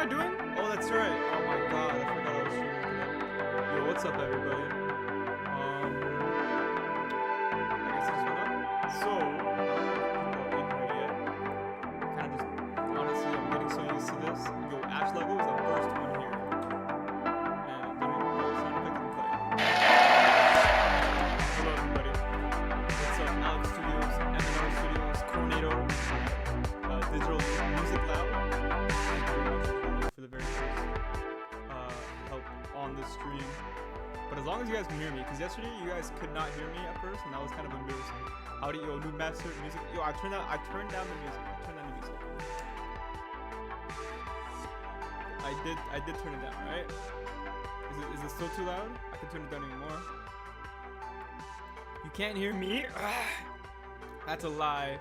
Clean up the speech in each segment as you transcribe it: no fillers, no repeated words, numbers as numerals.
I doing? Oh, that's right. Oh my god, I forgot I was streaming today. Yo, what's up, everybody? I guess I just went up. So, I don't know if people are in here yet. Kind of just, honestly, I'm getting so used to this. Yo, Ash Lego is the first one here. And literally, sound effect can play. Hello, everybody. What's up, Alex Studios, MNR Studios, Cornado, Digital Music Lab. For the very first help on this stream. But as long as you guys can hear me, because yesterday you guys could not hear me at first, and that was kind of embarrassing. Howdy, yo, new master music. Yo, I turned down the music. I did turn it down, right? Is it still too loud? I can turn it down even more. You can't hear me? That's a lie.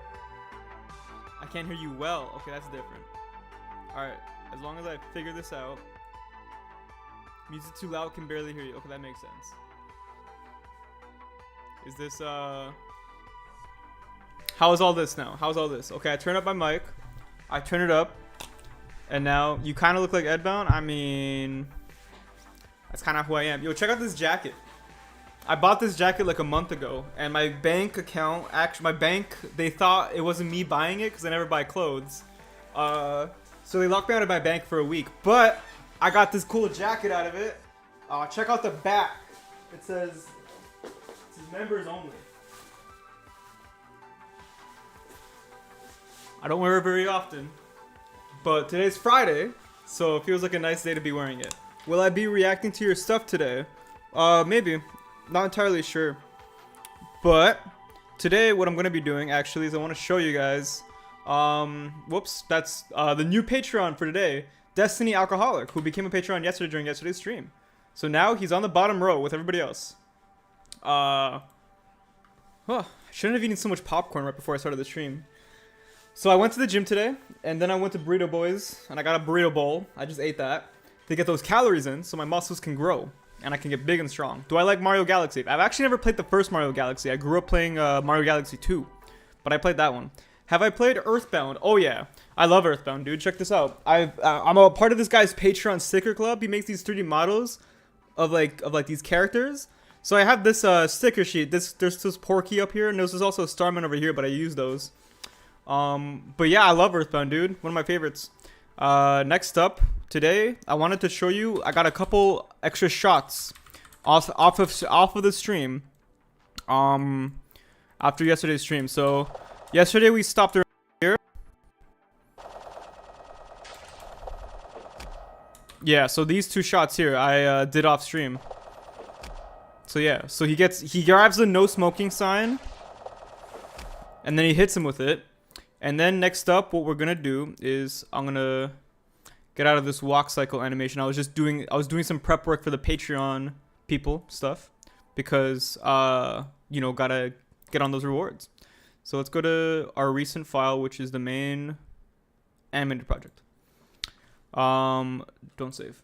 I can't hear you well. Okay, that's different. Alright, as long as I figure this out. Music too loud, can barely hear you. Okay, that makes sense. Is this, how is all this now? How's all this? Okay, I turn up my mic. I turn it up. And now, you kind of look like EdBound. I mean, that's kind of who I am. Yo, check out this jacket. I bought this jacket like a month ago. And my bank account, they thought it wasn't me buying it because I never buy clothes. So they locked me out of my bank for a week. But I got this cool jacket out of it. Check out the back. It says members only. I don't wear it very often. But today's Friday, so it feels like a nice day to be wearing it. Will I be reacting to your stuff today? Maybe. Not entirely sure. But today what I'm going to be doing actually is I want to show you guys that's the new Patreon for today, Destiny Alcoholic, who became a Patreon yesterday during yesterday's stream. So now he's on the bottom row with everybody else. I shouldn't have eaten so much popcorn right before I started the stream. So I went to the gym today, and then I went to Burrito Boys, and I got a burrito bowl. I just ate that to get those calories in so my muscles can grow, and I can get big and strong. Do I like Mario Galaxy? I've actually never played the first Mario Galaxy. I grew up playing Mario Galaxy 2, but I played that one. Have I played EarthBound? Oh yeah, I love EarthBound, dude. Check this out. I'm a part of this guy's Patreon sticker club. He makes these 3D models of like these characters. So I have this sticker sheet. There's this Porky up here, and there's also a Starman over here, but I use those. But yeah, I love EarthBound, dude. One of my favorites. Next up today, I wanted to show you. I got a couple extra shots off of the stream. After yesterday's stream. So yesterday we stopped around here. Yeah, so these two shots here I did off stream. So yeah, so he grabs the no smoking sign, and then he hits him with it. And then next up, what we're gonna do is I'm gonna get out of this walk cycle animation. I was doing some prep work for the Patreon people stuff because you know, gotta get on those rewards. So let's go to our recent file, which is the main Animator project. Don't save.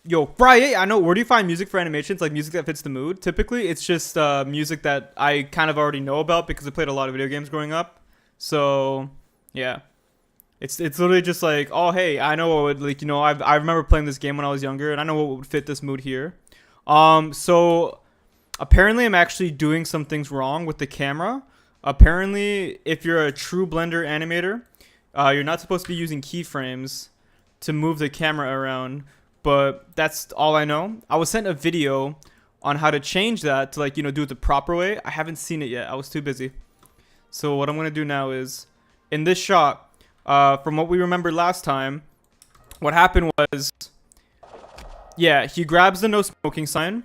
Yo, Friday, I know. Where do you find music for animations? Like music that fits the mood. Typically, it's just music that I kind of already know about because I played a lot of video games growing up. So, yeah, it's literally just like, oh, hey, I know what would, like, you know, I remember playing this game when I was younger, and I know what would fit this mood here. So apparently I'm actually doing some things wrong with the camera. Apparently, if you're a true Blender animator, you're not supposed to be using keyframes to move the camera around, but that's all I know. I was sent a video on how to change that to, like, you know, do it the proper way. I haven't seen it yet. I was too busy. So what I'm going to do now is, in this shot, from what we remembered last time, what happened was, yeah, he grabs the no smoking sign.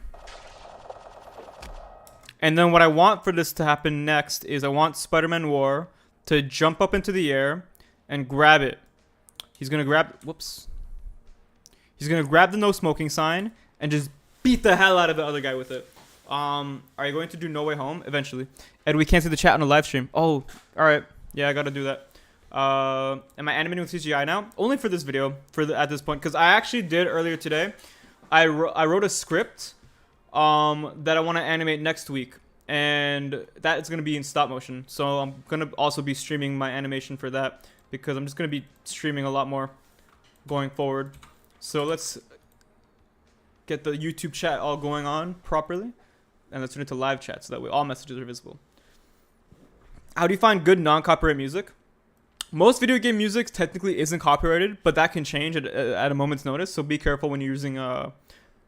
And then what I want for this to happen next is I want Spider-Man War to jump up into the air and grab it. He's going to grab, whoops. He's going to grab the no smoking sign and just beat the hell out of the other guy with it. Are you going to do No Way Home eventually? Ed, we can't see the chat on the live stream. Oh, all right. Yeah, I gotta do that. Am I animating with CGI now? Only for this video, at this point, because I actually did earlier today. I wrote a script that I want to animate next week, and that is gonna be in stop motion. So I'm gonna also be streaming my animation for that because I'm just gonna be streaming a lot more. going forward. So let's get the YouTube chat all going on properly, and let's turn it to live chat so that way all messages are visible. How do you find good non-copyright music? Most video game music technically isn't copyrighted, but that can change at a moment's notice. So be careful when you're using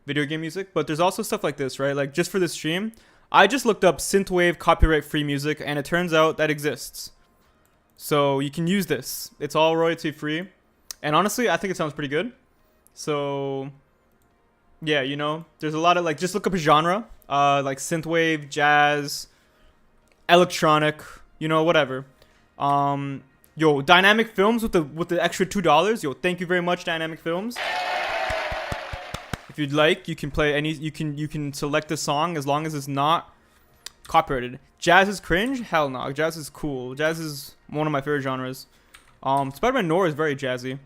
video game music. But there's also stuff like this, right? Like just for the stream, I just looked up synthwave copyright-free music, and it turns out that exists. So you can use this. It's all royalty-free. And honestly, I think it sounds pretty good. So yeah, you know, there's a lot of like, just look up a genre, like synthwave, jazz, electronic, you know, whatever. Yo, Dynamic Films with the extra $2. Yo, thank you very much, Dynamic Films. If you'd like, you can play any. You can select a song as long as it's not copyrighted. Jazz is cringe? Hell no. Jazz is cool. Jazz is one of my favorite genres. Spider-Man Noir is very jazzy.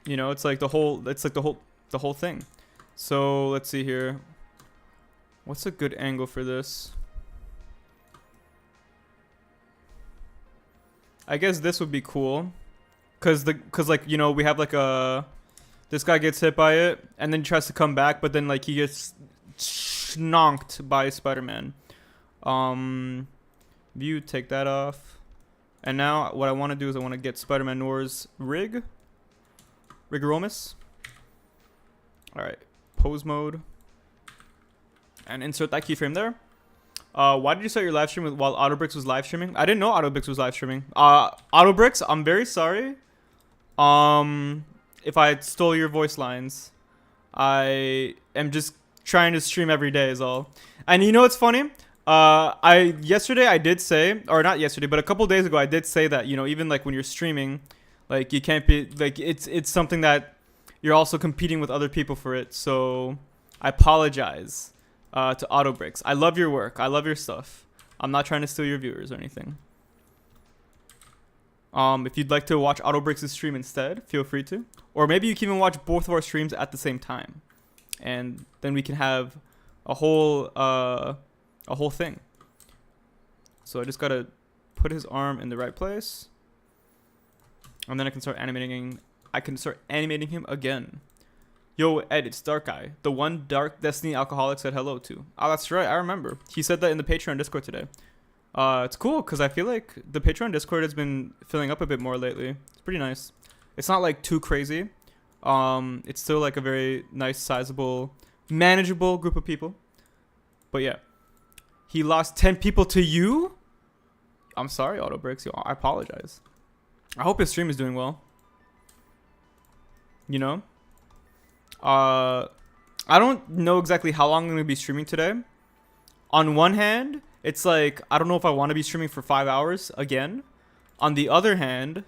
You know, it's like the whole. It's like the whole thing. So let's see here. What's a good angle for this? I guess this would be cool, cause like, you know, we have like this guy gets hit by it and then he tries to come back, but then like he gets schnonked by Spider-Man. View, take that off, and now what I want to do is I want to get Spider-Man Noir's rigoromus. All right, pose mode, and insert that keyframe there. Why did you start your live stream while Autobricks was live streaming? I didn't know Autobricks was live streaming. Autobricks, I'm very sorry. If I stole your voice lines. I am just trying to stream every day is all. And you know what's funny? Yesterday I did say, or not yesterday, but a couple days ago I did say that, you know, even like when you're streaming, like you can't be, like it's something that you're also competing with other people for it. So I apologize. To Autobricks. I love your work. I love your stuff. I'm not trying to steal your viewers or anything. If you'd like to watch Autobricks' stream instead, feel free to. Or maybe you can even watch both of our streams at the same time. And then we can have a whole thing. So I just gotta put his arm in the right place. And then I can start animating him again. Yo, Ed, it's Dark Eye. The one Dark Destiny alcoholic said hello to. Oh, that's right. I remember. He said that in the Patreon Discord today. It's cool because I feel like the Patreon Discord has been filling up a bit more lately. It's pretty nice. It's not like too crazy. It's still like a very nice, sizable, manageable group of people. But yeah. He lost 10 people to you? I'm sorry, Autobricks. I apologize. I hope his stream is doing well. You know? I don't know exactly how long I'm going to be streaming today. On one hand, it's like, I don't know if I want to be streaming for 5 hours again. On the other hand,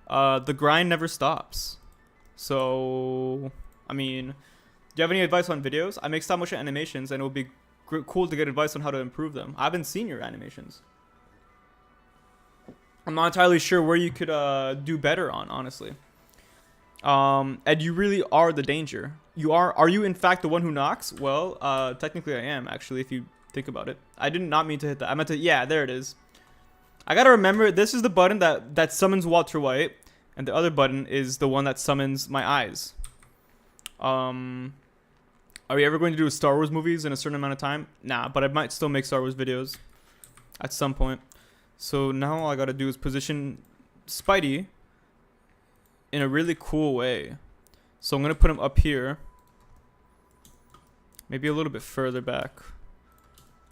the grind never stops. So, I mean, do you have any advice on videos? I make stop motion animations, and it would be cool to get advice on how to improve them. I haven't seen your animations. I'm not entirely sure where you could do better on, honestly. Ed, you really are the danger. Are you in fact the one who knocks? Well, technically I am, actually, if you think about it. I did not mean to hit that. I meant to, yeah, there it is. I gotta remember, this is the button that summons Walter White, and the other button is the one that summons my eyes. Are we ever going to do Star Wars movies in a certain amount of time? Nah, but I might still make Star Wars videos at some point. So now all I gotta do is position Spidey in a really cool way. So I'm going to put him up here. Maybe a little bit further back.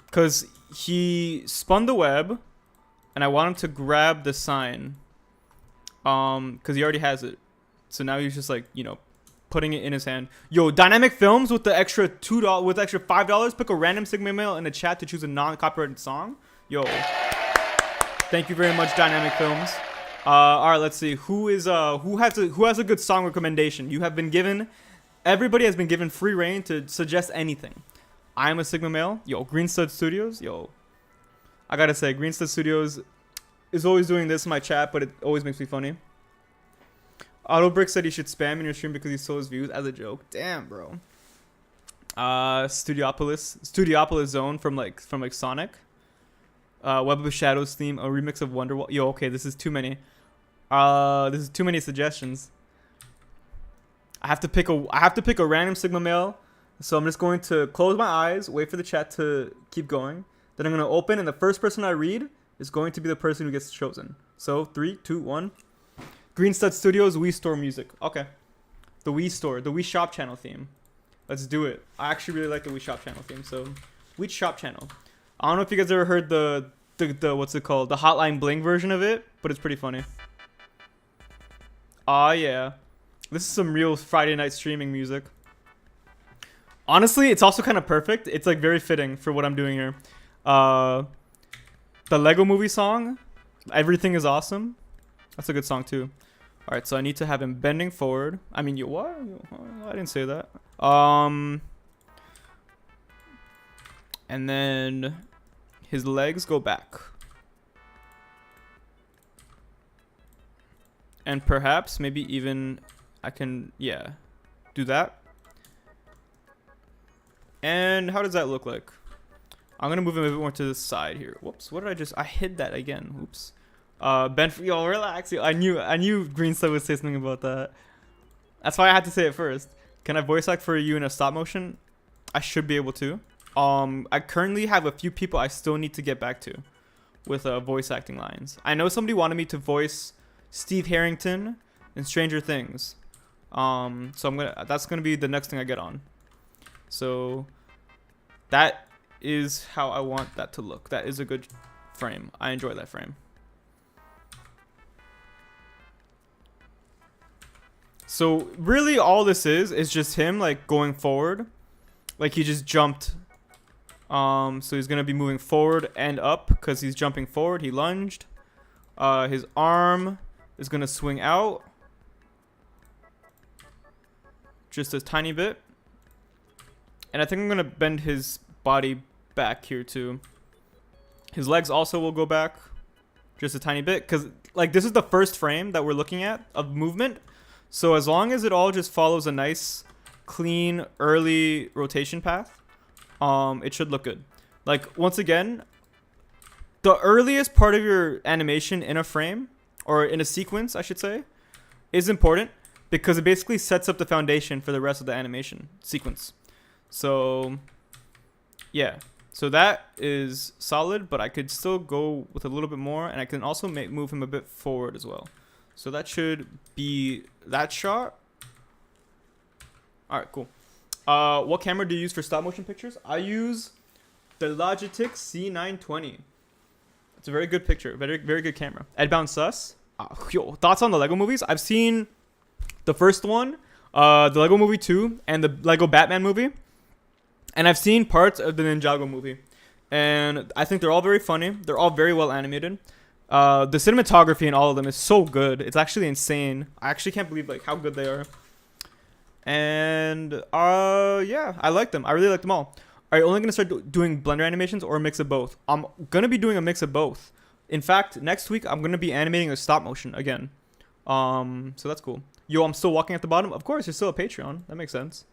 Because he spun the web. And I want him to grab the sign. Because he already has it. So now he's just like, you know, putting it in his hand. Yo, Dynamic Films with the extra $2, with extra $5. Pick a random Sigma male in the chat to choose a non-copyrighted song. Yo. Thank you very much, Dynamic Films. All right, let's see who has a good song recommendation. You have been given, everybody has been given free reign to suggest anything. I am a Sigma male. Yo, Green Stud Studios. Yo, I gotta say, Green Stud Studios is always doing this in my chat, but it always makes me funny. Autobrick said he should spam in your stream because he stole his views as a joke. Damn, bro. Studiopolis Zone from like Sonic. Web of Shadows theme, a remix of Wonderwall. Yo, okay, this is too many. This is too many suggestions. I have to pick a random Sigma male. So I'm just going to close my eyes, wait for the chat to keep going. Then I'm going to open, and the first person I read is going to be the person who gets chosen. So 3, 2, 1. Green Stud Studios, Wii Store Music. Okay. The Wii Store, the Wii Shop channel theme. Let's do it. I actually really like the Wii Shop channel theme. So Wii Shop channel. I don't know if you guys ever heard the what's it called? The Hotline Bling version of it, but it's pretty funny. Ah, yeah. This is some real Friday night streaming music. Honestly, it's also kind of perfect. It's like very fitting for what I'm doing here. The Lego Movie song, Everything is Awesome. That's a good song too. All right, so I need to have him bending forward. I mean, what? I didn't say that. And then his legs go back. And perhaps, maybe even I can, yeah, do that. And how does that look like? I'm gonna move him a bit more to the side here. Whoops, what did I hid that again. Oops. Ben, yo, relax. Yo, I knew Green Stud would say something about that. That's why I had to say it first. Can I voice act for you in a stop motion? I should be able to. I currently have a few people I still need to get back to with voice acting lines. I know somebody wanted me to voice Steve Harrington in Stranger Things. So that's gonna be the next thing I get on. So that is how I want that to look. That is a good frame. I enjoy that frame. So really all this is just him like going forward. Like he just jumped. So he's going to be moving forward and up because he's jumping forward. He lunged. His arm is going to swing out. Just a tiny bit. And I think I'm going to bend his body back here too. His legs also will go back just a tiny bit. Because like this is the first frame that we're looking at of movement. So as long as it all just follows a nice, clean, early rotation path, it should look good. Like, once again, the earliest part of your animation in a frame, or in a sequence, I should say, is important because it basically sets up the foundation for the rest of the animation sequence. So, yeah. So that is solid, but I could still go with a little bit more, and I can also move him a bit forward as well. So that should be that shot. All right, cool. What camera do you use for stop motion pictures? I use the Logitech C920. It's a very good picture. Very, very good camera. EdBound sus. Yo, thoughts on the Lego movies? I've seen the first one, the Lego movie 2, and the Lego Batman movie. And I've seen parts of the Ninjago movie. And I think they're all very funny. They're all very well animated. The cinematography in all of them is so good. It's actually insane. I actually can't believe like how good they are. And yeah, I like them. I really like them all. Are you only gonna start doing Blender animations or a mix of both? I'm gonna be doing a mix of both. In fact, next week I'm gonna be animating a stop motion again. So that's cool. Yo, I'm still walking at the bottom. Of course, you're still a Patreon. That makes sense.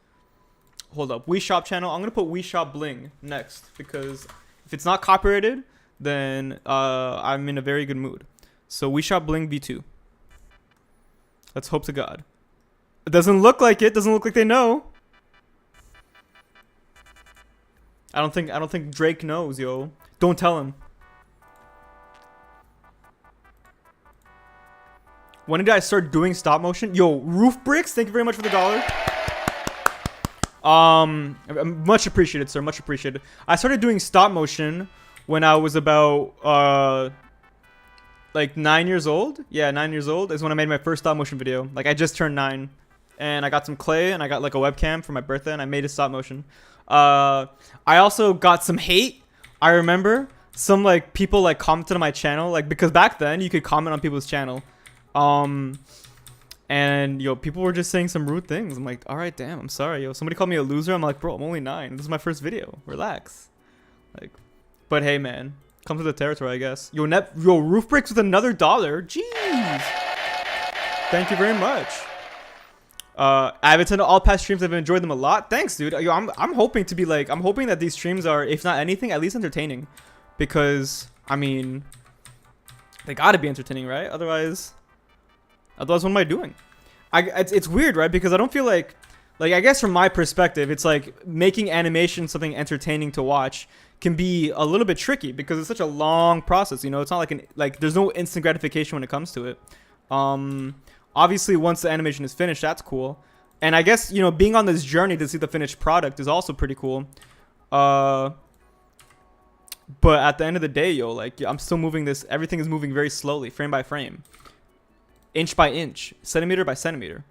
Hold up, Wii Shop channel. I'm gonna put Wii Shop Bling next because if it's not copyrighted, then I'm in a very good mood. So Wii Shop Bling V2. Let's hope to God. It doesn't look like it. Doesn't look like they know. I don't think Drake knows, yo. Don't tell him. When did I start doing stop motion? Yo, Roof Bricks, thank you very much for the $1. Much appreciated, sir. Much appreciated. I started doing stop motion when I was about like 9 years old. Yeah, 9 years old is when I made my first stop motion video. Like I just turned 9. And I got some clay and I got like a webcam for my birthday and I made a stop motion. I also got some hate. I remember some like people like commented on my channel, like because back then you could comment on people's channel. And yo, people were just saying some rude things. I'm like, all right, damn, I'm sorry, yo. Somebody called me a loser. I'm like, bro, I'm only 9. This is my first video. Relax. Like, but hey, man, come to the territory, I guess. Yo, Roof Bricks with another $1. Jeez. Thank you very much. I've attended all past streams. I've enjoyed them a lot. Thanks, dude. Yo, I'm hoping to be like, I'm hoping that these streams are, if not anything, at least entertaining, because I mean, they gotta be entertaining, right? Otherwise, what am I doing? it's weird, right? Because I don't feel like I guess from my perspective, it's like making animation something entertaining to watch can be a little bit tricky because it's such a long process. You know, it's not like there's no instant gratification when it comes to it. Obviously, once the animation is finished, that's cool. And I guess, you know, being on this journey to see the finished product is also pretty cool. But at the end of the day, yo, like, I'm still moving this. Everything is moving very slowly, frame by frame, inch by inch, centimeter by centimeter.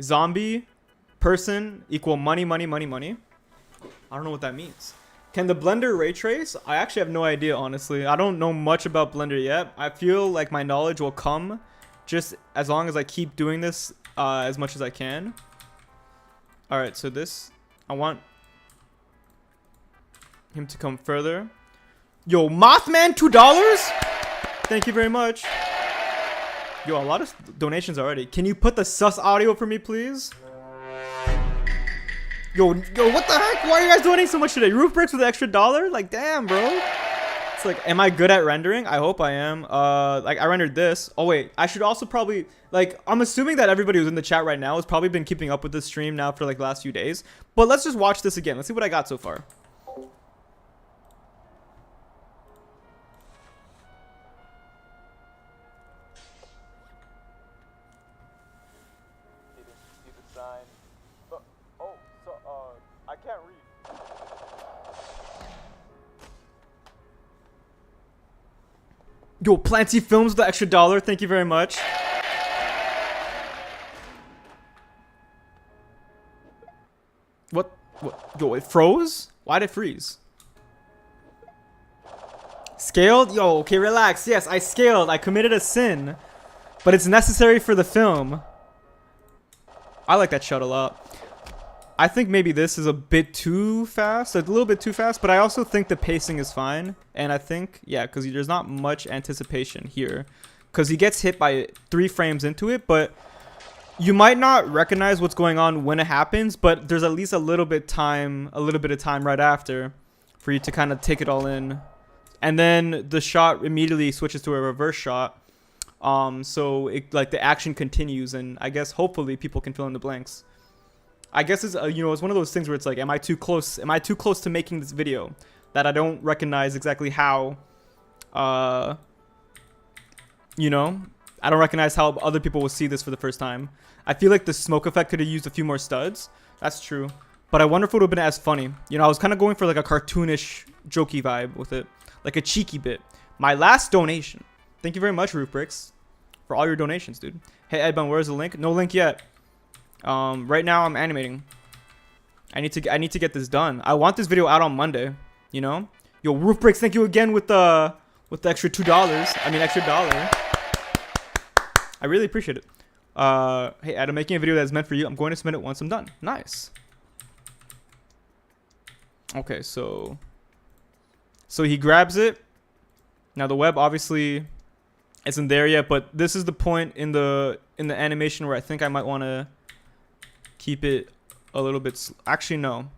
Zombie, person equal money, money, money, money. I don't know what that means. Can the Blender ray trace? I actually have no idea, honestly. I don't know much about Blender yet. I feel like my knowledge will come just as long as I keep doing this as much as I can. All right, so this, I want him to come further. Yo, Mothman, $2? Thank you very much. Yo, a lot of donations already. Can you put the sus audio for me, please? Yo, what the heck? Why are you guys donating so much today? Roof bricks with an extra $1? Like, damn, bro. It's like, am I good at rendering? I hope I am. Like, I rendered this. Oh, wait. I should also probably, like, I'm assuming that everybody who's in the chat right now has probably been keeping up with this stream now for, like, the last few days. But let's just watch this again. Let's see what I got so far. I can't read. Yo, Planty Films with the extra $1. Thank you very much. What? Yo, it froze? Why'd it freeze? Scaled? Yo, okay, relax. Yes, I scaled. I committed a sin. But it's necessary for the film. I like that shot a lot. I think maybe this is a bit too fast, a little bit too fast, but I also think the pacing is fine. And I think, yeah, because there's not much anticipation here. Because he gets hit by 3 frames into it, but you might not recognize what's going on when it happens, but there's at least a little bit of time right after for you to kind of take it all in. And then the shot immediately switches to a reverse shot. So it, like, the action continues, and I guess hopefully people can fill in the blanks. I guess it's you know, it's one of those things where it's like, am I too close? Am I too close to making this video that I don't recognize exactly how? You know, I don't recognize how other people will see this for the first time. I feel like the smoke effect could have used a few more studs. That's true, but I wonder if it would have been as funny. You know, I was kind of going for like a cartoonish, jokey vibe with it, like a cheeky bit. My last donation. Thank you very much, Roof Bricks, for all your donations, dude. Hey, EdBound, where's the link? No link yet. Right now I'm animating. I need to get this done. I want this video out on Monday, you know? Yo, Roof Bricks, thank you again with the extra $2. I mean, extra $1. I really appreciate it. Hey, Adam, making a video that's meant for you. I'm going to submit it once I'm done. Nice. Okay, so he grabs it. Now the web obviously isn't there yet, but this is the point in the animation where I think I might want to keep it a little bit. Actually, no.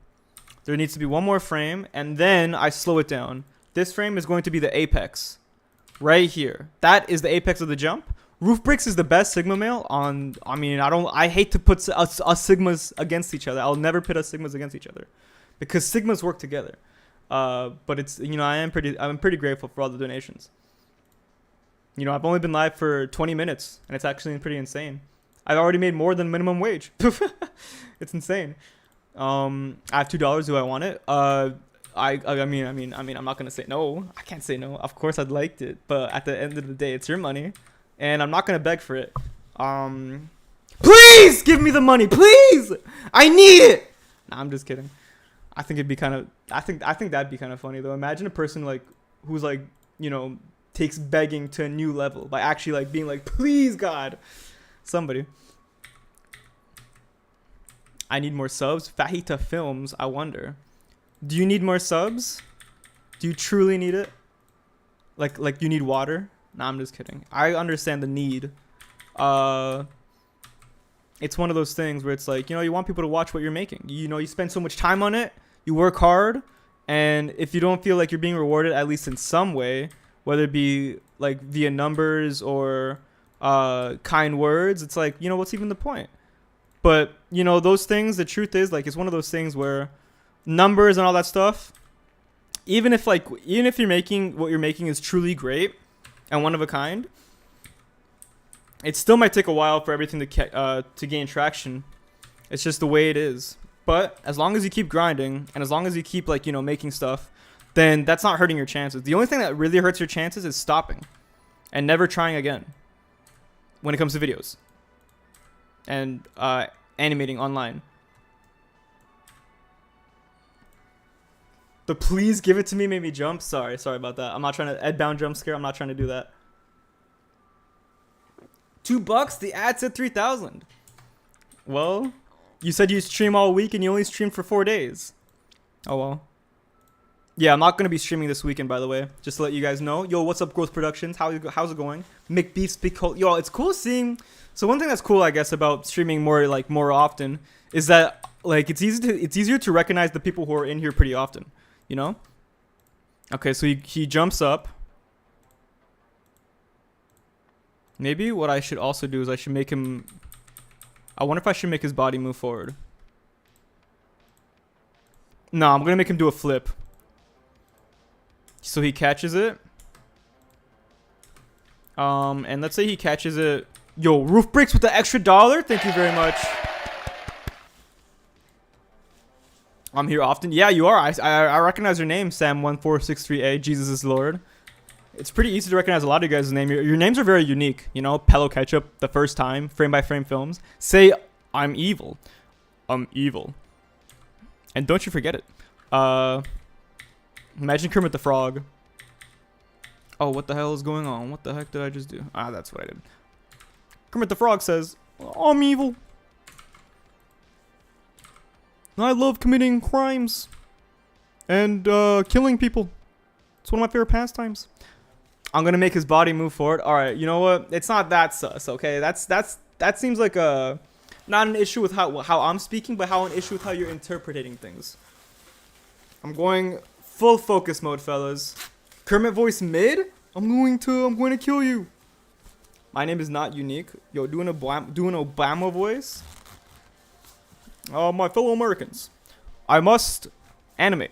There needs to be one more frame, and then I slow it down. This frame is going to be the apex. Right here. That is the apex of the jump. Roof Bricks is the best Sigma male on... I mean, I hate to put us Sigmas against each other. I'll never pit us Sigmas against each other. Because Sigmas work together. But it's... You know, I'm pretty grateful for all the donations. You know, I've only been live for 20 minutes, and it's actually pretty insane. I've already made more than minimum wage. It's insane. I have $2. Do I want it? I mean, I'm not gonna say no. I can't say no. Of course, I'd liked it, but at the end of the day, it's your money, and I'm not gonna beg for it. Please give me the money, please. I need it. Nah, I'm just kidding. I think it'd be kind of. I think that'd be kind of funny though. Imagine a person like who's like, you know, takes begging to a new level by actually like being like, please God. Somebody. I need more subs. Fajita Films, I wonder. Do you need more subs? Do you truly need it? Like you need water? Nah, I'm just kidding. I understand the need. It's one of those things where it's like, you know, you want people to watch what you're making. You know, you spend so much time on it. You work hard. And if you don't feel like you're being rewarded, at least in some way, whether it be like via numbers or kind words. It's like, what's even the point? But those things, the truth is, like, it's one of those things where numbers and all that stuff, even if you're making what you're making is truly great and one of a kind, it still might take a while for everything to gain traction. It's just the way it is. But as long as you keep grinding and as long as you keep making stuff, then that's not hurting your chances. The only thing that really hurts your chances is stopping and never trying again when it comes to videos and animating online. The please give it to me made me jump. Sorry about that. I'm not trying to EdBound jump scare. I'm not trying to do that. $2. The ad said 3,000. Well, you said you stream all week and you only streamed for 4 days. Oh well. Yeah, I'm not gonna be streaming this weekend, by the way. Just to let you guys know. Yo, what's up, Growth Productions? How's it going? McBeef Speak Cold. Yo, it's cool seeing. So one thing that's cool, I guess, about streaming more often is that it's easier to recognize the people who are in here pretty often. Okay, so he jumps up. Maybe what I should also do is I should make him. I wonder if I should make his body move forward. No, I'm gonna make him do a flip. So he catches it. And let's say he catches it. Yo, roof breaks with the extra $1. Thank you very much. I'm here often. Yeah, you are. I recognize your name, Sam1463A. Jesus is Lord. It's pretty easy to recognize a lot of you guys' name. Your names are very unique. Pello Ketchup, the first time, frame by frame films. Say, I'm evil. I'm evil. And don't you forget it. Imagine Kermit the Frog. Oh, what the hell is going on? What the heck did I just do? Ah, that's what I did. Kermit the Frog says, I'm evil. I love committing crimes. And killing people. It's one of my favorite pastimes. I'm gonna make his body move forward. Alright, you know what? It's not that sus, okay? That seems like not an issue with how I'm speaking, but an issue with how you're interpreting things. I'm going full focus mode, fellas. Kermit voice mid? I'm going to kill you. My name is not unique. Yo, doing Obama voice. My fellow Americans, I must animate.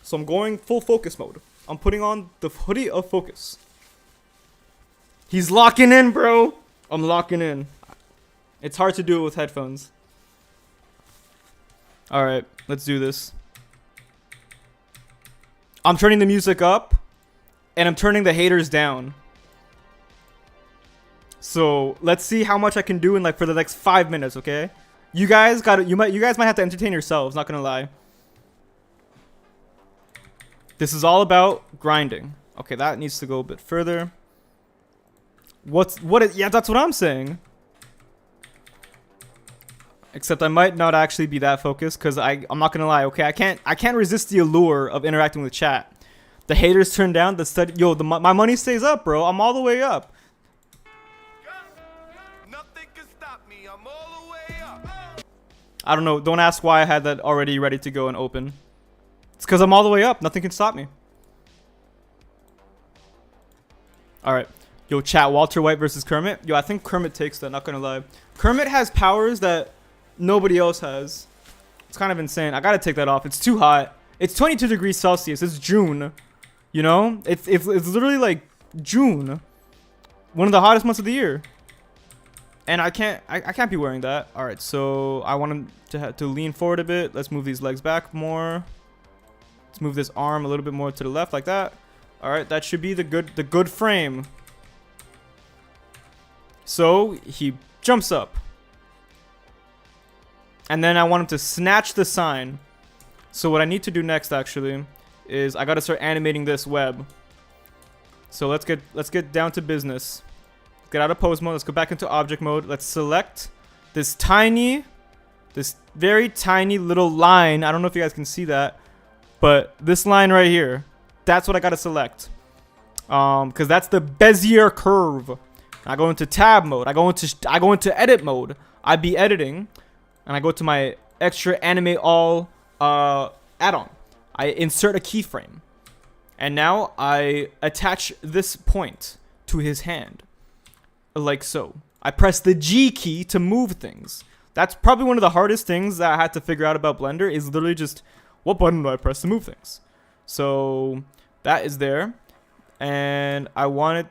So I'm going full focus mode. I'm putting on the hoodie of focus. He's locking in, bro. I'm locking in. It's hard to do it with headphones. Alright, let's do this. I'm turning the music up. And I'm turning the haters down. So let's see how much I can do in for the next 5 minutes, okay? You guys might have to entertain yourselves, not gonna lie. This is all about grinding. Okay, that needs to go a bit further. Yeah, that's what I'm saying. Except I might not actually be that focused because I'm not gonna lie, okay? I can't resist the allure of interacting with chat. The haters turn down, my money stays up, bro. I'm all the way up. Nothing can stop me. I'm all the way up. I don't know. Don't ask why I had that already ready to go and open. It's because I'm all the way up. Nothing can stop me. Alright. Yo, chat. Walter White versus Kermit. Yo, I think Kermit takes that. Not gonna lie. Kermit has powers that nobody else has. It's kind of insane. I gotta take that off. It's too hot. It's 22 degrees Celsius. It's June. It's literally like June. One of the hottest months of the year. And I can't be wearing that. All right, so I want him to lean forward a bit. Let's move these legs back more. Let's move this arm a little bit more to the left like that. All right, that should be the good frame. So he jumps up. And then I want him to snatch the sign. So what I need to do next actually is I got to start animating this web. So let's get down to business. Get out of pose mode. Let's go back into object mode. Let's select this very tiny little line. I don't know if you guys can see that, but this line right here, that's what I got to select. Because that's the Bezier curve. I go into tab mode. I go into edit mode. I be editing, and I go to my extra animate all add-on. I insert a keyframe, and now I attach this point to his hand. like so. I press the G key to move things. That's probably one of the hardest things that I had to figure out about Blender, is literally just what button do I press to move things. So that is there. And I wanted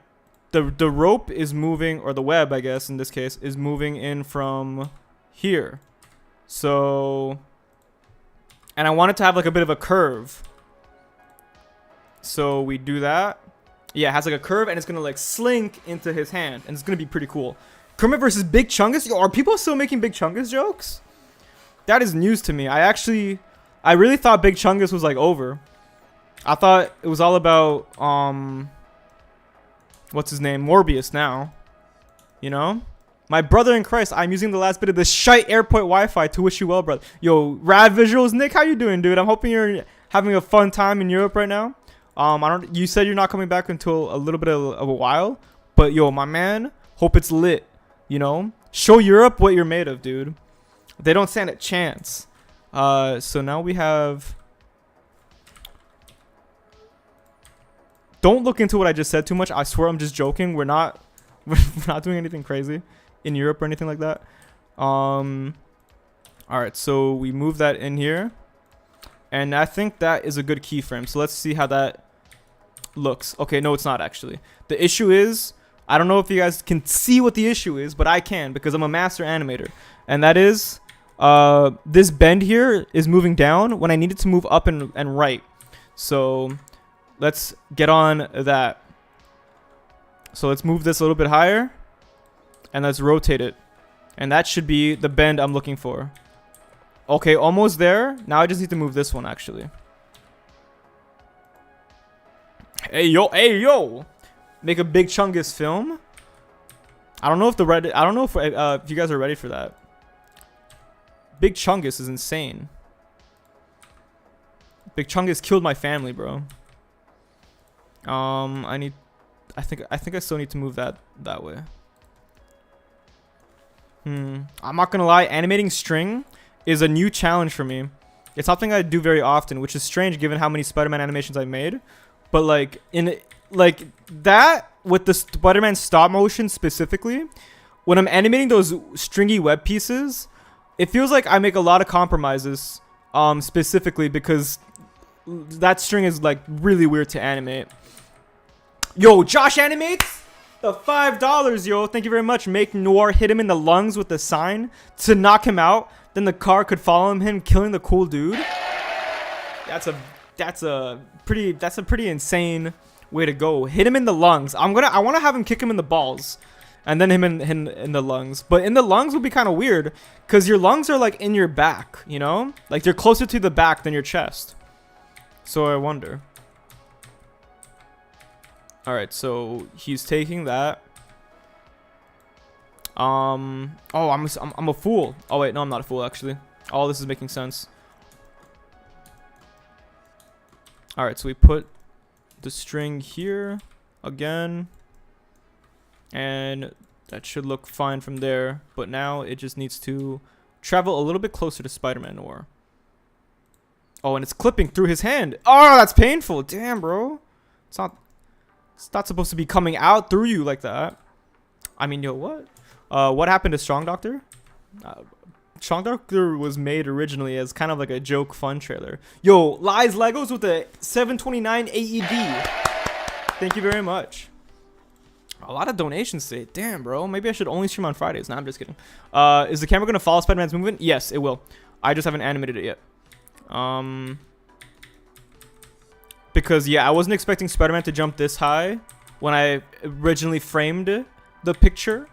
the rope is moving, or the web, I guess in this case, is moving in from here. So, and I want it to have like a bit of a curve. So we do that. Yeah, it has like a curve, and it's gonna like slink into his hand, and it's gonna be pretty cool. Kermit versus Big Chungus. Yo, are people still making Big Chungus jokes? That is news to me. I really thought Big Chungus was like over. I thought it was all about what's his name, Morbius now. You know, my brother in Christ. I'm using the last bit of this shite airport Wi-Fi to wish you well, brother. Yo, rad visuals, Nick. How you doing, dude? I'm hoping you're having a fun time in Europe right now. You said you're not coming back until a little bit of a while, but yo, my man, hope it's lit. You know, show Europe what you're made of, dude. They don't stand a chance. So now we have. Don't look into what I just said too much. I swear I'm just joking. We're not doing anything crazy in Europe or anything like that. All right, so we move that in here, and I think that is a good keyframe. So let's see how that looks. Okay, no, it's not actually. The issue is, I don't know if you guys can see what the issue is, but I can because I'm a master animator, and that is this bend here is moving down when I need it to move up and right. So let's get on that. So let's move this a little bit higher, and let's rotate it, and that should be the bend I'm looking for. Okay, almost there. Now I just need to move this one actually. Hey yo. Make a Big Chungus film. I don't know if if you guys are ready for that. Big Chungus is insane. Big Chungus killed my family, bro. I think I still need to move that way. I'm not gonna lie, animating string is a new challenge for me. It's something I do very often, which is strange given how many Spider-Man animations I've made. But like like that with the Spider-Man stop motion specifically, when I'm animating those stringy web pieces, it feels like I make a lot of compromises, specifically because that string is like really weird to animate. Yo, Josh animates the $5, yo. Thank you very much. Make Noir hit him in the lungs with the sign to knock him out. Then the car could follow him, killing the cool dude. That's a pretty insane way to go. Hit him in the lungs. I want to have him kick him in the balls, and then him in the lungs. But in the lungs would be kind of weird, cause your lungs are like in your back, you know, like they're closer to the back than your chest. So I wonder. All right, so he's taking that. Oh, I'm a fool. Oh wait, no, I'm not a fool actually. All this is making sense. All right, so we put the string here again, and that should look fine from there. But now it just needs to travel a little bit closer to Spider-Man Noir. Oh, and it's clipping through his hand. Oh, that's painful. Damn, bro. It's not supposed to be coming out through you like that. I mean, yo, what? What happened to Strong Doctor? Strong Doctor was made originally as kind of like a joke fun trailer. Yo, Lies Legos with a 729 AED. Thank you very much. A lot of donations today. Damn, bro. Maybe I should only stream on Fridays. Nah, I'm just kidding. Is the camera going to follow Spider-Man's movement? Yes, it will. I just haven't animated it yet. Because, yeah, I wasn't expecting Spider-Man to jump this high when I originally framed the picture.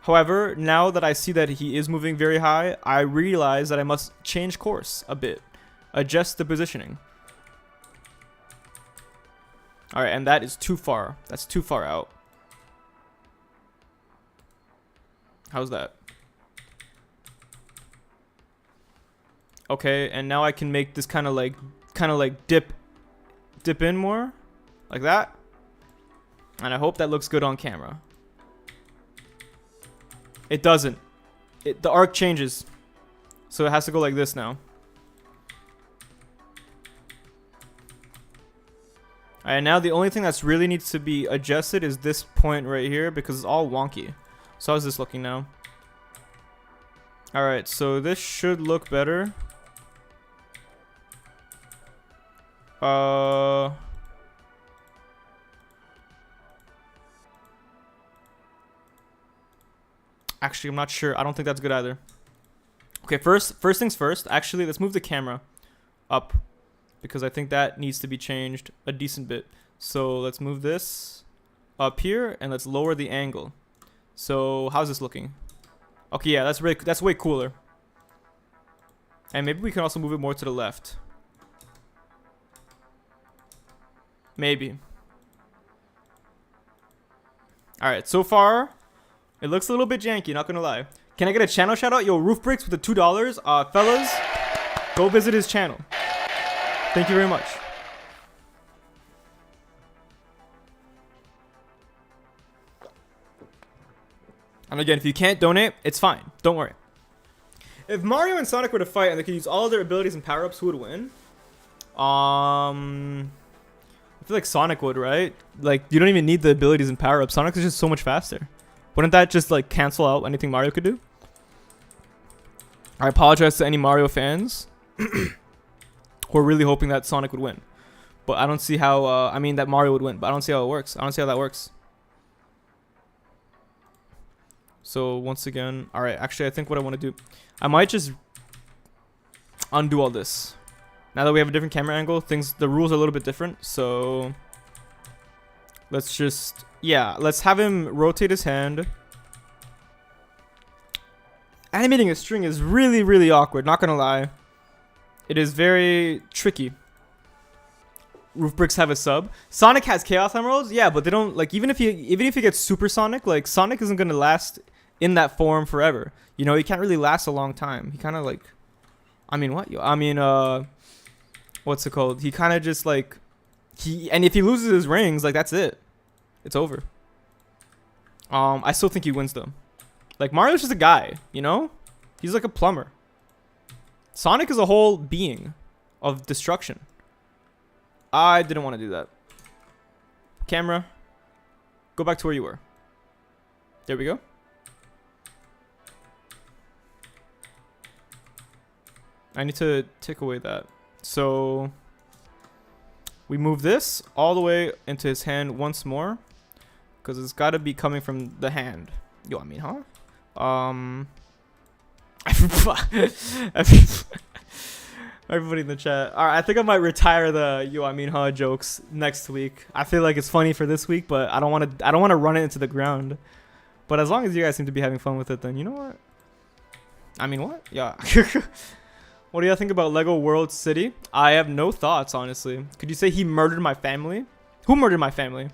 However, now that I see that he is moving very high, I realize that I must change course a bit. Adjust the positioning. Alright, and that is too far. That's too far out. How's that? Okay, and now I can make this kind of like dip in more. Like that. And I hope that looks good on camera. It doesn't. The arc changes. So it has to go like this now. Alright, now the only thing that's really needs to be adjusted is this point right here, because it's all wonky. So how's this looking now? Alright, so this should look better. Actually, I'm not sure. I don't think that's good either. Okay, first things first. Actually, let's move the camera up because I think that needs to be changed a decent bit. So let's move this up here and let's lower the angle. So how's this looking? Okay, yeah, that's way cooler. And maybe we can also move it more to the left. Maybe. Alright, so far, it looks a little bit janky, not gonna lie. Can I get a channel shout out? Yo, Roof Bricks with the $2. Fellas, go visit his channel. Thank you very much. And again, if you can't donate, it's fine. Don't worry. If Mario and Sonic were to fight and they could use all of their abilities and power-ups, who would win? I feel like Sonic would, right? Like, you don't even need the abilities and power-ups. Sonic is just so much faster. Wouldn't that just, like, cancel out anything Mario could do? I apologize to any Mario fans who are really hoping that Sonic would win. But I don't see how, I mean, that Mario would win. But I don't see how it works. I don't see how that works. So, once again, alright, actually, I think what I want to do, I might just undo all this. Now that we have a different camera angle, the rules are a little bit different. So, let's just, yeah, let's have him rotate his hand. Animating a string is really, really awkward, not gonna lie. It is very tricky. Roof Bricks have a sub. Sonic has Chaos Emeralds, yeah, but they don't, like, even if he gets Super Sonic, like, Sonic isn't gonna last in that form forever. You know, he can't really last a long time. He kind of, like, I mean, what? I mean, what's it called? He kind of just, like, and if he loses his rings, like, that's it. It's over. I still think he wins, though. Like, Mario's just a guy, you know? He's like a plumber. Sonic is a whole being of destruction. I didn't want to do that. Camera, go back to where you were. There we go. I need to take away that. So we move this all the way into his hand once more, because it's got to be coming from the hand. Yo, I mean, huh? Everybody in the chat. All right, I think I might retire the yo, I mean, huh jokes next week. I feel like it's funny for this week, but I don't want to run it into the ground. But as long as you guys seem to be having fun with it, then you know what? I mean, what? Yeah. What do y'all think about Lego World City? I have no thoughts, honestly. Could you say he murdered my family? Who murdered my family?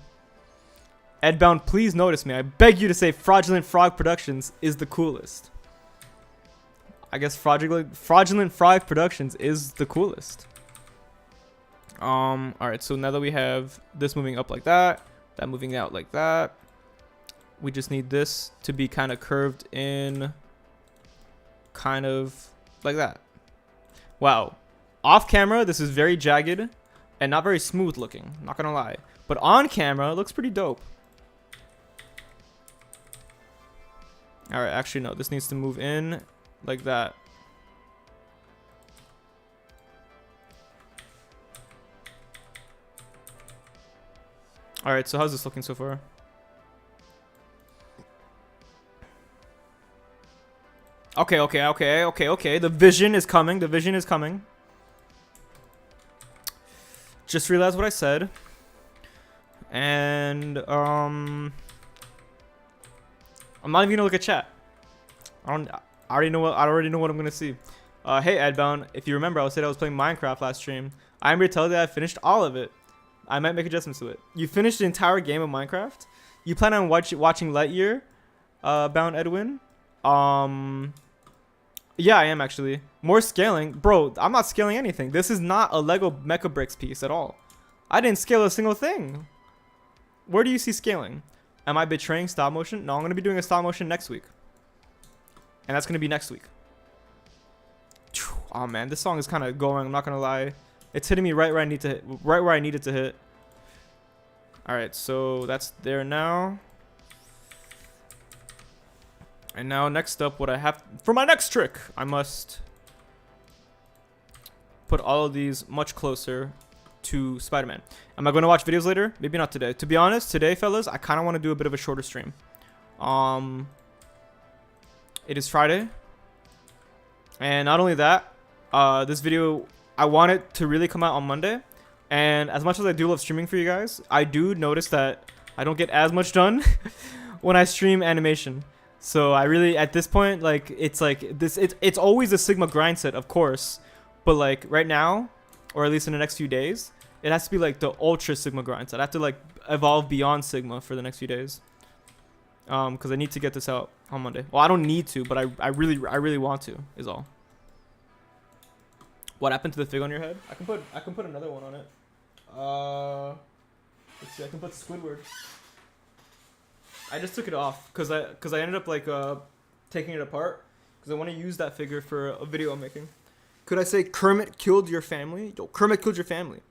EdBound, please notice me. I beg you to say Fraudulent Frog Productions is the coolest. I guess Fraudulent Frog Productions is the coolest. Alright, so now that we have this moving up like that moving out like that, we just need this to be kind of curved in kind of like that. Wow. Off camera, this is very jagged and not very smooth looking, not gonna lie. But on camera, it looks pretty dope. Alright, actually no, this needs to move in like that. Alright, so how's this looking so far? Okay. The vision is coming. The vision is coming. Just realized what I said. And I'm not even gonna look at chat. I already know what I'm gonna see. Hey EdBound, if you remember, I said I was playing Minecraft last stream. I'm here to tell you that I finished all of it. I might make adjustments to it. You finished the entire game of Minecraft? You plan on watching Lightyear, Bound Edwin? Yeah, I am actually. More scaling. Bro, I'm not scaling anything. This is not a Lego Mecha Bricks piece at all. I didn't scale a single thing. Where do you see scaling? Am I betraying stop motion? No, I'm going to be doing a stop motion next week. And that's going to be next week. Oh man, this song is kind of going, I'm not going to lie. It's hitting me right where I need to hit, right where I need it to hit. All right, so that's there now. And now next up, what I have for my next trick, I must put all of these much closer to Spider-Man. Am I going to watch videos later? Maybe not today. To be honest, today, fellas, I kind of want to do a bit of a shorter stream. It is Friday. And not only that, this video, I want it to really come out on Monday. And as much as I do love streaming for you guys, I do notice that I don't get as much done when I stream animation. So I really, at this point, like, it's like this, it's always a Sigma grind set, of course. But like right now, or at least in the next few days, it has to be like the ultra Sigma grind set. I have to like evolve beyond Sigma for the next few days. Because I need to get this out on Monday. Well, I don't need to, but I really want to, is all. What happened to the fig on your head? I can put another one on it. Let's see, I can put Squidward. I just took it off because I ended up like taking it apart because I want to use that figure for a video I'm making. Could I say Kermit killed your family? Yo, Kermit killed your family.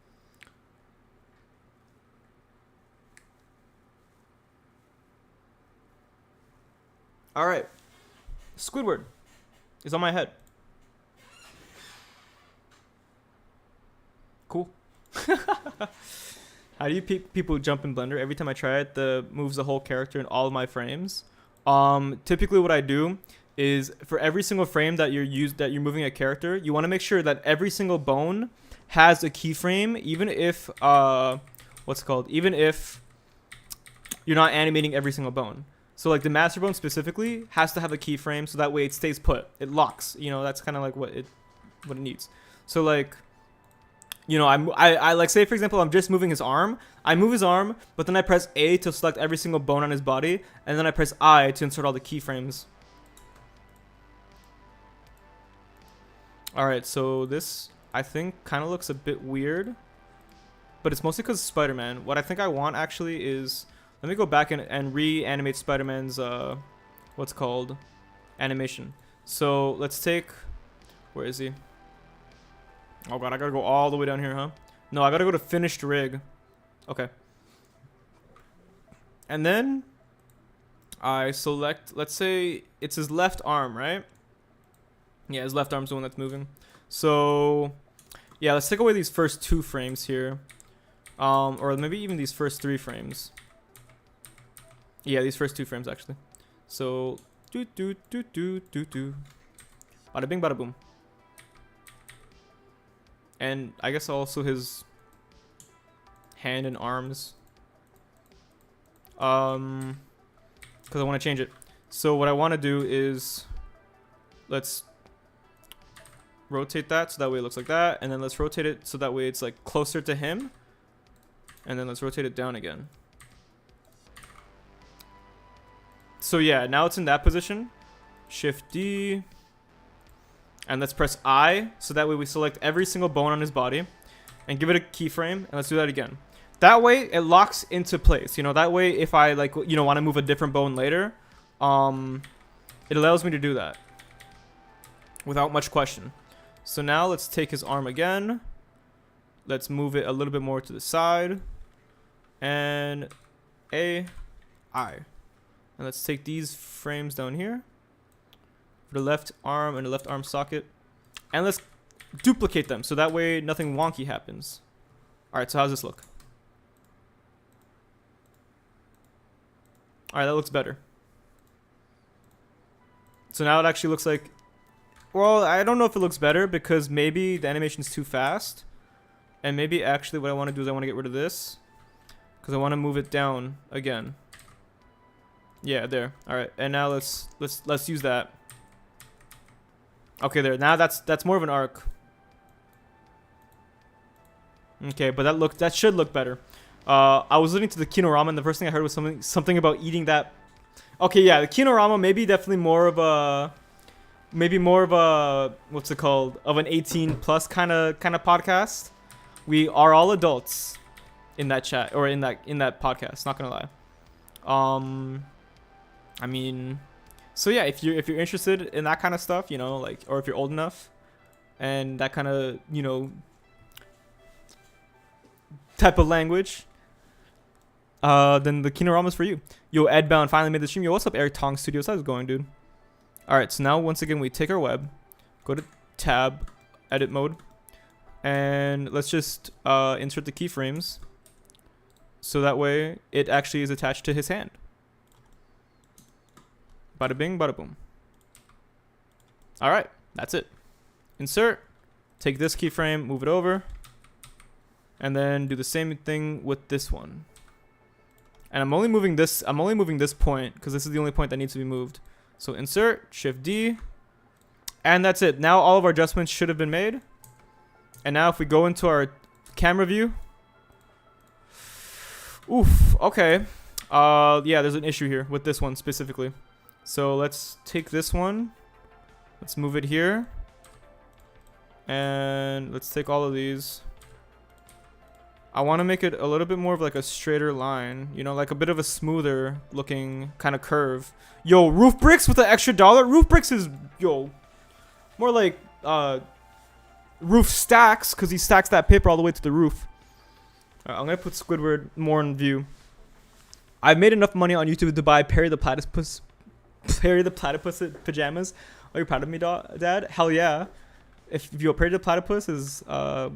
All right, Squidward is on my head. Cool. How do you people jump in Blender? Every time I try it, the moves the whole character in all of my frames. Typically, what I do is for every single frame that you're moving a character, you want to make sure that every single bone has a keyframe, even if even if you're not animating every single bone. So like the master bone specifically has to have a keyframe, so that way it stays put. It locks. You know, that's kind of like what it needs. So like, you know, I like, say for example, I'm just moving his arm. I move his arm, but then I press A to select every single bone on his body, and then I press I to insert all the keyframes. All right, so this I think kind of looks a bit weird, but it's mostly because Spider-Man. What I think I want actually is, let me go back and reanimate Spider-Man's animation. So let's take, where is he? Oh god, I gotta go all the way down here, huh? No, I gotta go to finished rig. Okay. And then I select, let's say it's his left arm, right? Yeah, his left arm's the one that's moving. So yeah, let's take away these first 2 frames here. Or maybe even these first 3 frames. Yeah, these first 2 frames actually. So bada bing bada boom. And I guess also his hand and arms. Because I want to change it. So what I want to do is, let's rotate that so that way it looks like that. And then let's rotate it so that way it's like closer to him. And then let's rotate it down again. So yeah, now it's in that position. Shift D. And let's press I, so that way we select every single bone on his body and give it a keyframe, and let's do that again. That way it locks into place, you know, that way if I like, you know, want to move a different bone later, it allows me to do that without much question. So now let's take his arm again. Let's move it a little bit more to the side. And A, I. And let's take these frames down here. The left arm and the left arm socket, and let's duplicate them so that way nothing wonky happens. All right, so how's this look? All right, that looks better. So now it actually looks like, well, I don't know if it looks better because maybe the animation's too fast, and maybe actually what I want to do is I want to get rid of this because I want to move it down again. Yeah, there. All right, and now let's use that. Okay, there. Now that's more of an arc. Okay, but that should look better. I was listening to the Kinorama, and the first thing I heard was something about eating that. Okay, yeah, the Kinorama maybe more of a what's it called, of an 18+ kind of podcast. We are all adults in that chat or in that podcast. Not gonna lie. I mean. So yeah, if you're interested in that kind of stuff, you know, like, or if you're old enough and that kind of, you know, type of language, then the Kinorama's for you. Yo, EdBound finally made the stream. Yo, what's up, Eric Tong Studios? How's it going, dude? All right, so now once again, we take our web, go to tab, edit mode, and let's just insert the keyframes. So that way it actually is attached to his hand. Bada bing, bada boom. All right, that's it. Insert, take this keyframe, move it over, and then do the same thing with this one. And I'm only moving this point because this is the only point that needs to be moved. So insert, Shift D, and that's it. Now all of our adjustments should have been made. And now if we go into our camera view, oof, okay. Yeah, there's an issue here with this one specifically. So let's take this one. Let's move it here. And let's take all of these. I want to make it a little bit more of like a straighter line. You know, like a bit of a smoother looking kind of curve. Yo, roof bricks with an extra $1? Roof bricks is, yo, more like roof stacks because he stacks that paper all the way to the roof. I'm going to put Squidward more in view. I've made enough money on YouTube to buy Perry the Platypus pajamas. Are you proud of me, Dad? Hell yeah. If you Perry the Platypus is a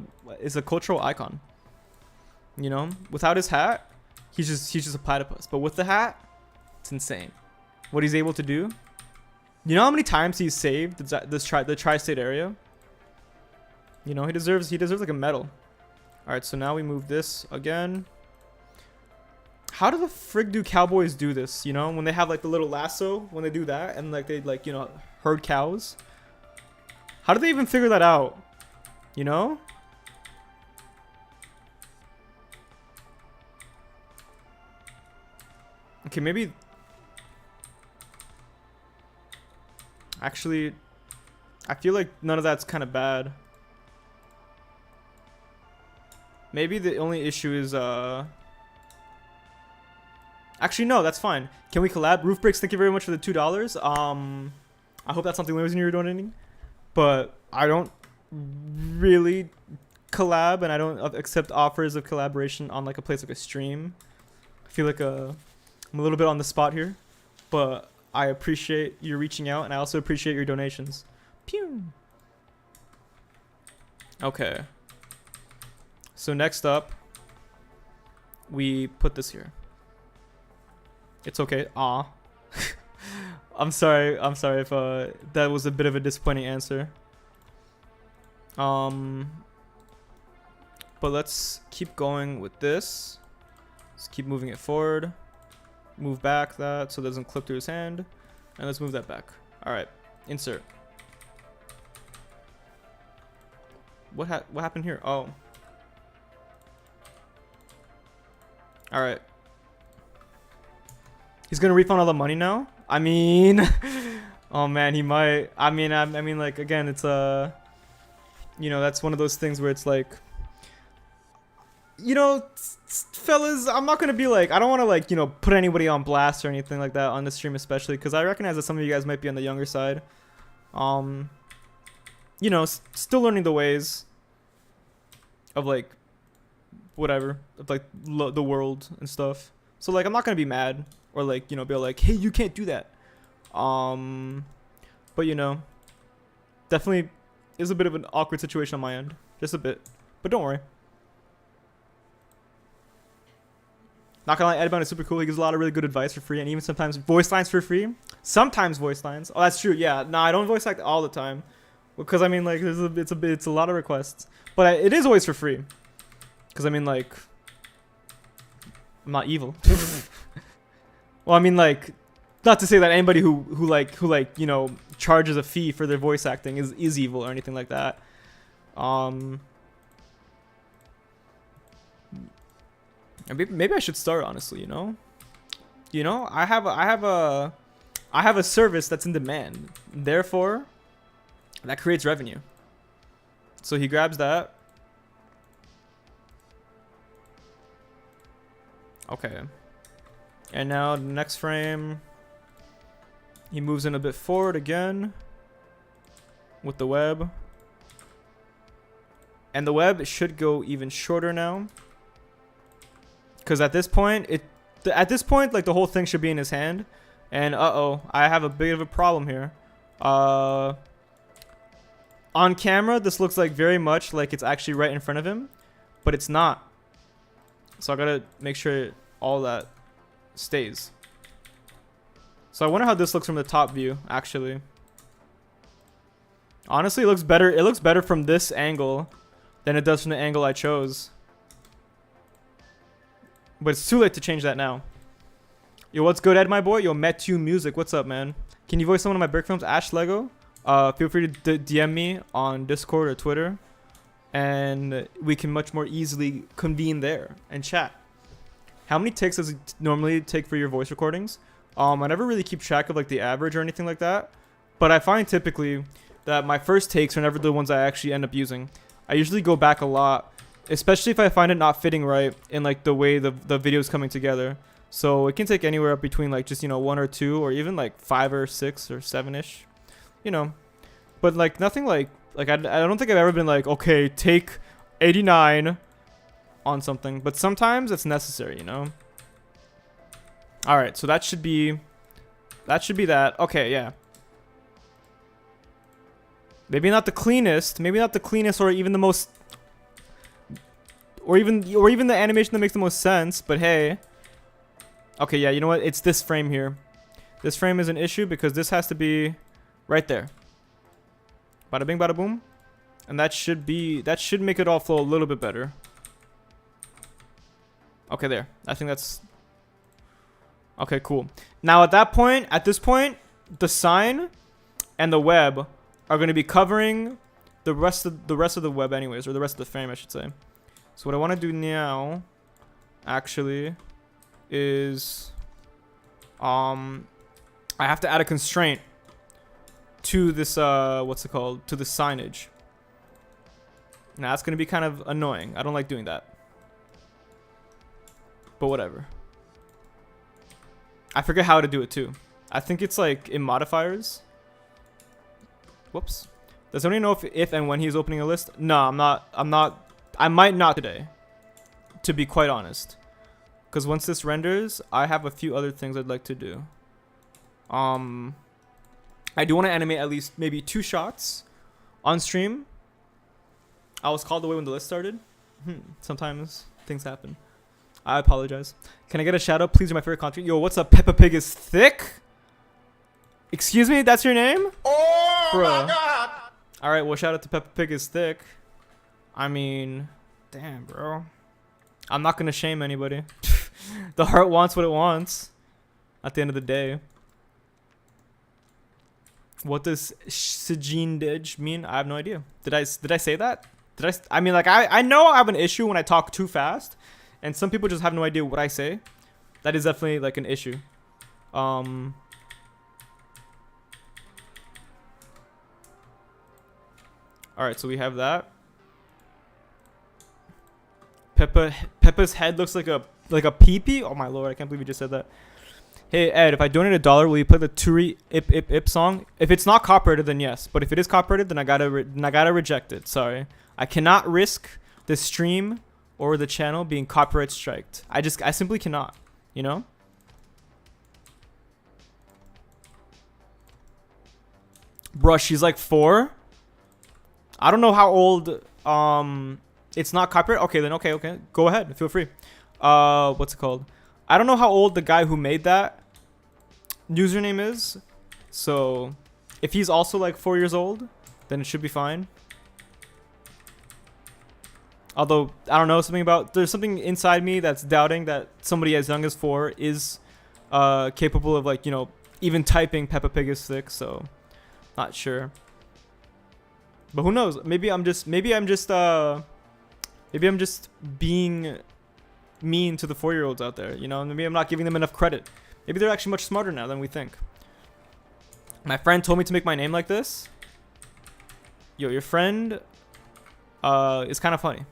cultural icon. You know, without his hat, he's just a platypus. But with the hat, it's insane. What he's able to do. You know how many times he's saved the tri-state area? You know, he deserves like a medal. All right, so now we move this again. How do the frig do cowboys do this? You know, when they have like the little lasso, when they do that, and like they like, you know, herd cows. How do they even figure that out? You know? Okay, maybe. Actually, I feel like none of that's kind of bad. Maybe the only issue is actually no, that's fine. Can we collab? Roof Bricks, thank you very much for the $2. I hope that's something Lewis and you're donating. But I don't really collab, and I don't accept offers of collaboration on like a place like a stream. I feel like I'm a little bit on the spot here, but I appreciate you reaching out, and I also appreciate your donations. Pew. Okay. So next up, we put this here. It's okay. Aw. I'm sorry if that was a bit of a disappointing answer. But let's keep going with this. Let's keep moving it forward. Move back that so it doesn't clip through his hand. And let's move that back. Alright. Insert. What happened here? Oh. Alright. He's gonna refund all the money now? I mean, oh man, he might. I mean, like, again, it's you know, that's one of those things where it's like, you know, fellas, I'm not gonna be like, I don't want to like, you know, put anybody on blast or anything like that on the stream, especially because I recognize that some of you guys might be on the younger side. You know, still learning the ways of like, whatever, of like the world and stuff. So like, I'm not gonna be mad. Or like, you know, be like, hey, you can't do that. But you know, definitely is a bit of an awkward situation on my end. Just a bit. But don't worry. Not gonna lie, EdBound is super cool. He gives a lot of really good advice for free, and even sometimes voice lines for free. Sometimes voice lines. Oh, that's true. Yeah. No, I don't voice act all the time. Because I mean, like, it's a lot of requests. But it is always for free. Because I mean, like, I'm not evil. Well, I mean, like, not to say that anybody who you know, charges a fee for their voice acting is evil or anything like that. Maybe I should start, honestly. You know, I have a service that's in demand. Therefore, that creates revenue. So he grabs that. Okay. And now the next frame, he moves in a bit forward again with the web. And the web should go even shorter now. Because at this point, like the whole thing should be in his hand. And uh-oh, I have a bit of a problem here. On camera, this looks like very much like it's actually right in front of him, but it's not. So I gotta make sure all that stays. So I wonder how this looks from the top view, actually. Honestly, it looks better. It looks better from this angle than it does from the angle I chose. But it's too late to change that now. Yo, what's good, Ed, my boy? Yo, Met You Music. What's up, man? Can you voice some of my break films? Ash Lego. Feel free to DM me on Discord or Twitter, and we can much more easily convene there and chat. How many takes does it normally take for your voice recordings? I never really keep track of like the average or anything like that, but I find typically that my first takes are never the ones I actually end up using. I usually go back a lot, especially if I find it not fitting right in like the way the video is coming together. So it can take anywhere up between like just, you know, 1 or 2 or even like 5 or 6 or 7-ish, you know. But like nothing like I don't think I've ever been like, okay, take 89 on something. But sometimes it's necessary, you know. All right, so that should be that. Okay, yeah. Maybe not the cleanest, or even the most, or even the animation that makes the most sense. But hey. Okay, yeah, you know what? It's this frame here. This frame is an issue because this has to be right there. Bada bing, bada boom. And that should make it all flow a little bit better. Okay, there. I think that's... Okay, cool. Now at this point, the sign and the web are going to be covering the rest of the web anyways, or the rest of the frame, I should say. So what I want to do now, actually, is I have to add a constraint to this what's it called, to the signage. Now that's gonna be kind of annoying. I don't like doing that, but whatever. I forget how to do it too. I think it's like in modifiers. Whoops. Does anyone know if and when he's opening a list? No, I'm not. I might not today, to be quite honest. Because once this renders, I have a few other things I'd like to do. I do want to animate at least maybe 2 shots on stream. I was called away when the list started. Sometimes things happen. I apologize. Can I get a shout out? Please, you're my favorite content. Yo, what's up? Peppa Pig is thick? Excuse me? That's your name? Oh Bruh. my God! Alright, well, shout out to Peppa Pig is thick. I mean, damn, bro. I'm not going to shame anybody. The heart wants what it wants at the end of the day. What does Sejindage mean? I have no idea. Did I say that? I mean, like, I know I have an issue when I talk too fast, and some people just have no idea what I say. That is definitely like an issue. Alright, so we have that. Peppa's head looks like a pee-pee. Oh my lord, I can't believe you just said that. Hey Ed, if I donate $1, will you play the Turi Ip Ip Ip song? If it's not copyrighted, then yes. But if it is copyrighted, then I gotta reject it. Sorry, I cannot risk the stream or the channel being copyright striked. I simply cannot. You know. Bruh, she's like 4. I don't know how old. It's not copyright. Okay, then okay. Go ahead. Feel free. What's it called? I don't know how old the guy who made that username is. So if he's also like 4 years old, then it should be fine. Although I don't know, there's something inside me that's doubting that somebody as young as 4 is capable of, like, you know, even typing Peppa Pig is thick. So not sure. But who knows? Maybe I'm just being mean to the 4-year-olds out there, you know. Maybe I'm not giving them enough credit. Maybe they're actually much smarter now than we think. My friend told me to make my name like this. Yo, your friend is kind of funny.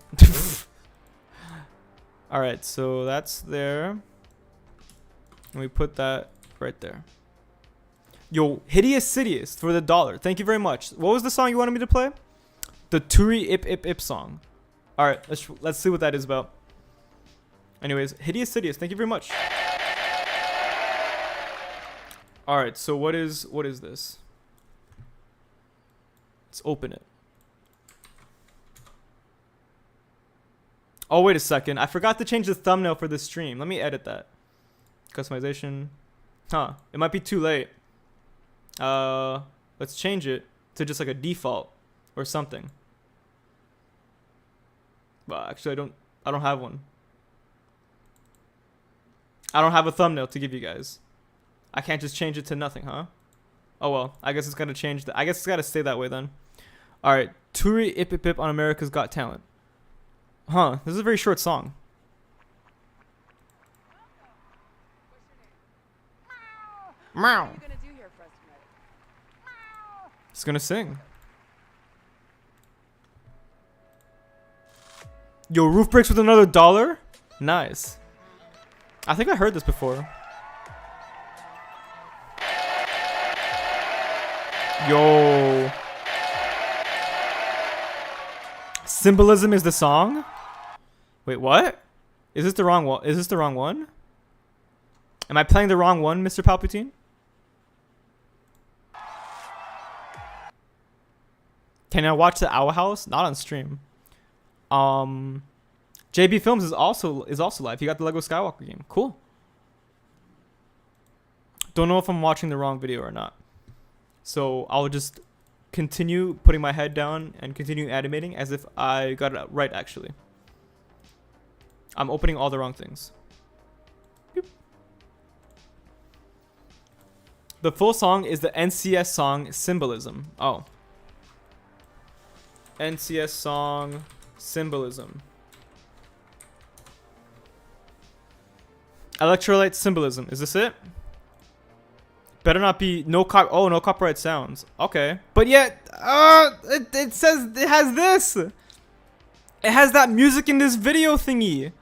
All right, so that's there, and we put that right there. Yo, Hideous Sidious for the $1. Thank you very much. What was the song you wanted me to play? The Turi Ip Ip Ip song. All right, let's see what that is about. Anyways, Hideous Sidious, thank you very much. All right, so what is this? Let's open it. Oh, wait a second. I forgot to change the thumbnail for this stream. Let me edit that. Customization. Huh. It might be too late. Let's change it to just like a default or something. Well, actually, I don't have one. I don't have a thumbnail to give you guys. I can't just change it to nothing, huh? Oh well, I guess it's gotta change. I guess it's gotta stay that way then. All right, Turi Ip Ip Ip on America's Got Talent. Huh? This is a very short song. Meow. What are you gonna do here for us tonight? It's gonna sing. Yo, roof breaks with another $1? Nice. I think I heard this before. Yo. Symbolism is the song? Wait, what? Is this the wrong one? Is this the wrong one? Am I playing the wrong one, Mr. Palpatine? Can I watch the Owl House? Not on stream. JB Films is also live. He got the Lego Skywalker game. Cool. Don't know if I'm watching the wrong video or not. So I'll just continue putting my head down and continue animating as if I got it right actually. I'm opening all the wrong things. Boop. The full song is the NCS song Symbolism. Oh. NCS song Symbolism. Electrolyte Symbolism. Is this it? Better not be no copyright sounds. Okay. But yet, it says it has this. It has that music in this video thingy.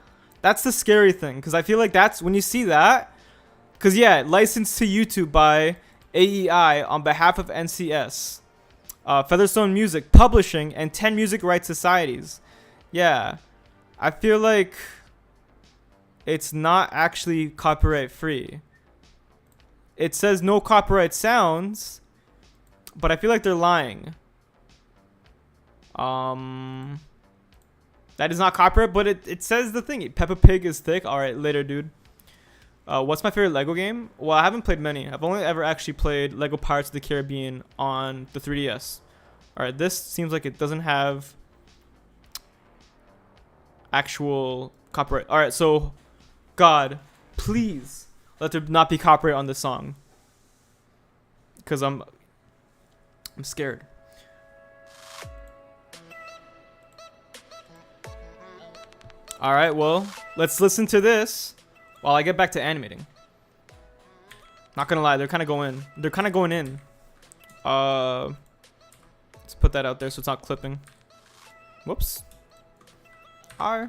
That's the scary thing, because I feel like that's when you see that. Because yeah, licensed to YouTube by AEI on behalf of NCS. Featherstone Music, Publishing, and 10 Music Rights Societies. Yeah. I feel like it's not actually copyright free. It says no copyright sounds, but I feel like they're lying. That is not copyright, but it says the thing. Peppa Pig is thick. All right, later, dude. What's my favorite Lego game? Well, I haven't played many. I've only ever actually played Lego Pirates of the Caribbean on the 3DS. All right, this seems like it doesn't have actual copyright. All right, so God, please let there not be copyright on this song, because I'm scared. All right, well, let's listen to this while I get back to animating. Not gonna lie, they're kind of going in. Let's put that out there so it's not clipping. Whoops. Huh.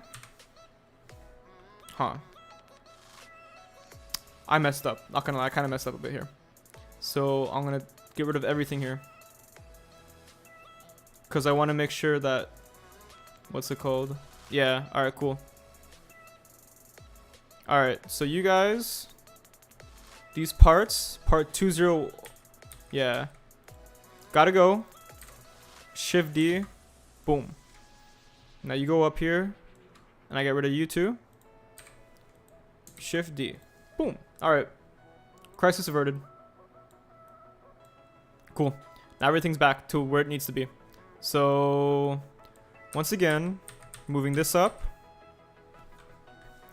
I messed up. Not gonna lie, I kind of messed up a bit here. So I'm gonna get rid of everything here, because I want to make sure that, what's it called? Yeah, alright, cool. Alright, so you guys, these parts, part 20, yeah, gotta go. Shift D, boom. Now you go up here, and I get rid of you two. Shift D, boom. Alright, crisis averted. Cool. Now everything's back to where it needs to be. So, once again, moving this up.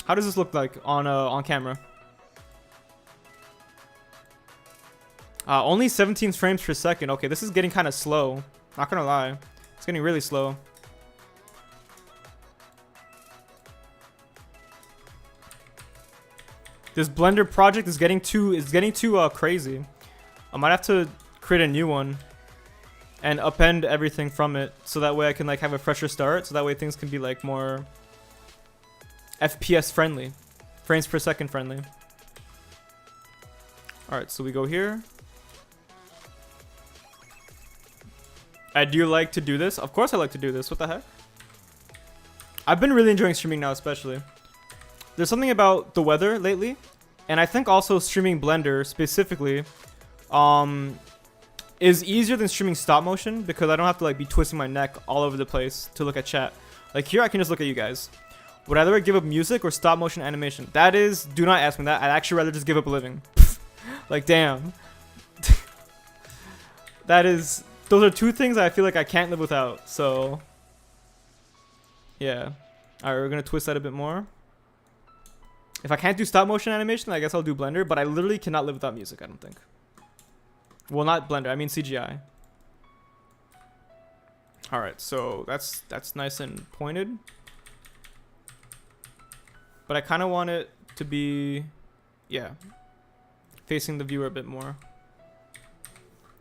How does this look like on camera? Only 17 frames per second. Okay, this is getting kind of slow. Not gonna lie, it's getting really slow. This Blender project is getting too crazy. I might have to create a new one and upend everything from it, so that way I can like have a fresher start, so that way things can be like more FPS friendly, frames per second friendly. Alright, so we go here. I do like to do this. Of course I like to do this. What the heck? I've been really enjoying streaming now, especially. There's something about the weather lately, and I think also streaming Blender specifically, is easier than streaming stop motion because I don't have to like be twisting my neck all over the place to look at chat. Like here I can just look at you guys. Would I rather give up music or stop motion animation? That is, do not ask me that. I'd actually rather just give up living. Like damn. That is, those are two things I feel like I can't live without. So yeah. Alright, we're gonna twist that a bit more. If I can't do stop motion animation, I guess I'll do Blender, but I literally cannot live without music, I don't think. Well, not Blender, I mean CGI. Alright, so that's nice and pointed. But I kind of want it to be, yeah, facing the viewer a bit more.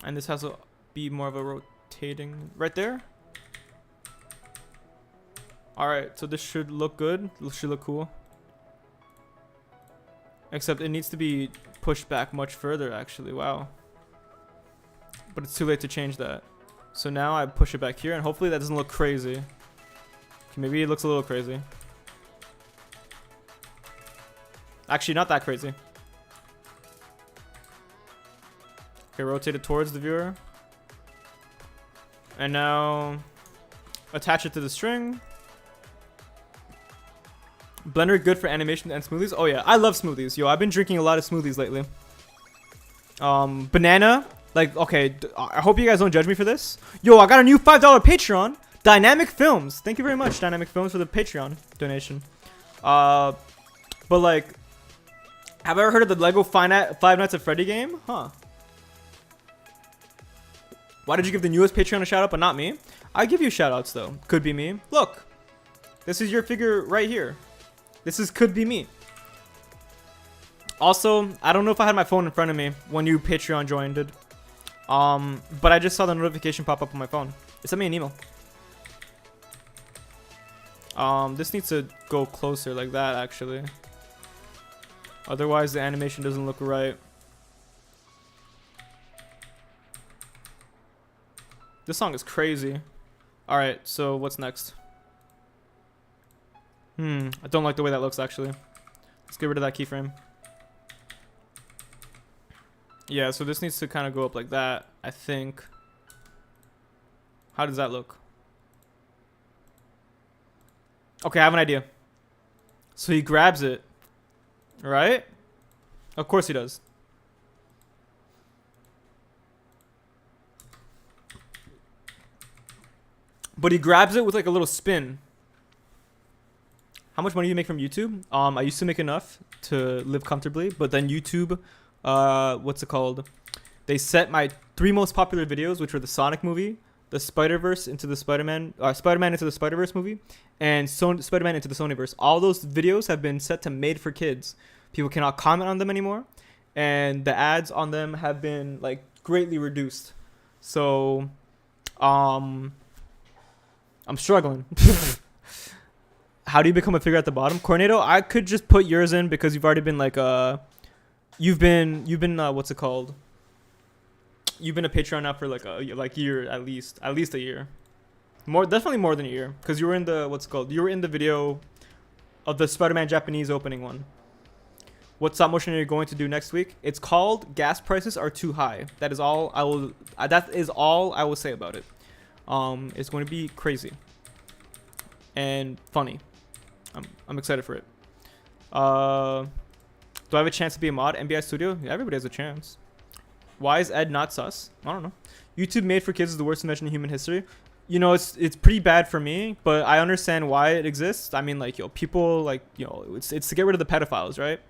And this has to be more of a rotating, right there. Alright, so this should look good. This should look cool. Except it needs to be pushed back much further, actually. Wow. But it's too late to change that. So now I push it back here, and hopefully that doesn't look crazy. Okay, maybe it looks a little crazy. Actually, not that crazy. Okay, rotate it towards the viewer. And now attach it to the string. Blender good for animation and smoothies. Oh yeah, I love smoothies. Yo, I've been drinking a lot of smoothies lately. Banana. Like, okay, I hope you guys don't judge me for this. Yo, I got a new $5 Patreon. Dynamic Films. Thank you very much, Dynamic Films, for the Patreon donation. But like, have I ever heard of the Lego Five Nights at Freddy game? Huh. Why did you give the newest Patreon a shout out but not me? I give you shout outs though. Could be me. Look. This is your figure right here. This is could be me. Also, I don't know if I had my phone in front of me when you Patreon joined it. But I just saw the notification pop up on my phone. It sent me an email. This needs to go closer like that actually. Otherwise the animation doesn't look right. This song is crazy. Alright, so what's next? I don't like the way that looks actually. Let's get rid of that keyframe. Yeah, so this needs to kind of go up like that, I think. How does that look? Okay, I have an idea. So he grabs it, right? Of course he does. But he grabs it with like a little spin. How much money do you make from YouTube? I used to make enough to live comfortably, but then YouTube, what's it called? They set my 3 most popular videos, which were the Sonic movie, the Spider-Verse into the Spider-Man into the Spider-Verse movie, and Spider-Man into the Sonyverse. All those videos have been set to made for kids. People cannot comment on them anymore, and the ads on them have been like greatly reduced. So, I'm struggling. How do you become a figure at the bottom? Cornado, I could just put yours in because you've already been like you've been what's it called? You've been a Patreon now for like a year at least a year. Definitely more than a year because you were in the what's it called? You were in the video of the Spider-Man Japanese opening one. What stop motion are you going to do next week? It's called Gas Prices Are Too High. That is all I will. That is all I will say about it. It's going to be crazy and funny. I'm excited for it. Do I have a chance to be a mod? NBA Studio? Yeah, everybody has a chance. Why is Ed not sus? I don't know. YouTube made for kids is the worst invention in human history. You know, it's pretty bad for me, but I understand why it exists. I mean, like, people, like, it's to get rid of the pedophiles, right?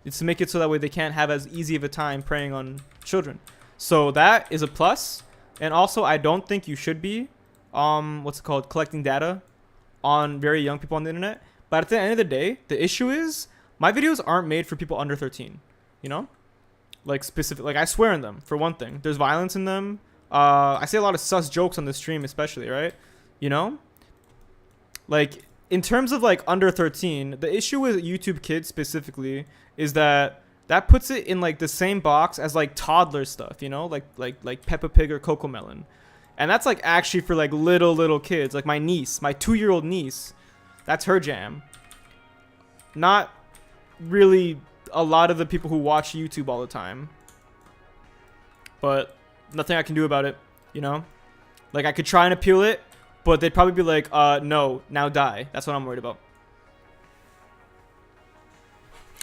It's to make it so that way they can't have as easy of a time preying on children. So that is a plus. And also, I don't think you should be, what's it called, collecting data on very young people on the internet. But at the end of the day, the issue is my videos aren't made for people under 13, you know? Like specific, like I swear in them, for one thing. There's violence in them. I say a lot of sus jokes on the stream especially, right? You know? Like, in terms of like under 13, the issue with YouTube Kids specifically is that puts it in like the same box as like toddler stuff, you know? Like Peppa Pig or Cocomelon. And that's like actually for like little kids. Like my niece, my 2-year-old niece. That's her jam. Not really a lot of the people who watch YouTube all the time. But nothing I can do about it, you know? Like, I could try and appeal it, but they'd probably be like, no, now die. That's what I'm worried about.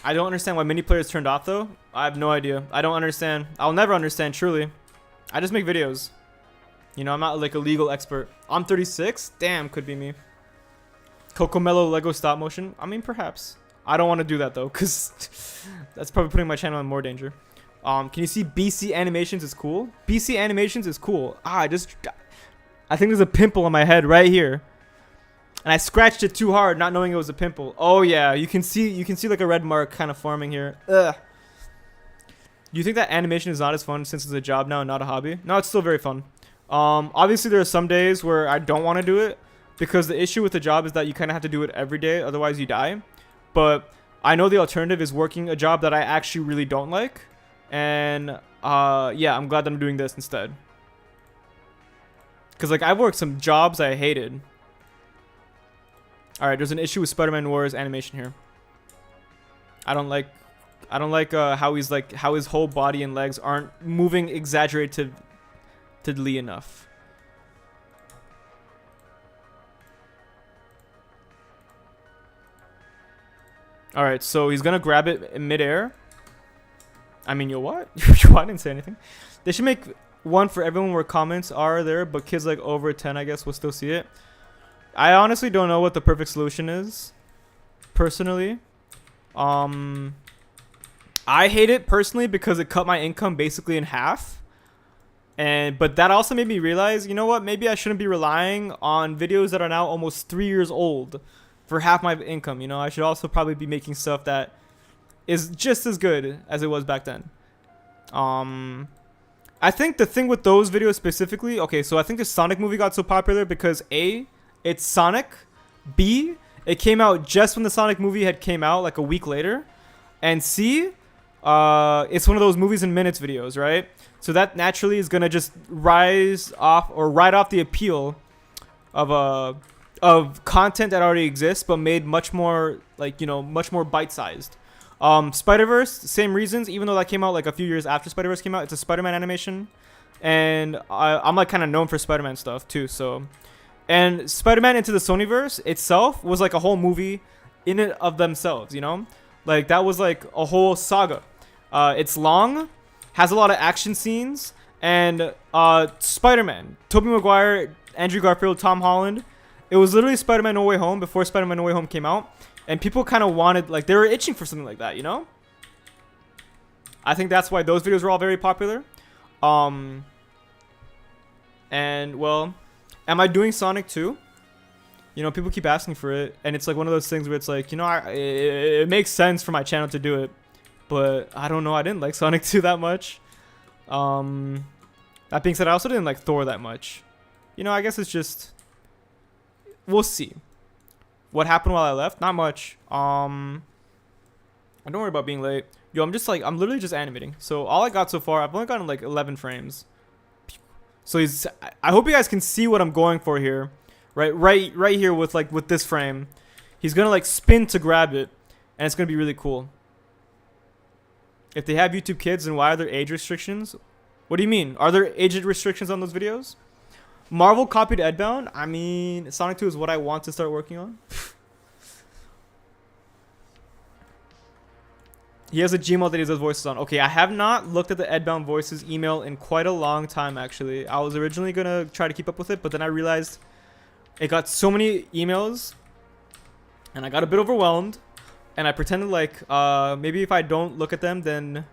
I don't understand why mini players turned off, though. I have no idea. I don't understand. I'll never understand, truly. I just make videos. You know, I'm not, like, a legal expert. I'm 36? Damn, could be me. Cocomello Lego stop motion? I mean, perhaps. I don't want to do that, though, because that's probably putting my channel in more danger. Can you see BC Animations is cool? BC Animations is cool. I think there's a pimple on my head right here. And I scratched it too hard, not knowing it was a pimple. Oh yeah, you can see like a red mark kind of forming here. Ugh. Do you think that animation is not as fun since it's a job now and not a hobby? No, it's still very fun. Obviously there are some days where I don't want to do it because the issue with the job is that you kind of have to do it every day, otherwise you die. But I know the alternative is working a job that I actually really don't like. And yeah, I'm glad that I'm doing this instead. Because like I've worked some jobs I hated. Alright, there's an issue with Spider-Man Noir's animation here. I don't like how his whole body and legs aren't moving exaggeratedly enough. Alright, so he's gonna grab it in midair. I mean, yo, what? I didn't say anything. They should make one for everyone where comments are there, but kids like over 10, I guess, will still see it. I honestly don't know what the perfect solution is, personally. I hate it personally because it cut my income basically in half. But that also made me realize, you know what? Maybe I shouldn't be relying on videos that are now almost 3 years old for half my income. You know, I should also probably be making stuff that is just as good as it was back then. I think the thing with those videos specifically, okay, so I think the Sonic movie got so popular because A, it's Sonic. B, it came out just when the Sonic movie had came out, like a week later. And C, it's one of those movies in minutes videos, right? So that naturally is gonna just rise off or ride off the appeal of content that already exists, but made much more like, you know, much more bite-sized. Spider-Verse, same reasons, even though that came out like a few years after Spider-Verse came out. It's a Spider-Man animation, and I'm like kind of known for Spider-Man stuff too, so. And Spider-Man Into the Sonyverse itself was like a whole movie in it of themselves, you know? Like that was like a whole saga. It's long, has a lot of action scenes, and Spider-Man, Tobey Maguire, Andrew Garfield, Tom Holland. It was literally Spider-Man No Way Home before Spider-Man No Way Home came out. And people kind of wanted, like, they were itching for something like that, you know? I think that's why those videos were all very popular. And, well, am I doing Sonic 2? You know, people keep asking for it. And it's like one of those things where it's like, you know, it makes sense for my channel to do it. But I don't know, I didn't like Sonic 2 that much. That being said, I also didn't like Thor that much. You know, I guess it's just, we'll see. What happened while I left? Not much. Don't worry about being late. Yo, I'm literally just animating. So all I got so far, I've only gotten like 11 frames. So I hope you guys can see what I'm going for here. Right here with this frame. He's gonna like spin to grab it, and it's gonna be really cool. If they have YouTube Kids, then why are there age restrictions? What do you mean? Are there age restrictions on those videos? Marvel copied EdBound? I mean, Sonic 2 is what I want to start working on. He has a Gmail that he does voices on. Okay, I have not looked at the EdBound Voices email in quite a long time, actually. I was originally going to try to keep up with it, but then I realized it got so many emails, and I got a bit overwhelmed, and I pretended like maybe if I don't look at them, then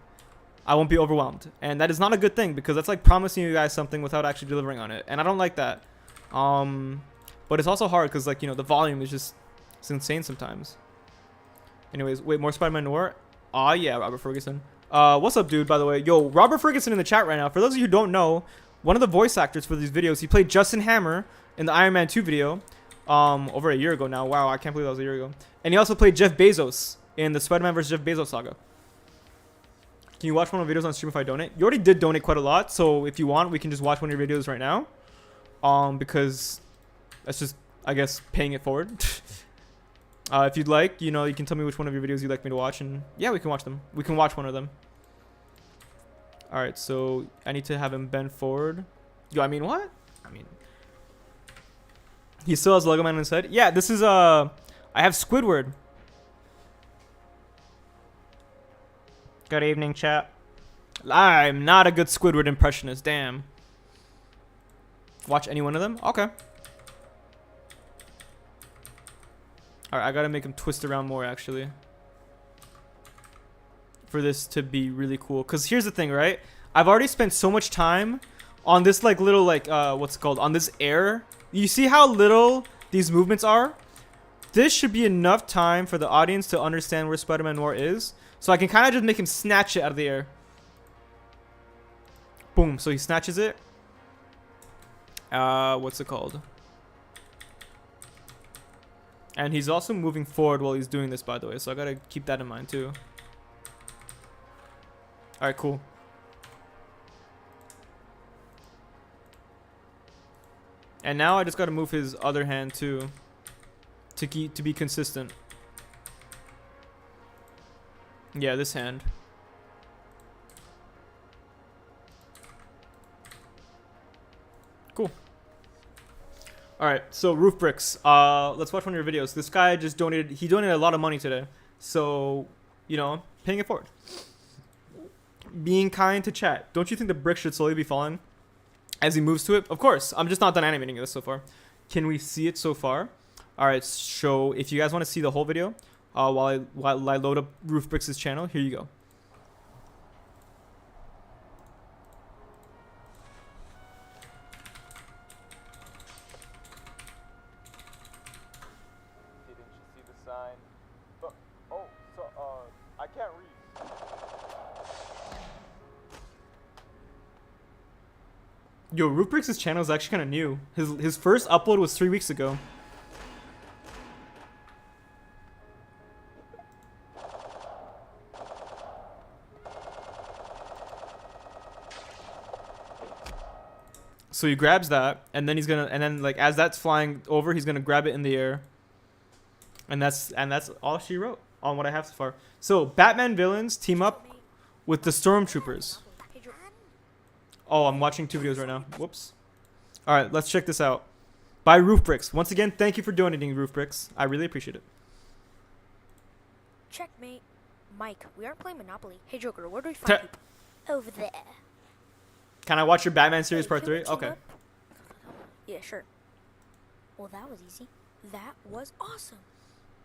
I won't be overwhelmed. And that is not a good thing, because that's like promising you guys something without actually delivering on it. And I don't like that. But it's also hard because, like, you know, the volume is just, it's insane sometimes. Anyways, wait, more Spider-Man Noir? Aw, yeah, Robert Ferguson. What's up, dude, by the way? Yo, Robert Ferguson in the chat right now. For those of you who don't know, one of the voice actors for these videos, he played Justin Hammer in the Iron Man 2 video over a year ago now. Wow, I can't believe that was a year ago. And he also played Jeff Bezos in the Spider-Man vs. Jeff Bezos saga. Can you watch one of my videos on stream if I donate? You already did donate quite a lot, so if you want, we can just watch one of your videos right now. Because that's just, I guess, paying it forward. If you'd like, you know, you can tell me which one of your videos you'd like me to watch, and yeah, we can watch them. We can watch one of them. All right, so I need to have him bend forward. Yo, I mean, what? I mean, he still has Lego Man on his head. Yeah, this is I have Squidward. Good evening, chat. I'm not a good Squidward impressionist. Damn. Watch any one of them? Okay. Alright, I gotta make him twist around more, actually. For this to be really cool. Because here's the thing, right? I've already spent so much time on this, like, little, like, what's it called? On this air. You see how little these movements are? This should be enough time for the audience to understand where Spider-Man Noir is. So I can kind of just make him snatch it out of the air. Boom. So he snatches it. What's it called? And he's also moving forward while he's doing this, by the way. So I gotta keep that in mind too. Alright, cool. And now I just gotta move his other hand too. To be consistent. Yeah, this hand. Cool. Alright, so roof bricks. Let's watch one of your videos. This guy just donated a lot of money today. So, you know, paying it forward. Being kind to chat. Don't you think the brick should slowly be falling as he moves to it? Of course. I'm just not done animating this so far. Can we see it so far? Alright, so if you guys want to see the whole video, while I load up Roof Bricks' channel, here you go. Didn't you see the sign? But, oh, so, I can't read. Yo, Roof Bricks' channel is actually kind of new. His first upload was 3 weeks ago. So he grabs that, and then he's gonna, and then like as that's flying over, he's gonna grab it in the air. And that's all she wrote on what I have so far. So Batman villains team up with the Stormtroopers. Oh, I'm watching 2 videos right now. Whoops. All right, let's check this out. By Roof Bricks. Once again, thank you for donating, Roof Bricks. I really appreciate it. Checkmate. Mike, we aren't playing Monopoly. Hey, Joker, where do we find people? Over there. Can I watch your Batman series Hey, part can we 3? team Okay. up? Yeah, sure. Well, that was easy. That was awesome.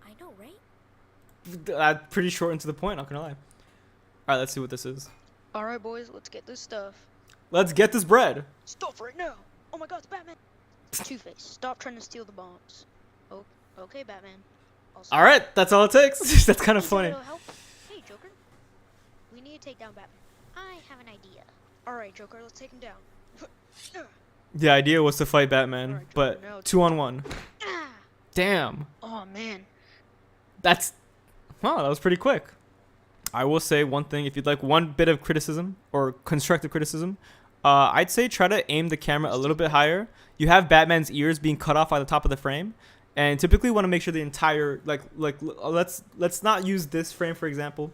I know, right? Pretty short and to the point, not gonna lie. All right, let's see what this is. All right, boys, let's get this stuff. Let's get this bread. Stop right now! Oh my God, it's Batman! Two-Face, stop trying to steal the bombs. Oh, okay, Batman. Also, All right, that's all it takes. That's kind of need a funny. little help? Hey, Joker. We need to take down Batman. I have an idea. All right, Joker, let's take him down. The idea was to fight Batman, Alright, Joker, but now it's- 2-on-1. Ah! Damn. Oh man. That's, wow, that was pretty quick. I will say one thing, if you'd like one bit of criticism or constructive criticism, I'd say try to aim the camera a little bit higher. You have Batman's ears being cut off by the top of the frame, and typically want to make sure the entire, let's not use this frame for example,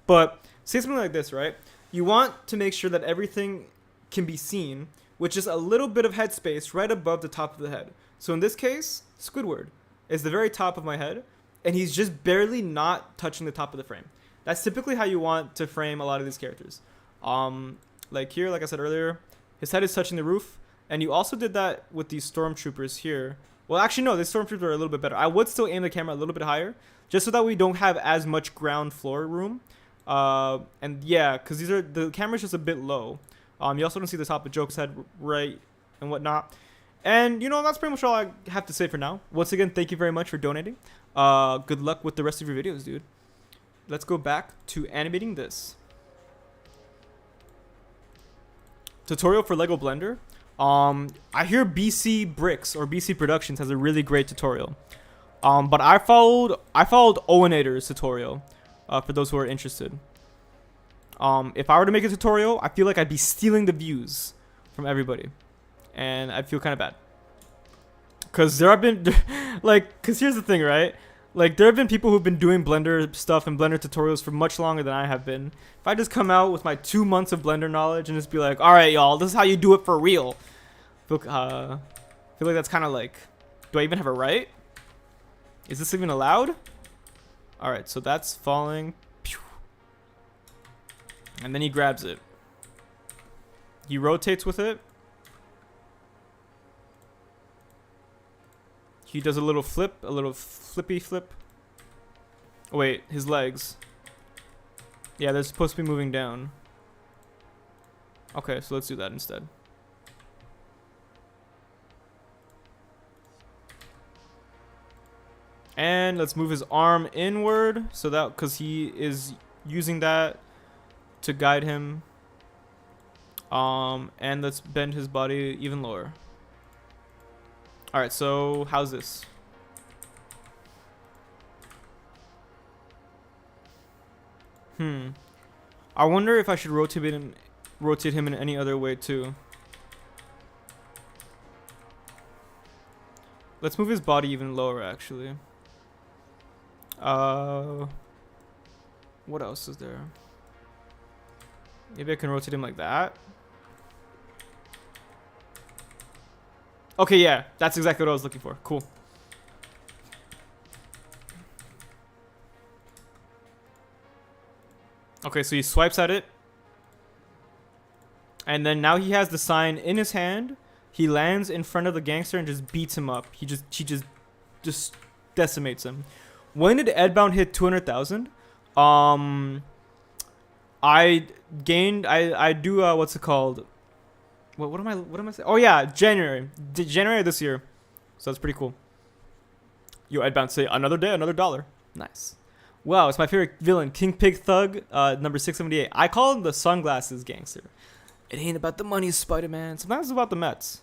but say something like this, right? You want to make sure that everything can be seen with just a little bit of headspace right above the top of the head. So in this case, Squidward is the very top of my head, and he's just barely not touching the top of the frame. That's typically how you want to frame a lot of these characters. Like here, like I said earlier, his head is touching the roof, and you also did that with these stormtroopers here. Well, actually, no, these stormtroopers are a little bit better. I would still aim the camera a little bit higher, just so that we don't have as much ground floor room. And yeah, because the camera's just a bit low. You also don't see the top of Joker's head right and whatnot. And, you know, that's pretty much all I have to say for now. Once again, thank you very much for donating. Good luck with the rest of your videos, dude. Let's go back to animating this. Tutorial for Lego Blender. I hear BC Bricks or BC Productions has a really great tutorial. But I followed Owinator's tutorial, for those who are interested. If I were to make a tutorial, I feel like I'd be stealing the views from everybody. And I feel kind of bad. Because there have been, like, because here's the thing, right? Like, there have been people who've been doing Blender stuff and Blender tutorials for much longer than I have been. If I just come out with my 2 months of Blender knowledge and just be like, all right, y'all, this is how you do it for real. I feel like that's kind of like, do I even have a right? Is this even allowed? All right, so that's falling. Pew. And then he grabs it. He rotates with it. He does a little flip, a little flippy flip. Oh, wait, his legs. Yeah, they're supposed to be moving down. Okay, so let's do that instead. And let's move his arm inward, so that, because he is using that to guide him. And let's bend his body even lower. Alright, so how's this? I wonder if I should rotate him in any other way too. Let's move his body even lower, actually. What else is there? Maybe I can rotate him like that. Okay, yeah, that's exactly what I was looking for. Cool. Okay, so he swipes at it. And then now he has the sign in his hand. He lands in front of the gangster and just beats him up. He just decimates him. When did EdBound hit 200,000? I do what's it called? What am I saying? Oh yeah, January of this year. So that's pretty cool. Yo, EdBound, say another day, another dollar. Nice. Wow, it's my favorite villain, King Pig Thug, number 678. I call him the sunglasses gangster. It ain't about the money, Spider-Man. Sometimes it's about the Mets.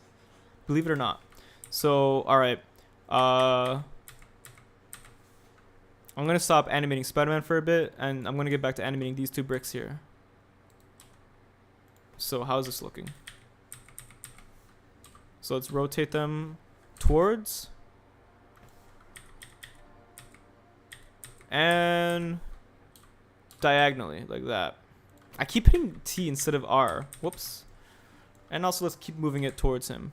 Believe it or not. So, alright. I'm going to stop animating Spider-Man for a bit, and I'm going to get back to animating these two bricks here. So, how's this looking? So, let's rotate them towards. And diagonally, like that. I keep hitting T instead of R. Whoops. And also, let's keep moving it towards him.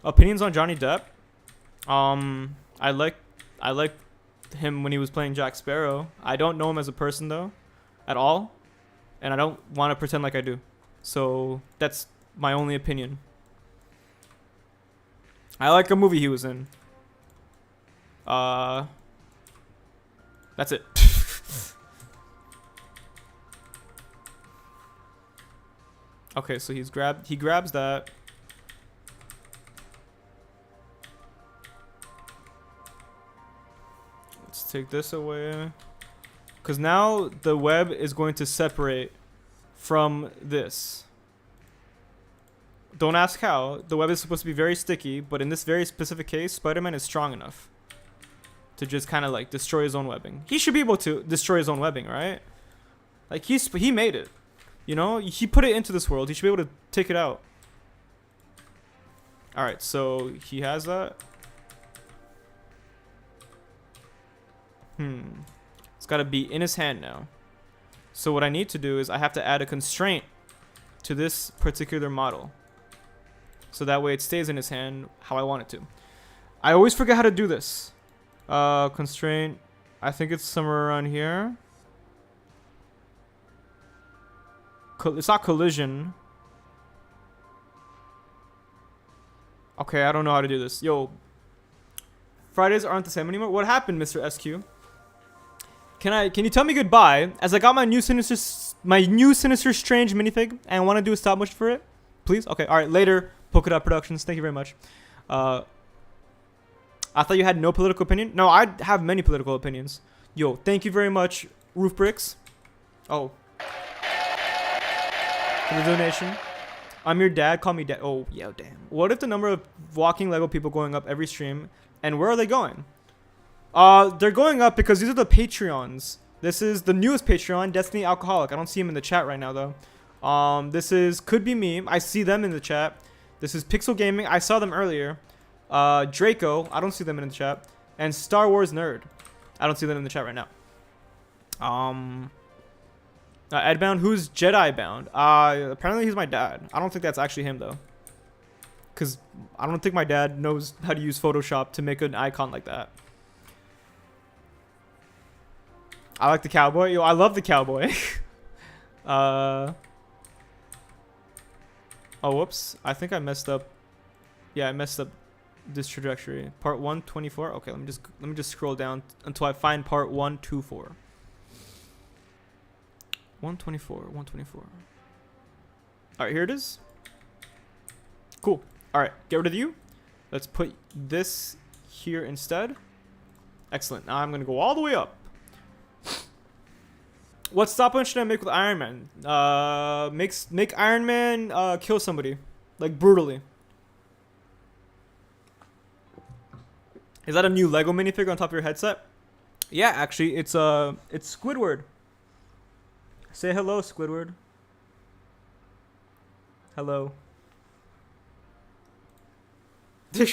Opinions on Johnny Depp? I like him when he was playing Jack Sparrow. I don't know him as a person though, at all, and I don't want to pretend like I do. So that's my only opinion. I like a movie he was in. That's it. Okay, so he grabs that. Let's take this away. Because now the web is going to separate from this. Don't ask how. The web is supposed to be very sticky, but in this very specific case, Spider-Man is strong enough to just kind of like destroy his own webbing. He should be able to destroy his own webbing, right? Like he made it. You know, he put it into this world. He should be able to take it out. All right, so he has that. It's got to be in his hand now. So what I need to do is I have to add a constraint to this particular model. So that way it stays in his hand how I want it to. I always forget how to do this. Constraint. I think it's somewhere around here. It's not collision. Okay, I don't know how to do this. Yo, Fridays aren't the same anymore. What happened, Mr. SQ? Can you tell me goodbye as I got my new Sinister Strange minifig and I want to do a stop motion for it? Please? Okay, all right. Later, Polka Dot Productions. Thank you very much. I thought you had no political opinion. No, I have many political opinions. Yo, thank you very much, Roof Bricks. Oh. For the donation. I'm your dad. Call me dad. Oh, yeah, damn. What if the number of walking Lego people going up every stream, and where are they going? They're going up because these are the Patreons. This is the newest Patreon, Destiny Alcoholic. I don't see him in the chat right now, though. This is Could Be Me. I see them in the chat. This is Pixel Gaming. I saw them earlier. Draco, I don't see them in the chat, and Star Wars Nerd. I don't see them in the chat right now. EdBound, who's Jedi Bound? Apparently he's my dad. I don't think that's actually him though, because I don't think my dad knows how to use Photoshop to make an icon like that. I like the cowboy. Yo, I love the cowboy. Oh, whoops. I think I messed up. Yeah, I messed up this trajectory. Part 124. Okay, let me just scroll down until I find part 124. 124. All right, here it is. Cool. All right, get rid of you. Let's put this here instead. Excellent. Now I'm gonna go all the way up. What stop punch should I make with Iron Man? Make Iron Man kill somebody, like brutally. Is that a new Lego minifigure on top of your headset? Yeah, actually, it's Squidward. Say hello, Squidward. Hello. Can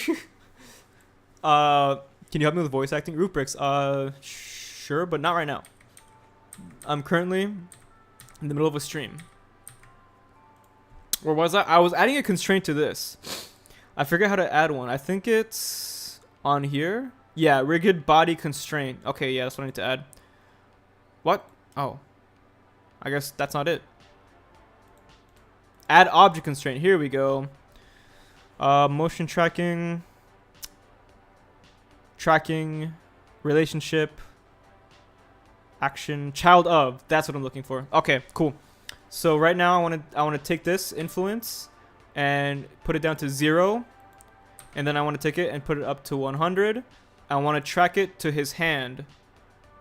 you help me with voice acting? Rubrics. Sure, but not right now. I'm currently in the middle of a stream. Where was I? I was adding a constraint to this. I forget how to add one. I think it's on here. Yeah, rigid body constraint. Okay, yeah, that's what I need to add. What? Oh. I guess that's not it. Add object constraint. Here we go. Motion tracking. Tracking. Relationship. Action. Child of. That's what I'm looking for. Okay, cool. So right now I want to take this influence and put it down to 0. And then I want to take it and put it up to 100. I want to track it to his hand.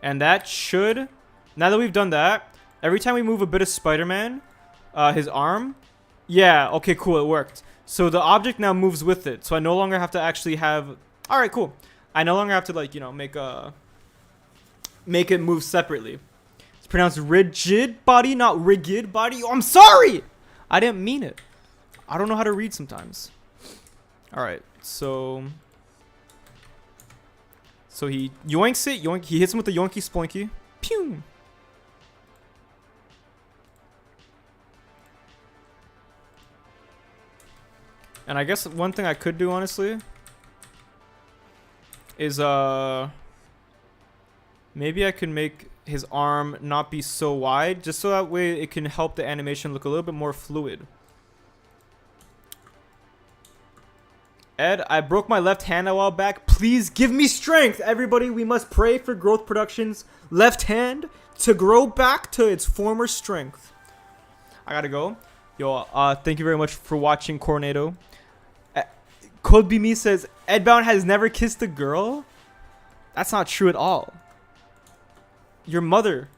And that should, now that we've done that, every time we move a bit of Spider-Man, his arm, yeah, okay, cool, it worked. So the object now moves with it. So I no longer have to actually have, all right, cool. I no longer have to, like, you know, make it move separately. It's pronounced rigid body, not rigid body. Oh, I'm sorry. I didn't mean it. I don't know how to read sometimes. All right, so he yoinks it, yoink. He hits him with the yoinky sploinky. Pew. And I guess one thing I could do, honestly, is maybe I could make his arm not be so wide, just so that way it can help the animation look a little bit more fluid. Ed, I broke my left hand a while back. Please give me strength. Everybody, we must pray for Growth Productions' left hand to grow back to its former strength. I gotta go. Yo, thank you very much for watching, Cornado. Code Be Me says, EdBound has never kissed a girl? That's not true at all. Your mother.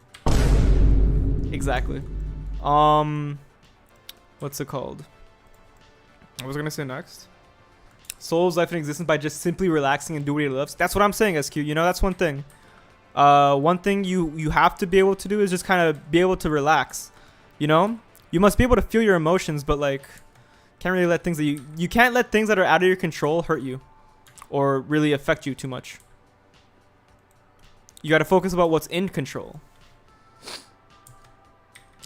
Exactly. What's it called? What was I gonna say next? Soul's life in existence by just simply relaxing and do what he loves. That's what I'm saying, SQ. You know, that's one thing. One thing you have to be able to do is just kind of be able to relax. You know? You must be able to feel your emotions, but like, can't really let things that you can't let things that are out of your control hurt you or really affect you too much. You gotta focus about what's in control.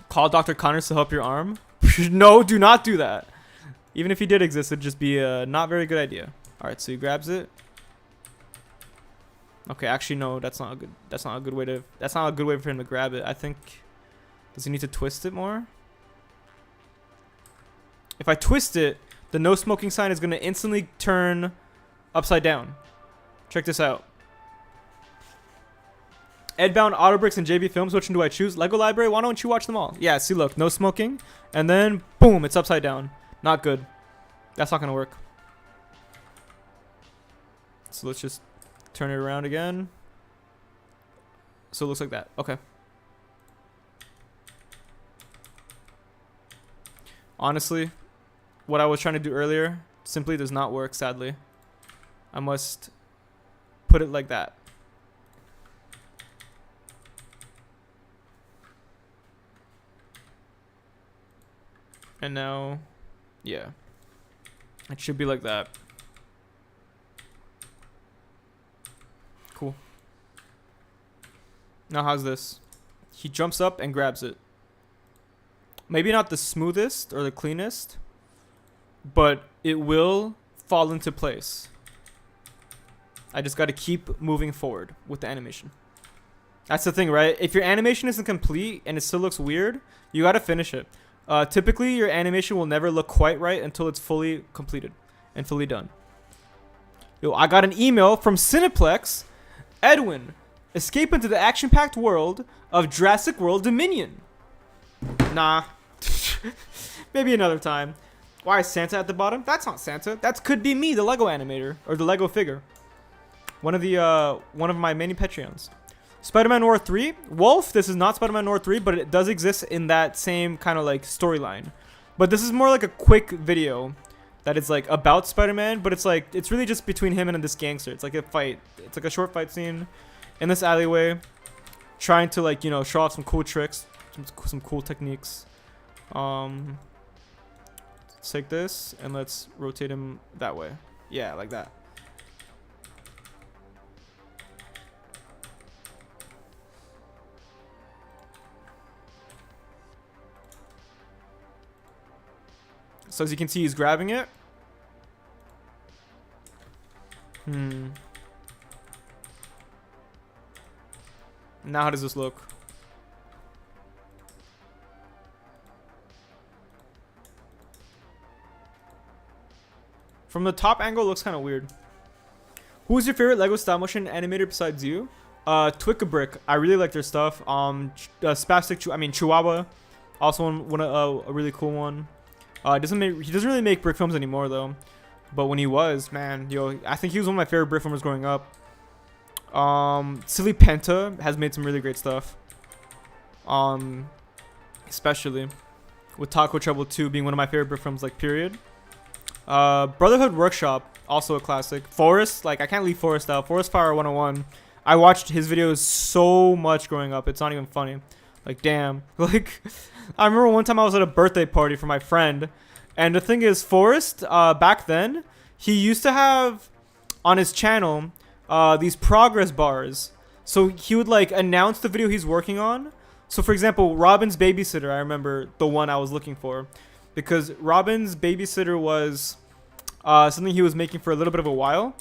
Call Dr. Connors to help your arm? No, do not do that. Even if he did exist, it'd just be a not very good idea. All right, so he grabs it. Okay, actually no, that's not a good way for him to grab it. I think, does he need to twist it more? If I twist it, the no smoking sign is gonna instantly turn upside down. Check this out. EdBound, Autobricks, and JB Films. Which one do I choose? Lego Library. Why don't you watch them all? Yeah, see, look, no smoking, and then boom, it's upside down. Not good. That's not gonna work. So let's just turn it around again. So it looks like that. Okay. Honestly, what I was trying to do earlier simply does not work, sadly. I must put it like that. And now, yeah, it should be like that. Now how's this? He jumps up and grabs it. Maybe not the smoothest or the cleanest, but it will fall into place. I just got to keep moving forward with the animation. That's the thing, right? If your animation isn't complete and it still looks weird, you got to finish it. Typically, your animation will never look quite right until it's fully completed and fully done. Yo, I got an email from Cineplex. Edwin, escape into the action-packed world of Jurassic World Dominion. Nah. Maybe another time. Why is Santa at the bottom? That's not Santa. That could be me, the Lego animator, or the Lego figure. One of my many Patreons. Spider-Man Noir 3. Wolf, this is not Spider-Man Noir 3, but it does exist in that same kind of like storyline. But this is more like a quick video that is like about Spider-Man, but it's like, it's really just between him and this gangster. It's like a fight. It's like a short fight scene in this alleyway, trying to like, you know, show off some cool tricks, some cool techniques. Let's take this and let's rotate him that way. Yeah, like that. So as you can see, he's grabbing it. Now how does this look? From the top angle, it looks kind of weird. Who's your favorite Lego stop motion animator besides you? Twick-a-Brick. I really like their stuff. Chihuahua. Also a really cool one. He doesn't really make brick films anymore though. But when he was, man, yo, I think he was one of my favorite brick filmers growing up. Silly Penta has made some really great stuff. Especially with Taco Trouble 2 being one of my favorite brick films, like, period. Brotherhood Workshop, also a classic. Forrest, like, I can't leave Forrest out. Forrest Fire 101. I watched his videos so much growing up. It's not even funny. Like, damn. Like, I remember one time I was at a birthday party for my friend. And the thing is, Forrest, back then, he used to have on his channel these progress bars. So he would, like, announce the video he's working on. So, for example, Robin's Babysitter, I remember the one I was looking for. Because Robin's Babysitter was something he was making for a little bit of a while.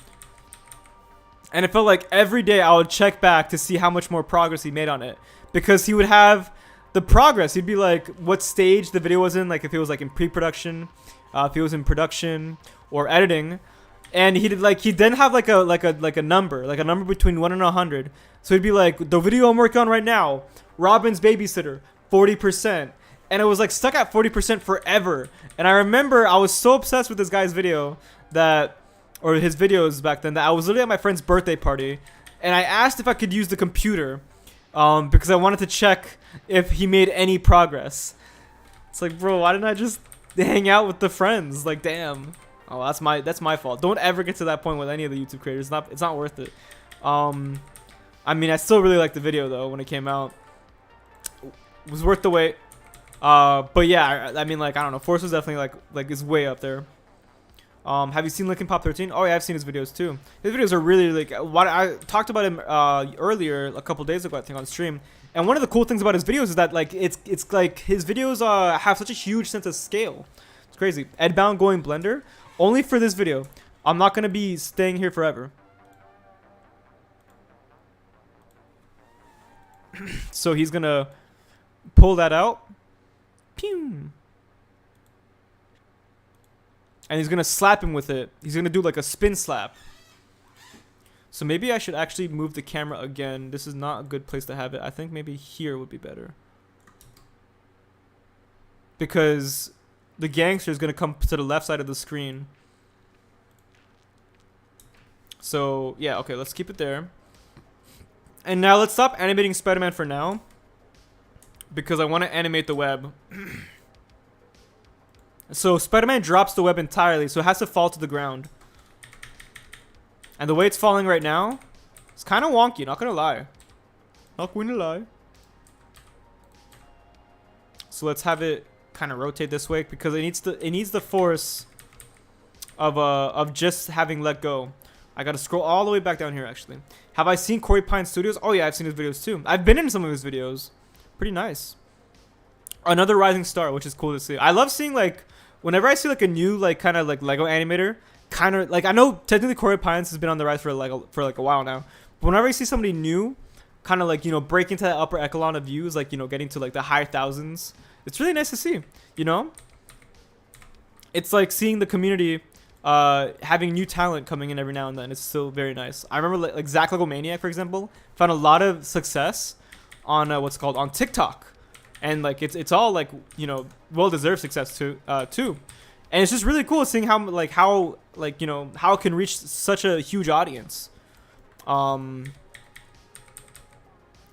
And it felt like every day I would check back to see how much more progress he made on it. Because he would have the progress. He'd be like, what stage the video was in. Like, if it was like in pre-production, if it was in production or editing. And he did like, he then have like a number between 1 and 100. So he'd be like, the video I'm working on right now, Robin's Babysitter, 40%. And it was like stuck at 40% forever. And I remember I was so obsessed with this guy's video that, or his videos back then, that I was literally at my friend's birthday party. And I asked if I could use the computer because I wanted to check if he made any progress. It's like, bro, why didn't I just hang out with the friends? Like, damn. Oh, that's my fault. Don't ever get to that point with any of the YouTube creators. It's not worth it. I mean, I still really liked the video though when it came out. It was worth the wait. But yeah, I mean, like, I don't know. Force was definitely like is way up there. Have you seen Linkin Pop 13? Oh yeah, I've seen his videos too. His videos are really, like, what I talked about him earlier, a couple days ago, I think, on stream. And one of the cool things about his videos is that, like, it's like his videos have such a huge sense of scale. It's crazy. EdBound going Blender only for this video. I'm not gonna be staying here forever. So he's gonna pull that out. Pew. And he's gonna slap him with it. He's gonna do like a spin slap. So maybe I should actually move the camera again. This is not a good place to have it. I think maybe here would be better. Because the gangster is gonna come to the left side of the screen. So yeah, okay, let's keep it there. And now let's stop animating Spider-Man for now. Because I want to animate the web. So Spider-Man drops the web entirely, so it has to fall to the ground. And the way it's falling right now, it's kind of wonky, not gonna lie. Not gonna lie. So let's have it kind of rotate this way because it needs the force of just having let go. I gotta scroll all the way back down here actually. Have I seen Corey Pine Studios? Oh yeah, I've seen his videos too. I've been in some of his videos. Pretty nice. Another rising star, which is cool to see. I love seeing like whenever I see like a new like kind of like Lego animator, kind of like I know technically Corey Pines has been on the rise for like a while now. But whenever I see somebody new, kind of like, you know, break into that upper echelon of views, like, you know, getting to like the high thousands, it's really nice to see, you know? It's like seeing the community having new talent coming in every now and then. It's still very nice. I remember like Zach Lego Maniac, for example, found a lot of success on what's called on TikTok, and like it's all like, you know, well-deserved success too. And it's just really cool seeing how you know how it can reach such a huge audience.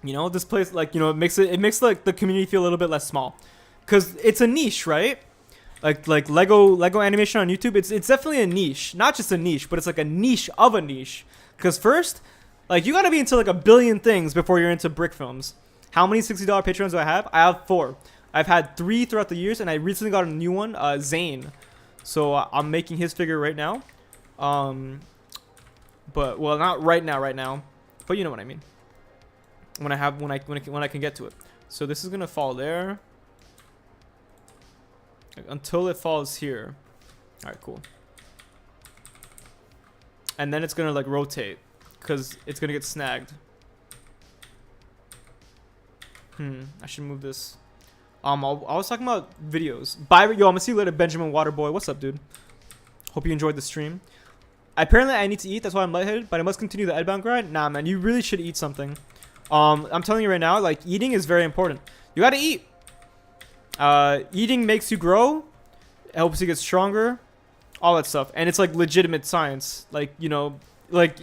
You know, this place, like, you know, it makes like the community feel a little bit less small, because it's a niche, right? Like Lego animation on YouTube, it's definitely a niche, not just a niche, but it's like a niche of a niche. Because first, like, you gotta be into like a billion things before you're into brick films. How many $60 Patreons do I have? I have 4. I've had 3 throughout the years, and I recently got a new one, Zane. So I'm making his figure right now. But well, not right now, but you know what I mean. When I can get to it. So this is gonna fall there until it falls here. All right, cool. And then it's gonna like rotate because it's gonna get snagged. I should move this. I was talking about videos. Bye, yo. I'm gonna see you later, Benjamin Waterboy. What's up, dude? Hope you enjoyed the stream. Apparently, I need to eat. That's why I'm lightheaded. But I must continue the EdBound grind. Nah, man. You really should eat something. I'm telling you right now, like, eating is very important. You gotta eat. Eating makes you grow. It helps you get stronger. All that stuff. And it's like legitimate science. Like, you know, like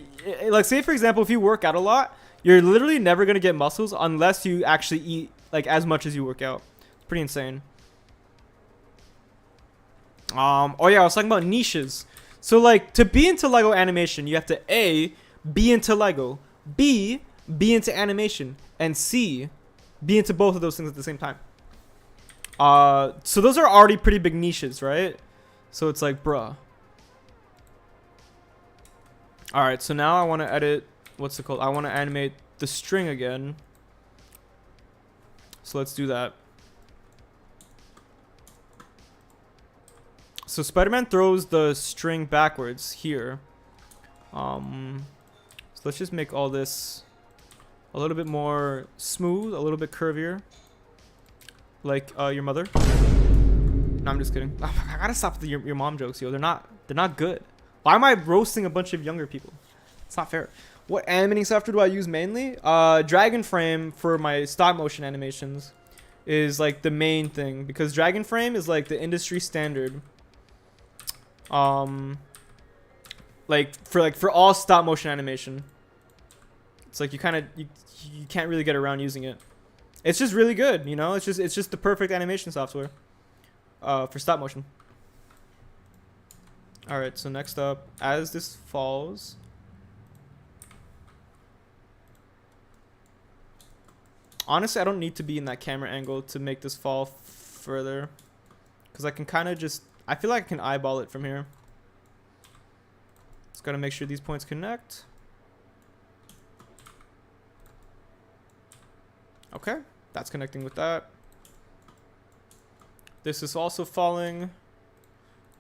say for example, if you work out a lot, you're literally never gonna get muscles unless you actually eat like as much as you work out. It's pretty insane. Oh yeah, I was talking about niches. So like, to be into Lego animation, you have to A, be into Lego, B, be into animation, and C, be into both of those things at the same time. So those are already pretty big niches, right? So it's like, bruh. Alright, so now I want to edit, what's it called? I want to animate the string again. So let's do that. So Spider-Man throws the string backwards here. So let's just make all this a little bit more smooth, a little bit curvier. Like your mother. No, I'm just kidding. I gotta stop with your mom jokes, yo. They're not good. Why am I roasting a bunch of younger people? It's not fair. What animating software do I use mainly? Dragon Frame for my stop motion animations is like the main thing, because Dragon Frame is like the industry standard. Like for all stop motion animation. It's like you can't really get around using it. It's just really good, you know? It's just the perfect animation software for stop motion. All right, so next up, as this falls, honestly, I don't need to be in that camera angle to make this fall further, because I can kind of just, I feel like I can eyeball it from here. Just gotta make sure these points connect. Okay, that's connecting with that. This is also falling,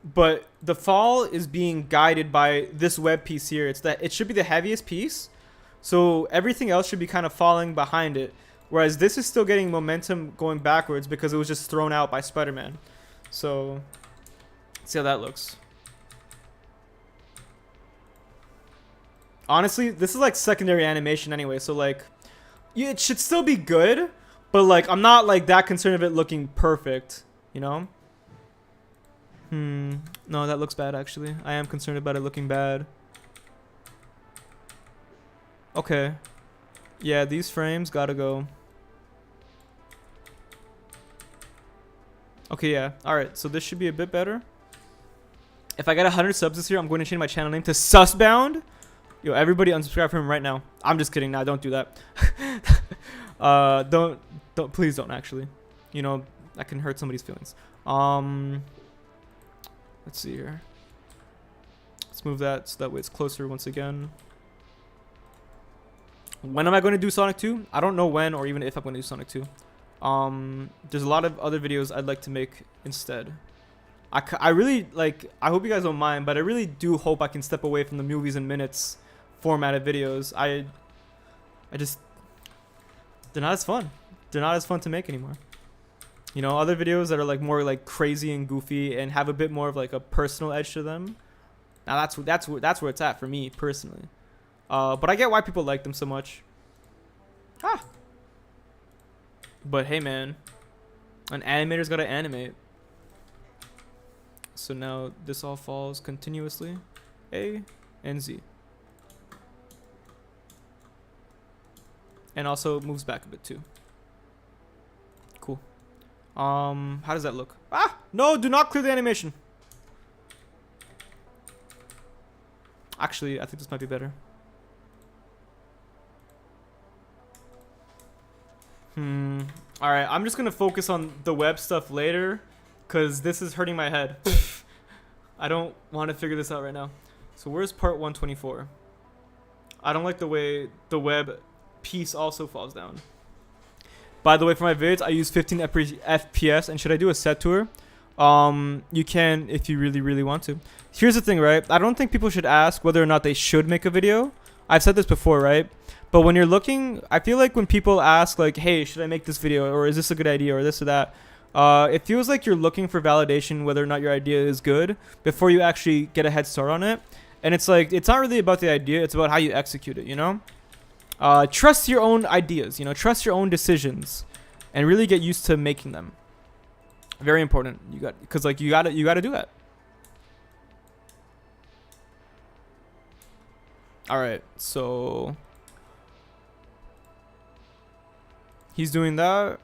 but the fall is being guided by this web piece here. It should be the heaviest piece, so everything else should be kind of falling behind it, whereas this is still getting momentum going backwards because it was just thrown out by Spider-Man. So let's see how that looks. Honestly, this is like secondary animation anyway, so like, yeah, it should still be good, but like, I'm not like that concerned of it looking perfect, you know? No, that looks bad actually. I am concerned about it looking bad. Okay. Yeah, these frames gotta go. Okay, yeah. Alright, so this should be a bit better. If I get 100 subs this year, I'm going to change my channel name to Susbound. Yo, everybody unsubscribe from him right now. I'm just kidding. Nah, don't do that. Please don't actually. You know, that can hurt somebody's feelings. Let's see here. Let's move that so that way it's closer once again. When am I going to do Sonic 2? I don't know when or even if I'm going to do Sonic 2. There's a lot of other videos I'd like to make instead. I really like, I hope you guys don't mind, but I really do hope I can step away from the movies and minutes formatted videos. I just, they're not as fun. They're not as fun to make anymore. You know, other videos that are like more like crazy and goofy and have a bit more of like a personal edge to them. Now that's where it's at for me personally. But I get why people like them so much. Ah. But hey, man, an animator's gotta animate. So now this all falls continuously, A and Z, and also moves back a bit too. Cool. How does that look? Ah, no, do not clear the animation. Actually, I think this might be better. All right, I'm just gonna focus on the web stuff later, cause this is hurting my head. I don't want to figure this out right now. So where's part 124? I don't like the way the web piece also falls down. By the way, for my vids, I use 15 FPS, and should I do a set tour? You can if you really want to. Here's the thing, right? I don't think people should ask whether or not they should make a video. I've said this before, right? But when you're looking, I feel like when people ask like, hey, should I make this video, or is this a good idea, or this or that, it feels like you're looking for validation whether or not your idea is good before you actually get a head start on it. And it's like, it's not really about the idea, it's about how you execute it, you know? Trust your own ideas, you know, trust your own decisions, and really get used to making them. Very important. Because like you gotta do that. All right, so he's doing that.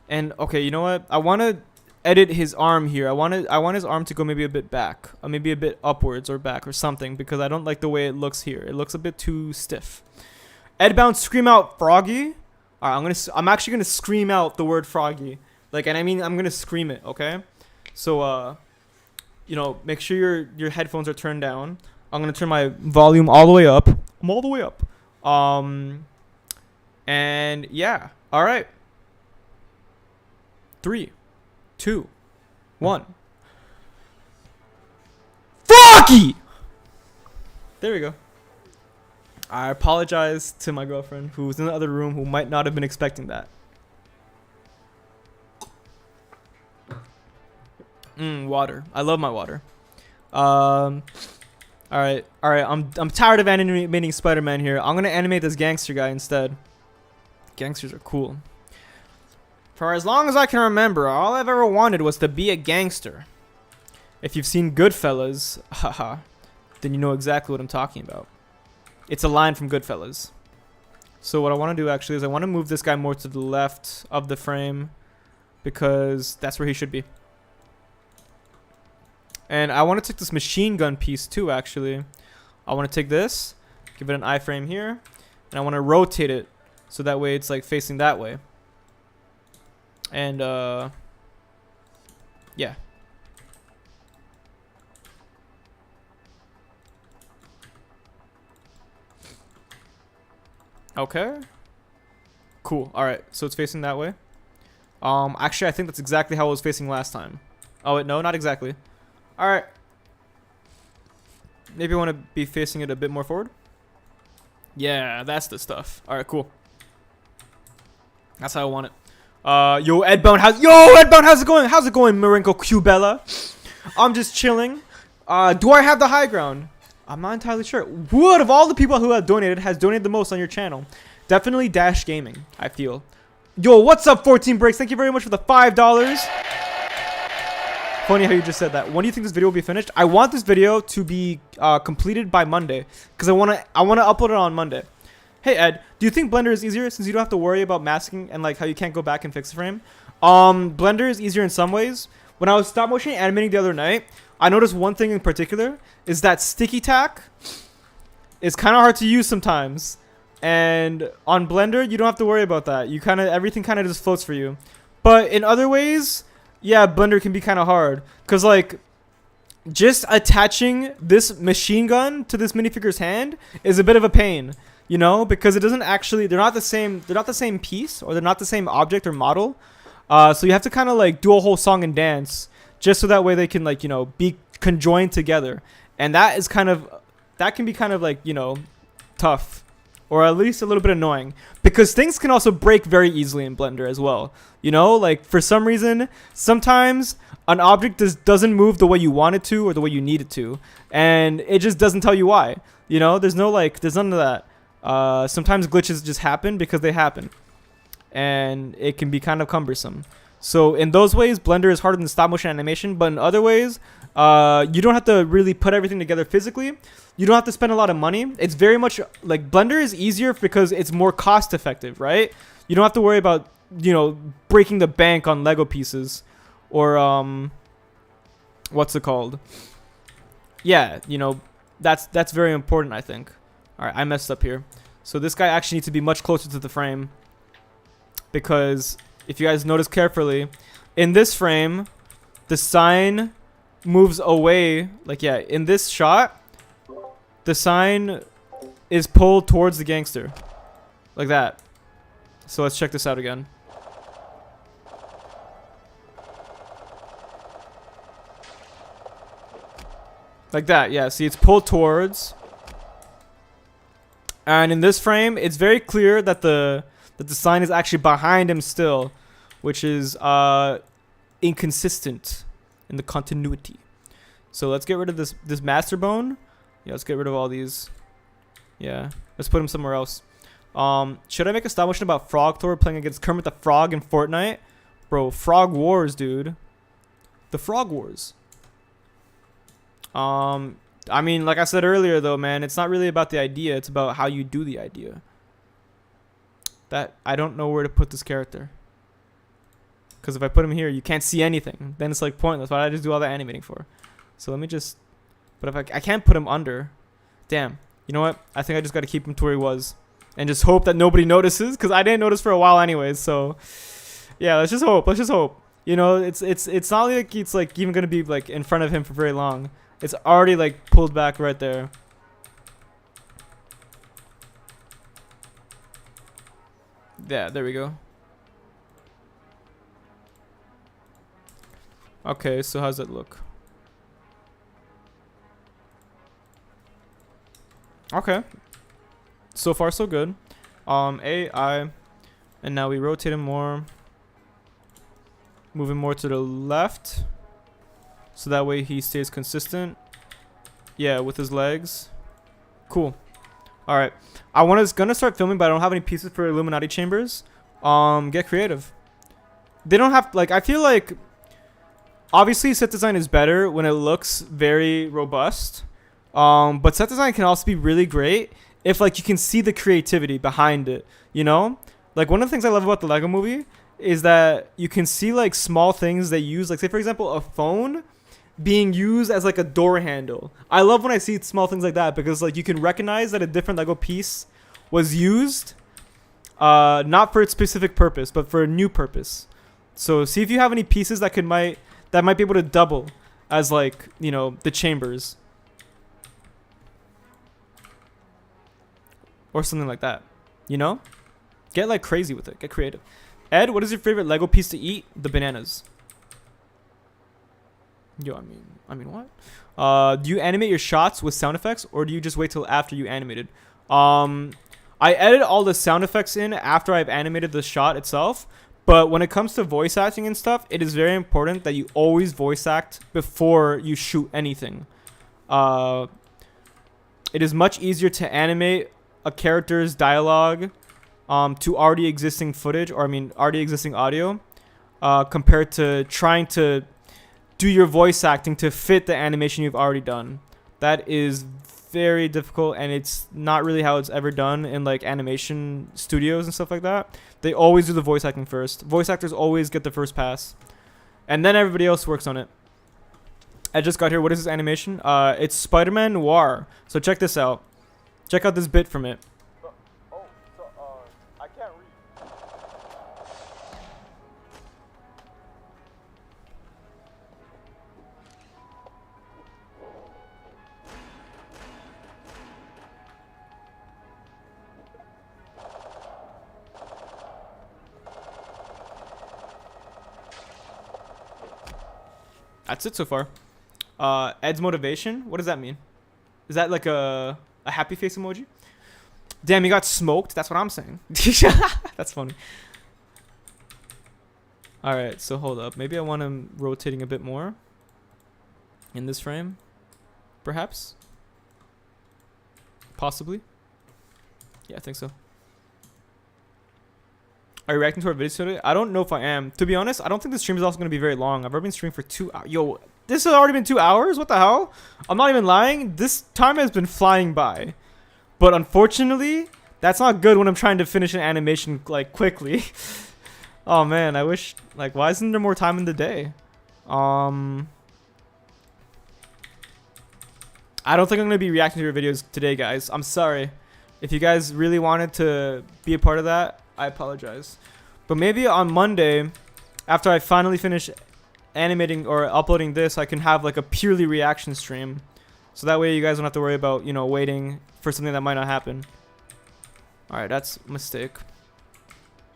And okay, you know what? I want to edit his arm here. I want his arm to go maybe a bit back, or maybe a bit upwards or back or something, because I don't like the way it looks here. It looks a bit too stiff. EdBound, scream out froggy. All right, I'm actually gonna scream out the word froggy. Like, and I mean, I'm gonna scream it. Okay, so you know, make sure your headphones are turned down. I'm gonna turn my volume all the way up. I'm all the way up. And yeah, all right. 3, 2, 1. Froggy! There we go. I apologize to my girlfriend who's in the other room who might not have been expecting that. Water. I love my water. All right. I'm tired of animating Spider-Man here. I'm gonna animate this gangster guy instead. Gangsters are cool. For as long as I can remember, all I've ever wanted was to be a gangster. If you've seen Goodfellas, haha, then you know exactly what I'm talking about. It's a line from Goodfellas. So what I want to do actually is I want to move this guy more to the left of the frame, because that's where he should be. And I want to take this machine gun piece too, actually. I want to take this, give it an iframe here, and I want to rotate it so that way it's like facing that way. And yeah. Okay. Cool. All right. So it's facing that way. Actually, I think that's exactly how it was facing last time. Oh wait, no, not exactly. All right. Maybe I want to be facing it a bit more forward. Yeah, that's the stuff. All right, cool. That's how I want it. Yo, EdBound, how's it going? How's it going, Marinko Cubella? I'm just chilling. Do I have the high ground? I'm not entirely sure. Who out of all the people who have donated has donated the most on your channel? Definitely Dash Gaming, I feel. Yo, what's up, 14 Breaks? Thank you very much for the $5. Funny how you just said that. When do you think this video will be finished? I want this video to be completed by Monday, because I wanna upload it on Monday. Hey Ed, do you think Blender is easier since you don't have to worry about masking and like how you can't go back and fix the frame? Blender is easier in some ways. When I was stop motion animating the other night, I noticed one thing in particular is that sticky tack is kind of hard to use sometimes. And on Blender, you don't have to worry about that. You everything kind of just floats for you. But in other ways, yeah, Blender can be kind of hard, cause like just attaching this machine gun to this minifigure's hand is a bit of a pain. you know, because it doesn't actually, they're not the same piece, or they're not the same object or model. So you have to kind of like do a whole song and dance just so that way they can like, you know, be conjoined together. And that is kind of, that can be kind of like, you know, tough, or at least a little bit annoying, because things can also break very easily in Blender as well. You know, like for some reason, sometimes an object doesn't move the way you want it to or the way you need it to, and it just doesn't tell you why. You know, there's none of that. Sometimes glitches just happen because they happen, and it can be kind of cumbersome. So in those ways, Blender is harder than stop motion animation, but in other ways, you don't have to really put everything together physically. You don't have to spend a lot of money. It's very much like Blender is easier because it's more cost effective, right? You don't have to worry about, you know, breaking the bank on Lego pieces, or what's it called? Yeah, you know, that's very important, I think. All right, I messed up here. So this guy actually needs to be much closer to the frame, because if you guys notice carefully, in this frame, the sign moves away. Like, yeah, in this shot, the sign is pulled towards the gangster. Like that. So let's check this out again. Like that, yeah. See, it's pulled towards. And in this frame, it's very clear that the sign is actually behind him still, which is inconsistent in the continuity. So let's get rid of this master bone. Yeah, let's get rid of all these. Yeah, let's put him somewhere else. Should I make a stop motion about Frog Thor playing against Kermit the Frog in Fortnite? Bro, Frog Wars, dude. The Frog Wars. I mean, like I said earlier, though, man, it's not really about the idea. It's about how you do the idea. That I don't know where to put this character. Because if I put him here, you can't see anything. Then it's like pointless. Why did I just do all that animating for? So let me just... But if I can't put him under. Damn. You know what? I think I just got to keep him to where he was. And just hope that nobody notices. Because I didn't notice for a while anyways. So yeah, let's just hope. Let's just hope. You know, it's not like it's like even going to be like in front of him for very long. It's already like pulled back right there. Yeah, there we go. Okay, so how's that look? Okay. So far so good. AI. And now we rotate him more. Move him more to the left. So that way he stays consistent. Yeah, with his legs. Cool. Alright. I gonna start filming, but I don't have any pieces for Illuminati chambers. Get creative. They don't have, like, I feel like obviously set design is better when it looks very robust. But set design can also be really great if like you can see the creativity behind it, you know? Like one of the things I love about the Lego movie is that you can see like small things they use, like say for example a phone being used as like a door handle. I love when I see small things like that because like you can recognize that a different Lego piece was used not for its specific purpose but for a new purpose. So see if you have any pieces that might be able to double as like, you know, the chambers or something like that, you know? Get like crazy with it. Get creative. Ed, what is your favorite Lego piece to eat? The bananas. Yo, I mean what? Do you animate your shots with sound effects or do you just wait till after you animated? I edit all the sound effects in after I've animated the shot itself. But when it comes to voice acting and stuff, it is very important that you always voice act before you shoot anything. It is much easier to animate a character's dialogue to already existing footage, or I mean already existing audio, compared to trying to do your voice acting to fit the animation you've already done. That is very difficult, and it's not really how it's ever done in like animation studios and stuff like that. They always do the voice acting first. Voice actors always get the first pass, and then everybody else works on it. I just got here. What is this animation? It's Spider-Man Noir. So check this out. Check out this bit from it. I can't read. That's it so far. Ed's motivation. What does that mean? Is that like a happy face emoji? Damn, he got smoked. That's what I'm saying. That's funny. All right, so hold up. Maybe I want him rotating a bit more in this frame, perhaps. Possibly. Yeah, I think so. Are you reacting to our videos today? I don't know if I am. To be honest, I don't think the stream is also going to be very long. I've already been streaming for 2 hours. Yo, this has already been 2 hours? What the hell? I'm not even lying. This time has been flying by. But unfortunately, that's not good when I'm trying to finish an animation, like, quickly. Oh, man. I wish... Like, why isn't there more time in the day? I don't think I'm going to be reacting to your videos today, guys. I'm sorry. If you guys really wanted to be a part of that, I apologize. But maybe on Monday, after I finally finish animating or uploading this, I can have like a purely reaction stream. So that way you guys don't have to worry about, you know, waiting for something that might not happen. Alright, that's a mistake.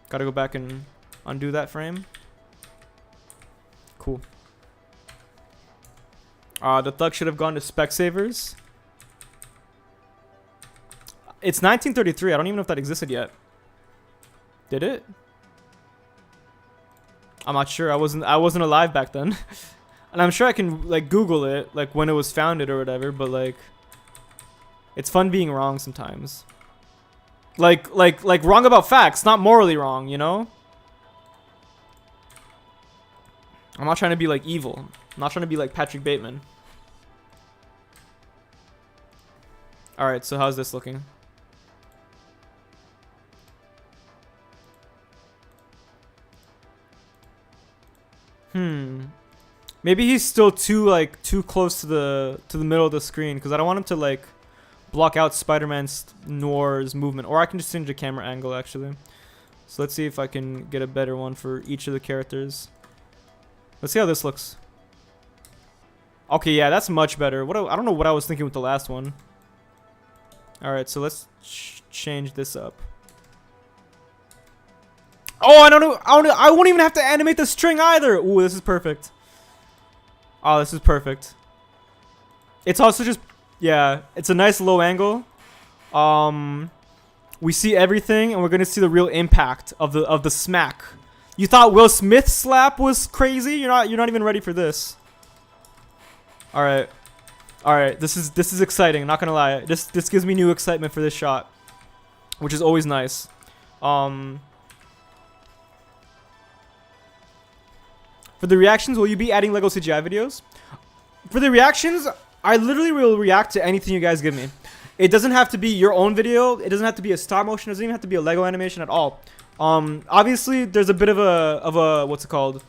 Gotta go back and undo that frame. Cool. The thug should have gone to Specsavers. It's 1933. I don't even know if that existed yet. Did it? I'm not sure. I wasn't alive back then. And I'm sure I can like Google it, like when it was founded or whatever, but like it's fun being wrong sometimes. Like wrong about facts, not morally wrong, you know? I'm not trying to be like evil. I'm not trying to be like Patrick Bateman. Alright, so how's this looking? Maybe he's still too close to the middle of the screen because I don't want him to like block out Spider-Man's Noir's movement. Or I can just change the camera angle actually. So let's see if I can get a better one for each of the characters. Let's see how this looks. Okay, yeah, that's much better. I don't know what I was thinking with the last one. All right, so let's change this up. Oh, I don't know. I won't even have to animate the string either. Ooh, this is perfect. Oh, this is perfect. It's also just, yeah, it's a nice low angle. We see everything, and we're gonna see the real impact of the smack. You thought Will Smith's slap was crazy? You're not even ready for this. All right, all right. This is exciting. I'm not gonna lie. This gives me new excitement for this shot, which is always nice. For the reactions, will you be adding Lego CGI videos? For the reactions, I literally will react to anything you guys give me. It doesn't have to be your own video. It doesn't have to be a stop motion. It doesn't even have to be a Lego animation at all. Obviously, there's a bit of a what's it called?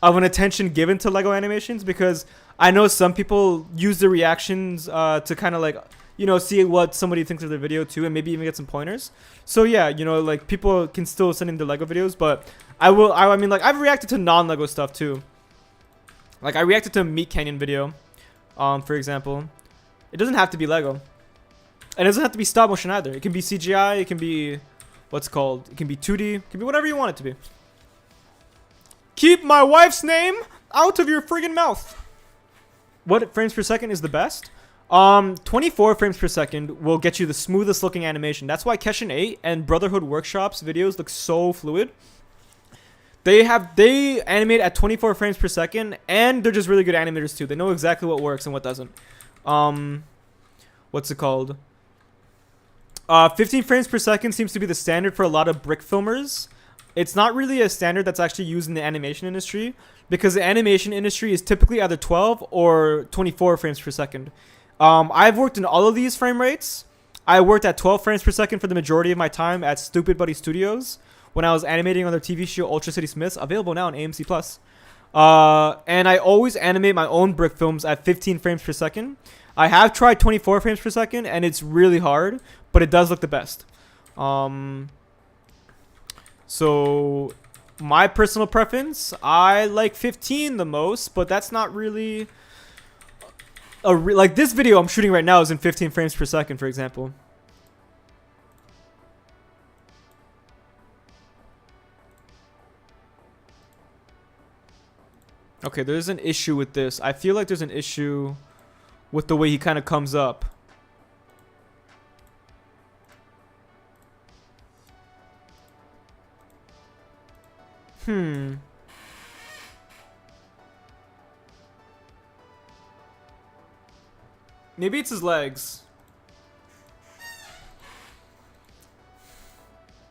Of an attention given to Lego animations because I know some people use the reactions to kind of like, you know, see what somebody thinks of their video too, and maybe even get some pointers. So yeah, you know, like people can still send in their Lego videos, but I mean, like I've reacted to non-Lego stuff too. Like I reacted to a Meat Canyon video, for example. It doesn't have to be Lego, and it doesn't have to be stop motion either. It can be CGI. It can be what's it called? It can be 2D. It can be whatever you want it to be. Keep my wife's name out of your friggin' mouth. What frames per second is the best? 24 frames per second will get you the smoothest looking animation. That's why Keshin 8 and Brotherhood Workshop's videos look so fluid. They animate at 24 frames per second, and they're just really good animators too. They know exactly what works and what doesn't. What's it called? 15 frames per second seems to be the standard for a lot of brick filmers. It's not really a standard that's actually used in the animation industry because the animation industry is typically either 12 or 24 frames per second. I've worked in all of these frame rates. I worked at 12 frames per second for the majority of my time at Stupid Buddy Studios when I was animating on their TV show Ultra City Smiths, available now on AMC Plus. And I always animate my own brick films at 15 frames per second. I have tried 24 frames per second, and it's really hard, but it does look the best. So my personal preference, I like 15 the most, but that's not really like this video I'm shooting right now is in 15 frames per second, for example. Okay, there's an issue with this. I feel like there's an issue with the way he kind of comes up. Maybe it's his legs.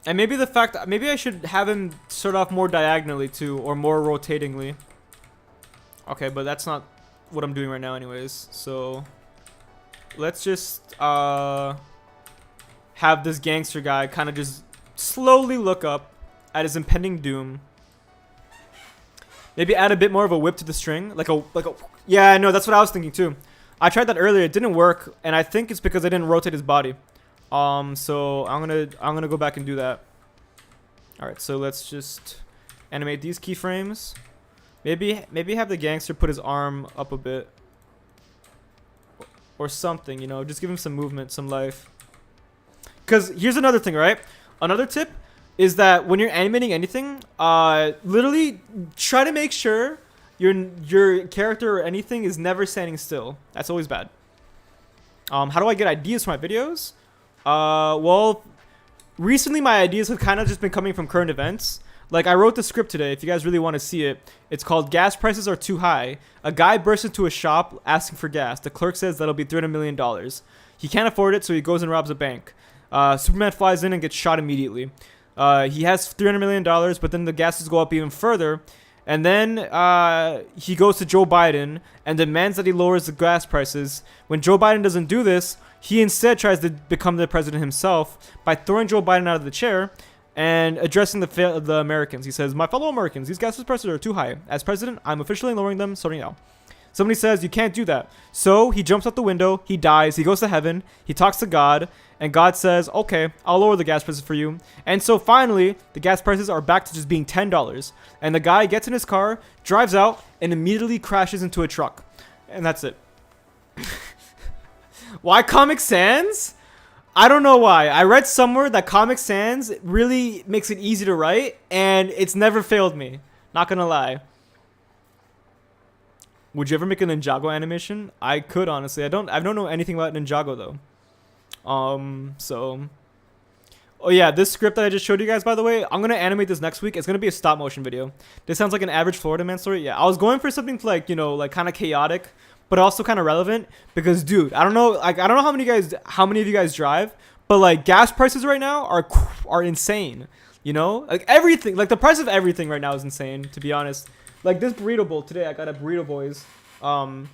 And maybe the fact that maybe I should have him start off more diagonally too, or more rotatingly. Okay, but that's not what I'm doing right now anyways. So let's just have this gangster guy kind of just slowly look up at his impending doom. Maybe add a bit more of a whip to the string, like a yeah, no, that's what I was thinking too. I tried that earlier, it didn't work, and I think it's because I didn't rotate his body. So I'm gonna go back and do that. All right, so let's just animate these keyframes. Maybe have the gangster put his arm up a bit, or something, you know, just give him some movement, some life. Cause here's another thing, right? Another tip is that when you're animating anything, literally try to make sure your character or anything is never standing still. That's always bad. How do I get ideas for my videos? Well, recently my ideas have kind of just been coming from current events. Like I wrote the script today, if you guys really want to see it. It's called Gas Prices Are Too High. A guy bursts into a shop asking for gas. The clerk says that'll be $300 million. He can't afford it, so he goes and robs a bank. Superman flies in and gets shot immediately. He has $300 million, but then the gases go up even further. And then he goes to Joe Biden and demands that he lowers the gas prices. When Joe Biden doesn't do this, he instead tries to become the president himself by throwing Joe Biden out of the chair and addressing the Americans. He says, "My fellow Americans, these gas prices are too high. As president, I'm officially lowering them starting now." Somebody says, "You can't do that." So he jumps out the window, he dies, he goes to heaven, he talks to God, and God says, "Okay, I'll lower the gas prices for you." And so finally, the gas prices are back to just being $10. And the guy gets in his car, drives out, and immediately crashes into a truck. And that's it. Why Comic Sans? I don't know why. I read somewhere that Comic Sans really makes it easy to write, and it's never failed me. Not gonna lie. Would you ever make a Ninjago animation? I could, honestly. I don't know anything about Ninjago though. So oh yeah, this script that I just showed you guys, by the way, I'm gonna animate this next week. It's gonna be a stop motion video. This sounds like an average Florida man story. Yeah, I was going for something like, you know, like kind of chaotic, but also kind of relevant because, dude, I don't know, like I don't know how many of you guys drive, but like gas prices right now are insane. You know, like everything, like the price of everything right now is insane. To be honest, like this burrito bowl today, I got a burrito boys. I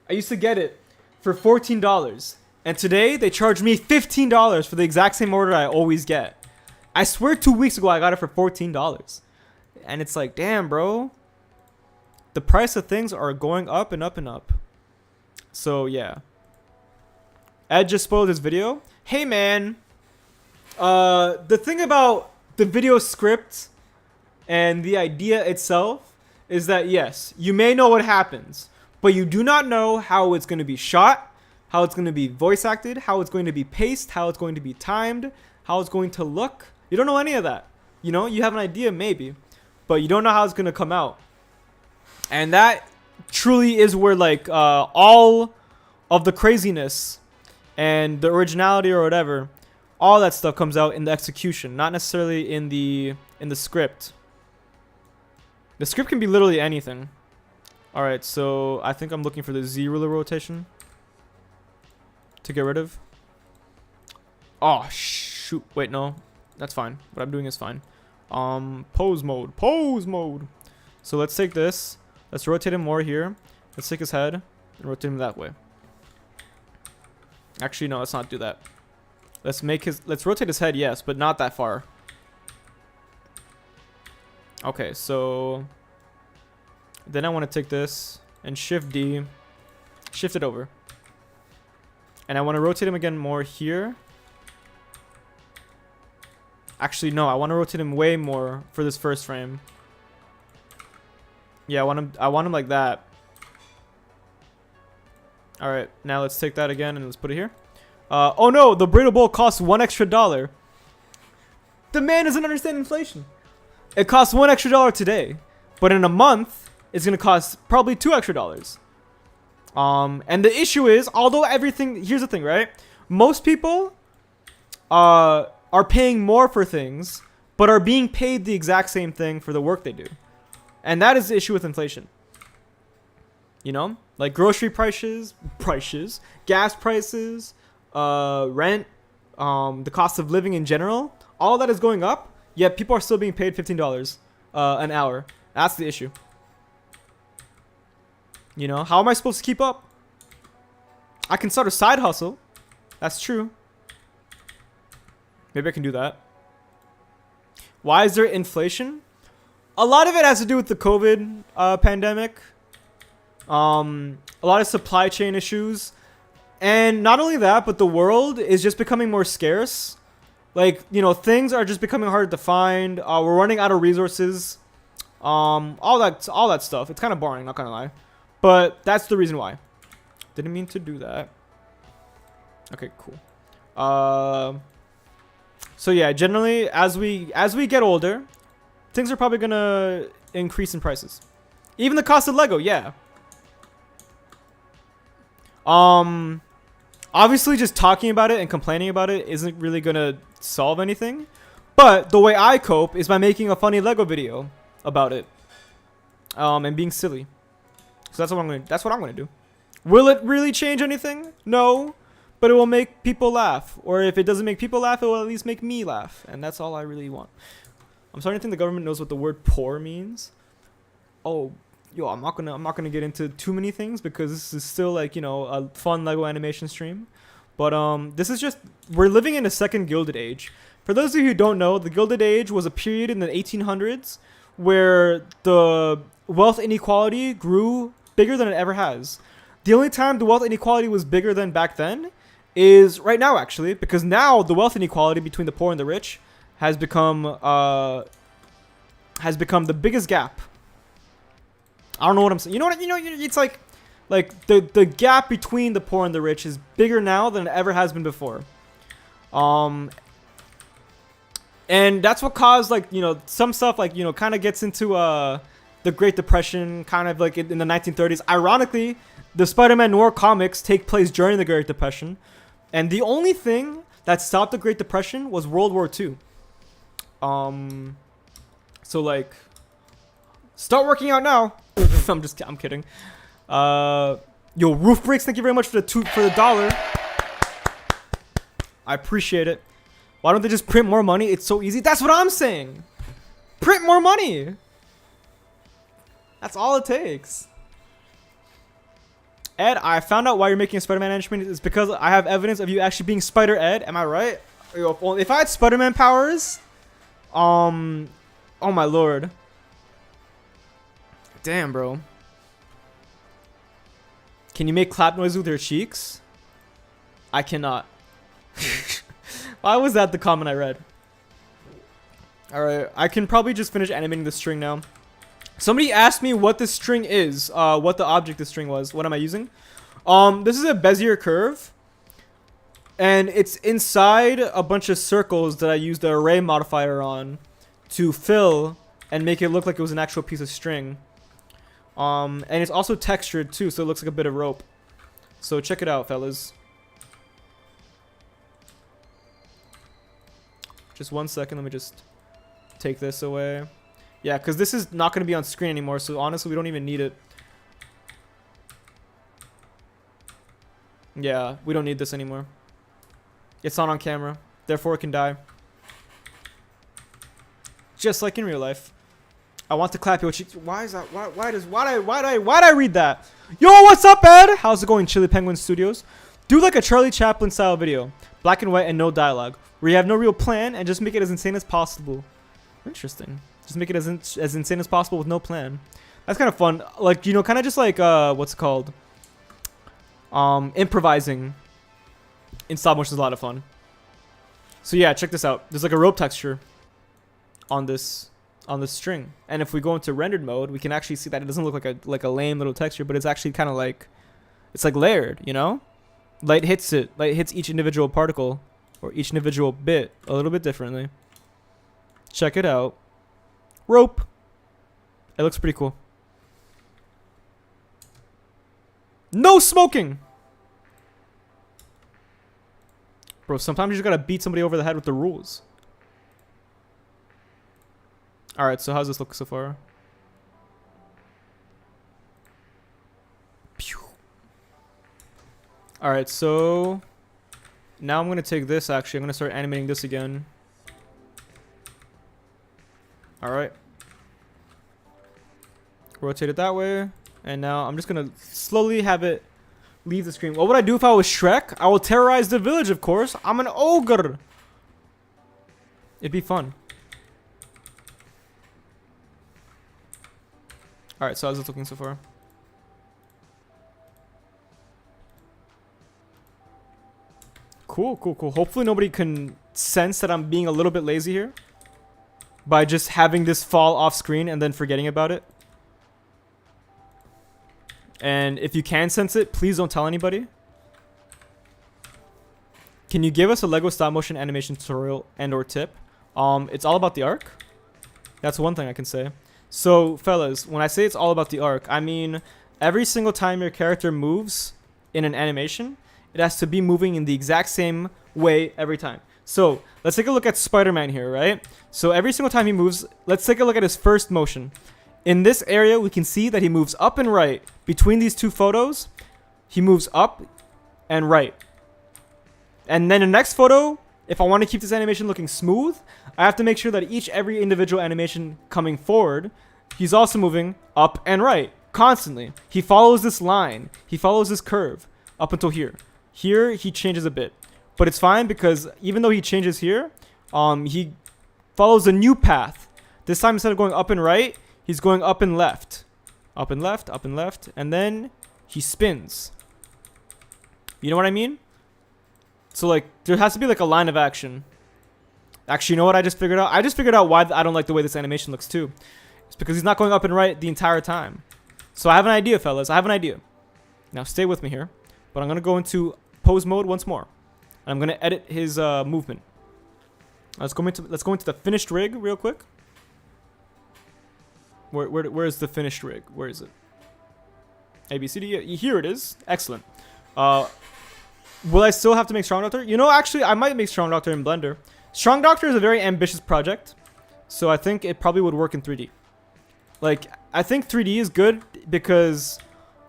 used to get it for $14. And today, they charged me $15 for the exact same order I always get. I swear 2 weeks ago, I got it for $14. And it's like, damn, bro. The price of things are going up and up and up. So, yeah. Ed just spoiled his video. Hey, man. The thing about the video script and the idea itself is that, yes, you may know what happens. But you do not know how it's going to be shot, how it's going to be voice acted, how it's going to be paced, how it's going to be timed, how it's going to look. You don't know any of that. You know, you have an idea maybe, but you don't know how it's going to come out. And that truly is where like all of the craziness and the originality or whatever, all that stuff comes out in the execution, not necessarily in the script. The script can be literally anything. All right, so I think I'm looking for the Z ruler rotation to get rid of. Oh shoot, wait, no, that's fine. What I'm doing is fine. Pose mode. So let's take this, let's rotate him more here, let's take his head and rotate him that way. Actually, no, let's not do that. Let's rotate his head, yes, but not that far. Okay, so then I want to take this and shift D, shift it over. And I want to rotate him again more here. Actually, no, I want to rotate him way more for this first frame. Yeah, I want him like that. All right, now let's take that again and let's put it here. Oh no, the burrito bowl costs $1 extra. The man doesn't understand inflation. It costs $1 extra today, but in a month, it's gonna cost probably $2 extra. And the issue is, although everything, here's the thing, right? Most people are paying more for things, but are being paid the exact same thing for the work they do. And that is the issue with inflation. You know, like grocery prices, gas prices, rent, the cost of living in general, all that is going up, yet people are still being paid $15 an hour. That's the issue. You know, how am I supposed to keep up? I can start a side hustle. That's true. Maybe I can do that. Why is there inflation? A lot of it has to do with the COVID pandemic. A lot of supply chain issues. And not only that, but the world is just becoming more scarce. Like, you know, things are just becoming harder to find. We're running out of resources. All that stuff. It's kind of boring, not gonna lie. But that's the reason why. Didn't mean to do that. Okay, cool. So yeah, generally as we get older, things are probably gonna increase in prices. Even the cost of Lego, yeah. Obviously just talking about it and complaining about it isn't really gonna solve anything. But the way I cope is by making a funny Lego video about it. And being silly. So that's what I'm gonna do. Will it really change anything? No. But it will make people laugh. Or if it doesn't make people laugh, it will at least make me laugh. And that's all I really want. I'm starting to think the government knows what the word poor means. Oh, yo, I'm not gonna get into too many things because this is still like, you know, a fun Lego animation stream. But this is just, we're living in a second Gilded Age. For those of you who don't know, the Gilded Age was a period in the 1800s where the wealth inequality grew bigger than it ever has. The only time the wealth inequality was bigger than back then is right now, actually, because now the wealth inequality between the poor and the rich has become the biggest gap. I don't know what I'm saying. You know what? You know, it's like the gap between the poor and the rich is bigger now than it ever has been before. And that's what caused, like, you know, some stuff, like, you know, kind of gets into the Great Depression, kind of like in the 1930s. Ironically, the Spider-Man Noir comics take place during the Great Depression. And the only thing that stopped the Great Depression was World War II. So, like, start working out now. I'm kidding. Yo, Roof Breaks, thank you very much for the dollar. I appreciate it. Why don't they just print more money? It's so easy. That's what I'm saying. Print more money. That's all it takes. Ed, I found out why you're making a Spider-Man animation. It's because I have evidence of you actually being Spider-Ed. Am I right? If I had Spider-Man powers, oh my lord. Damn, bro. Can you make clap noises with your cheeks? I cannot. Why was that the comment I read? Alright, I can probably just finish animating the string now. Somebody asked me what the string is, what the object the string was. What am I using? This is a Bezier curve. And it's inside a bunch of circles that I used the array modifier on to fill and make it look like it was an actual piece of string. And it's also textured too, so it looks like a bit of rope. So check it out, fellas. Just 1 second, let me just take this away. Yeah, because this is not going to be on screen anymore, so honestly, we don't even need it. Yeah, we don't need this anymore. It's not on camera, therefore it can die. Just like in real life. I want to clap your cheeks. Why is that? Why'd I read that? Yo, what's up, Ed? How's it going, Chili Penguin Studios? Do like a Charlie Chaplin style video, black and white and no dialogue, where you have no real plan and just make it as insane as possible. Interesting. Just make it as insane as possible with no plan. That's kind of fun. Like, you know, kind of just like what's it called? Improvising in stop motion is a lot of fun. So yeah, check this out. There's like a rope texture on this string, and if we go into rendered mode, we can actually see that it doesn't look like a lame little texture, but it's actually kind of like, it's like layered, you know? Light hits each individual particle or each individual bit a little bit differently. Check it out. Rope. It looks pretty cool. No smoking! Bro, sometimes you just gotta beat somebody over the head with the rules. Alright, so how's this look so far? Alright, so now I'm gonna take this actually. I'm gonna start animating this again. Alright. Rotate it that way. And now I'm just gonna slowly have it leave the screen. What would I do if I was Shrek? I will terrorize the village, of course. I'm an ogre. It'd be fun. Alright, so how's it looking so far? Cool, cool, cool. Hopefully nobody can sense that I'm being a little bit lazy here by just having this fall off screen and then forgetting about it. And if you can sense it, please don't tell anybody. Can you give us a Lego stop motion animation tutorial and or tip? It's all about the arc. That's one thing I can say. So, fellas, when I say it's all about the arc, I mean every single time your character moves in an animation, it has to be moving in the exact same way every time. So, let's take a look at Spider-Man here, right? So, every single time he moves, let's take a look at his first motion. In this area, we can see that he moves up and right. Between these two photos, he moves up and right. And then the next photo, if I want to keep this animation looking smooth, I have to make sure that every individual animation coming forward, he's also moving up and right constantly. He follows this line. He follows this curve up until here. Here, he changes a bit. But it's fine because even though he changes here, he follows a new path. This time, instead of going up and right, he's going up and left. Up and left, up and left. And then he spins. You know what I mean? So, like, there has to be, like, a line of action. Actually, you know what I just figured out? I just figured out why I don't like the way this animation looks, too. It's because he's not going up and right the entire time. So, I have an idea, fellas. I have an idea. Now, stay with me here. But I'm going to go into pose mode once more. And I'm going to edit his movement. Let's go into the finished rig real quick. Where is the finished rig? Where is it? A, B, C, D. Here it is. Excellent. Will I still have to make Strong Doctor? You know, actually, I might make Strong Doctor in Blender. Strong Doctor is a very ambitious project. So I think it probably would work in 3D. Like, I think 3D is good because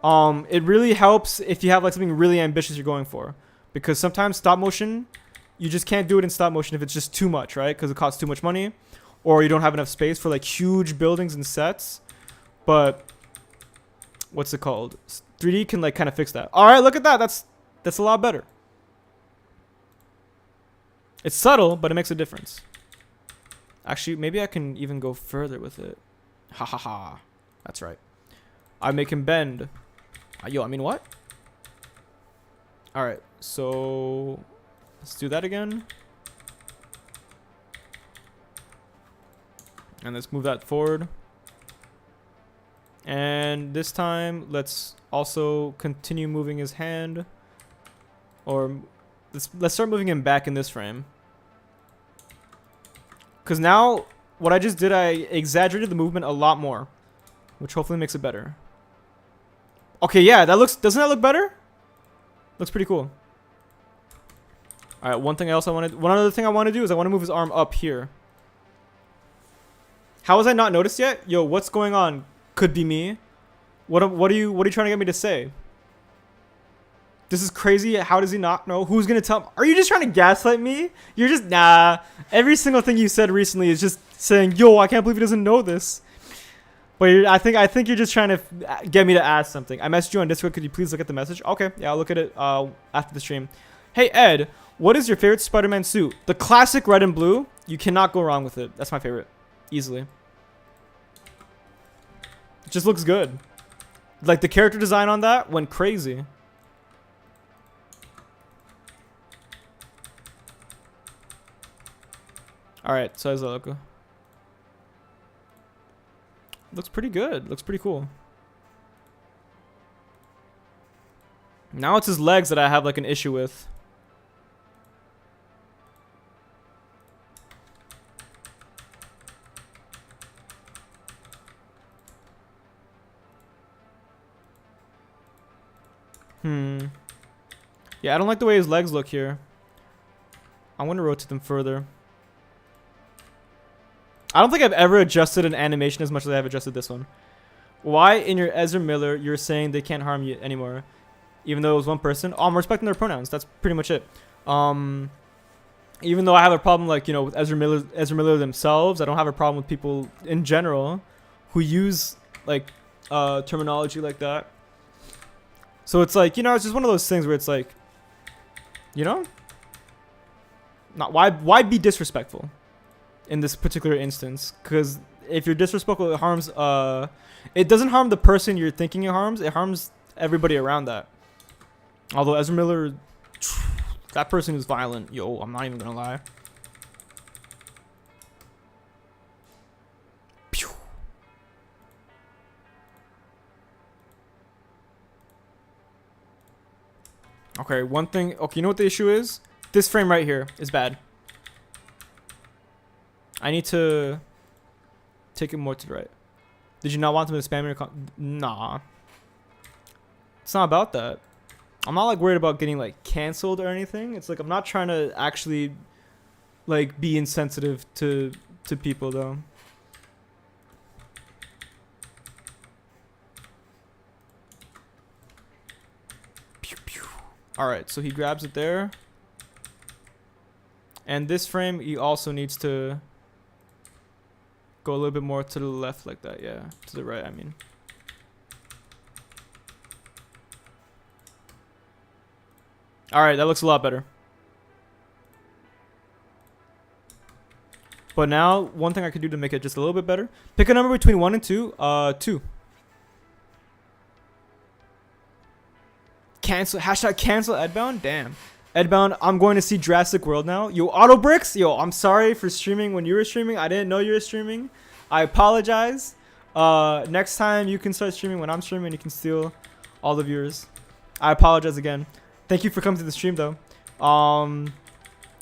it really helps if you have like something really ambitious you're going for. Because sometimes stop motion, you just can't do it in stop motion if it's just too much, right? Because it costs too much money. Or you don't have enough space for like huge buildings and sets. But what's it called? 3D can like kind of fix that. All right, look at that. That's a lot better. It's subtle, but it makes a difference. Actually, maybe I can even go further with it. Ha ha ha. That's right. I make him bend. Yo, I mean what? All right, so let's do that again. And let's move that forward. And this time, let's also continue moving his hand. Or let's start moving him back in this frame. Because now, what I just did, I exaggerated the movement a lot more. Which hopefully makes it better. Okay, yeah, doesn't that look better? Looks pretty cool. Alright, one other thing I want to do is I want to move his arm up here. How was I not noticed yet? Yo, what's going on? Could be me. What are you trying to get me to say? This is crazy. How does he not know? Who's gonna tell him? Are you just trying to gaslight me? You're just nah. Every single thing you said recently is just saying, yo, I can't believe he doesn't know this. But I think you're just trying to get me to ask something. I messaged you on Discord. Could you please look at the message? Okay, yeah, I'll look at it after the stream. Hey Ed, what is your favorite Spider-Man suit? The classic red and blue. You cannot go wrong with it. That's my favorite, easily. It just looks good. Like the character design on that went crazy. All right, so how's that look? Looks pretty good. Looks pretty cool. Now it's his legs that I have like an issue with. Yeah, I don't like the way his legs look here. I'm gonna rotate them further. I don't think I've ever adjusted an animation as much as I have adjusted this one. Why in your Ezra Miller you're saying they can't harm you anymore, even though it was one person? Oh, I'm respecting their pronouns. That's pretty much it. Even though I have a problem, like, you know, with Ezra Miller themselves, I don't have a problem with people in general who use like terminology like that. So it's like, you know, it's just one of those things where it's like, you know, not why be disrespectful in this particular instance? Because if you're disrespectful, it harms it doesn't harm the person you're thinking it harms everybody around that. Although Ezra Miller, that person is violent. Yo, I'm not even gonna lie. Pew. Okay, one thing. Okay, you know what the issue is? This frame right here is bad. I need to take it more to the right. Did you not want them to spam your Nah. It's not about that. I'm not like worried about getting like canceled or anything. It's like I'm not trying to actually like be insensitive to people though. Pew, pew. All right, so he grabs it there. And this frame he also needs to go a little bit more to the left like that. Yeah, to the right, I mean. Alright, that looks a lot better. But now, one thing I could do to make it just a little bit better. Pick a number between 1 and 2. 2. Cancel. Hashtag cancel EdBound. Damn. EdBound, I'm going to see Jurassic World now. Yo, Auto Bricks. Yo, I'm sorry for streaming when you were streaming. I didn't know you were streaming. I apologize. Next time you can start streaming when I'm streaming. You can steal all the viewers. I apologize again. Thank you for coming to the stream though.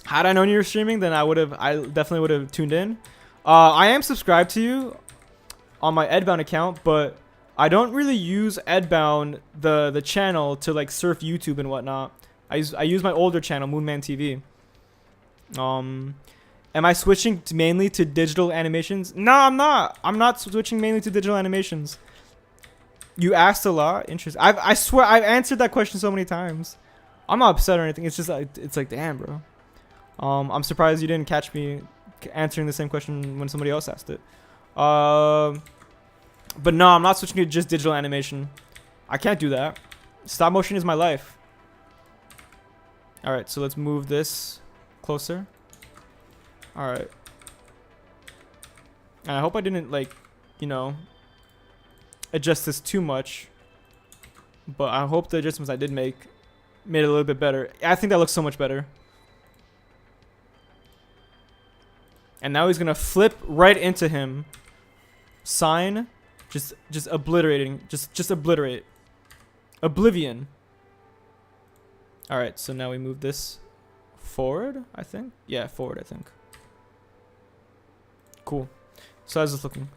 Had I known you were streaming, then I definitely would have tuned in. I am subscribed to you on my EdBound account, but I don't really use EdBound the channel to like surf YouTube and whatnot. I use my older channel, Moonman TV. Am I switching mainly to digital animations? No, I'm not. I'm not switching mainly to digital animations. You asked a lot. Interesting. I swear I've answered that question so many times. I'm not upset or anything. It's just it's like, damn, bro. I'm surprised you didn't catch me answering the same question when somebody else asked it. But no, I'm not switching to just digital animation. I can't do that. Stop motion is my life. All right, so let's move this closer. All right. And I hope I didn't like, you know, adjust this too much. But I hope the adjustments I did make made it a little bit better. I think that looks so much better. And now he's gonna flip right into him. Sign, just obliterating, just obliterate. Oblivion. All right, so now we move this forward, I think. Yeah, forward, I think. Cool. So how's this looking?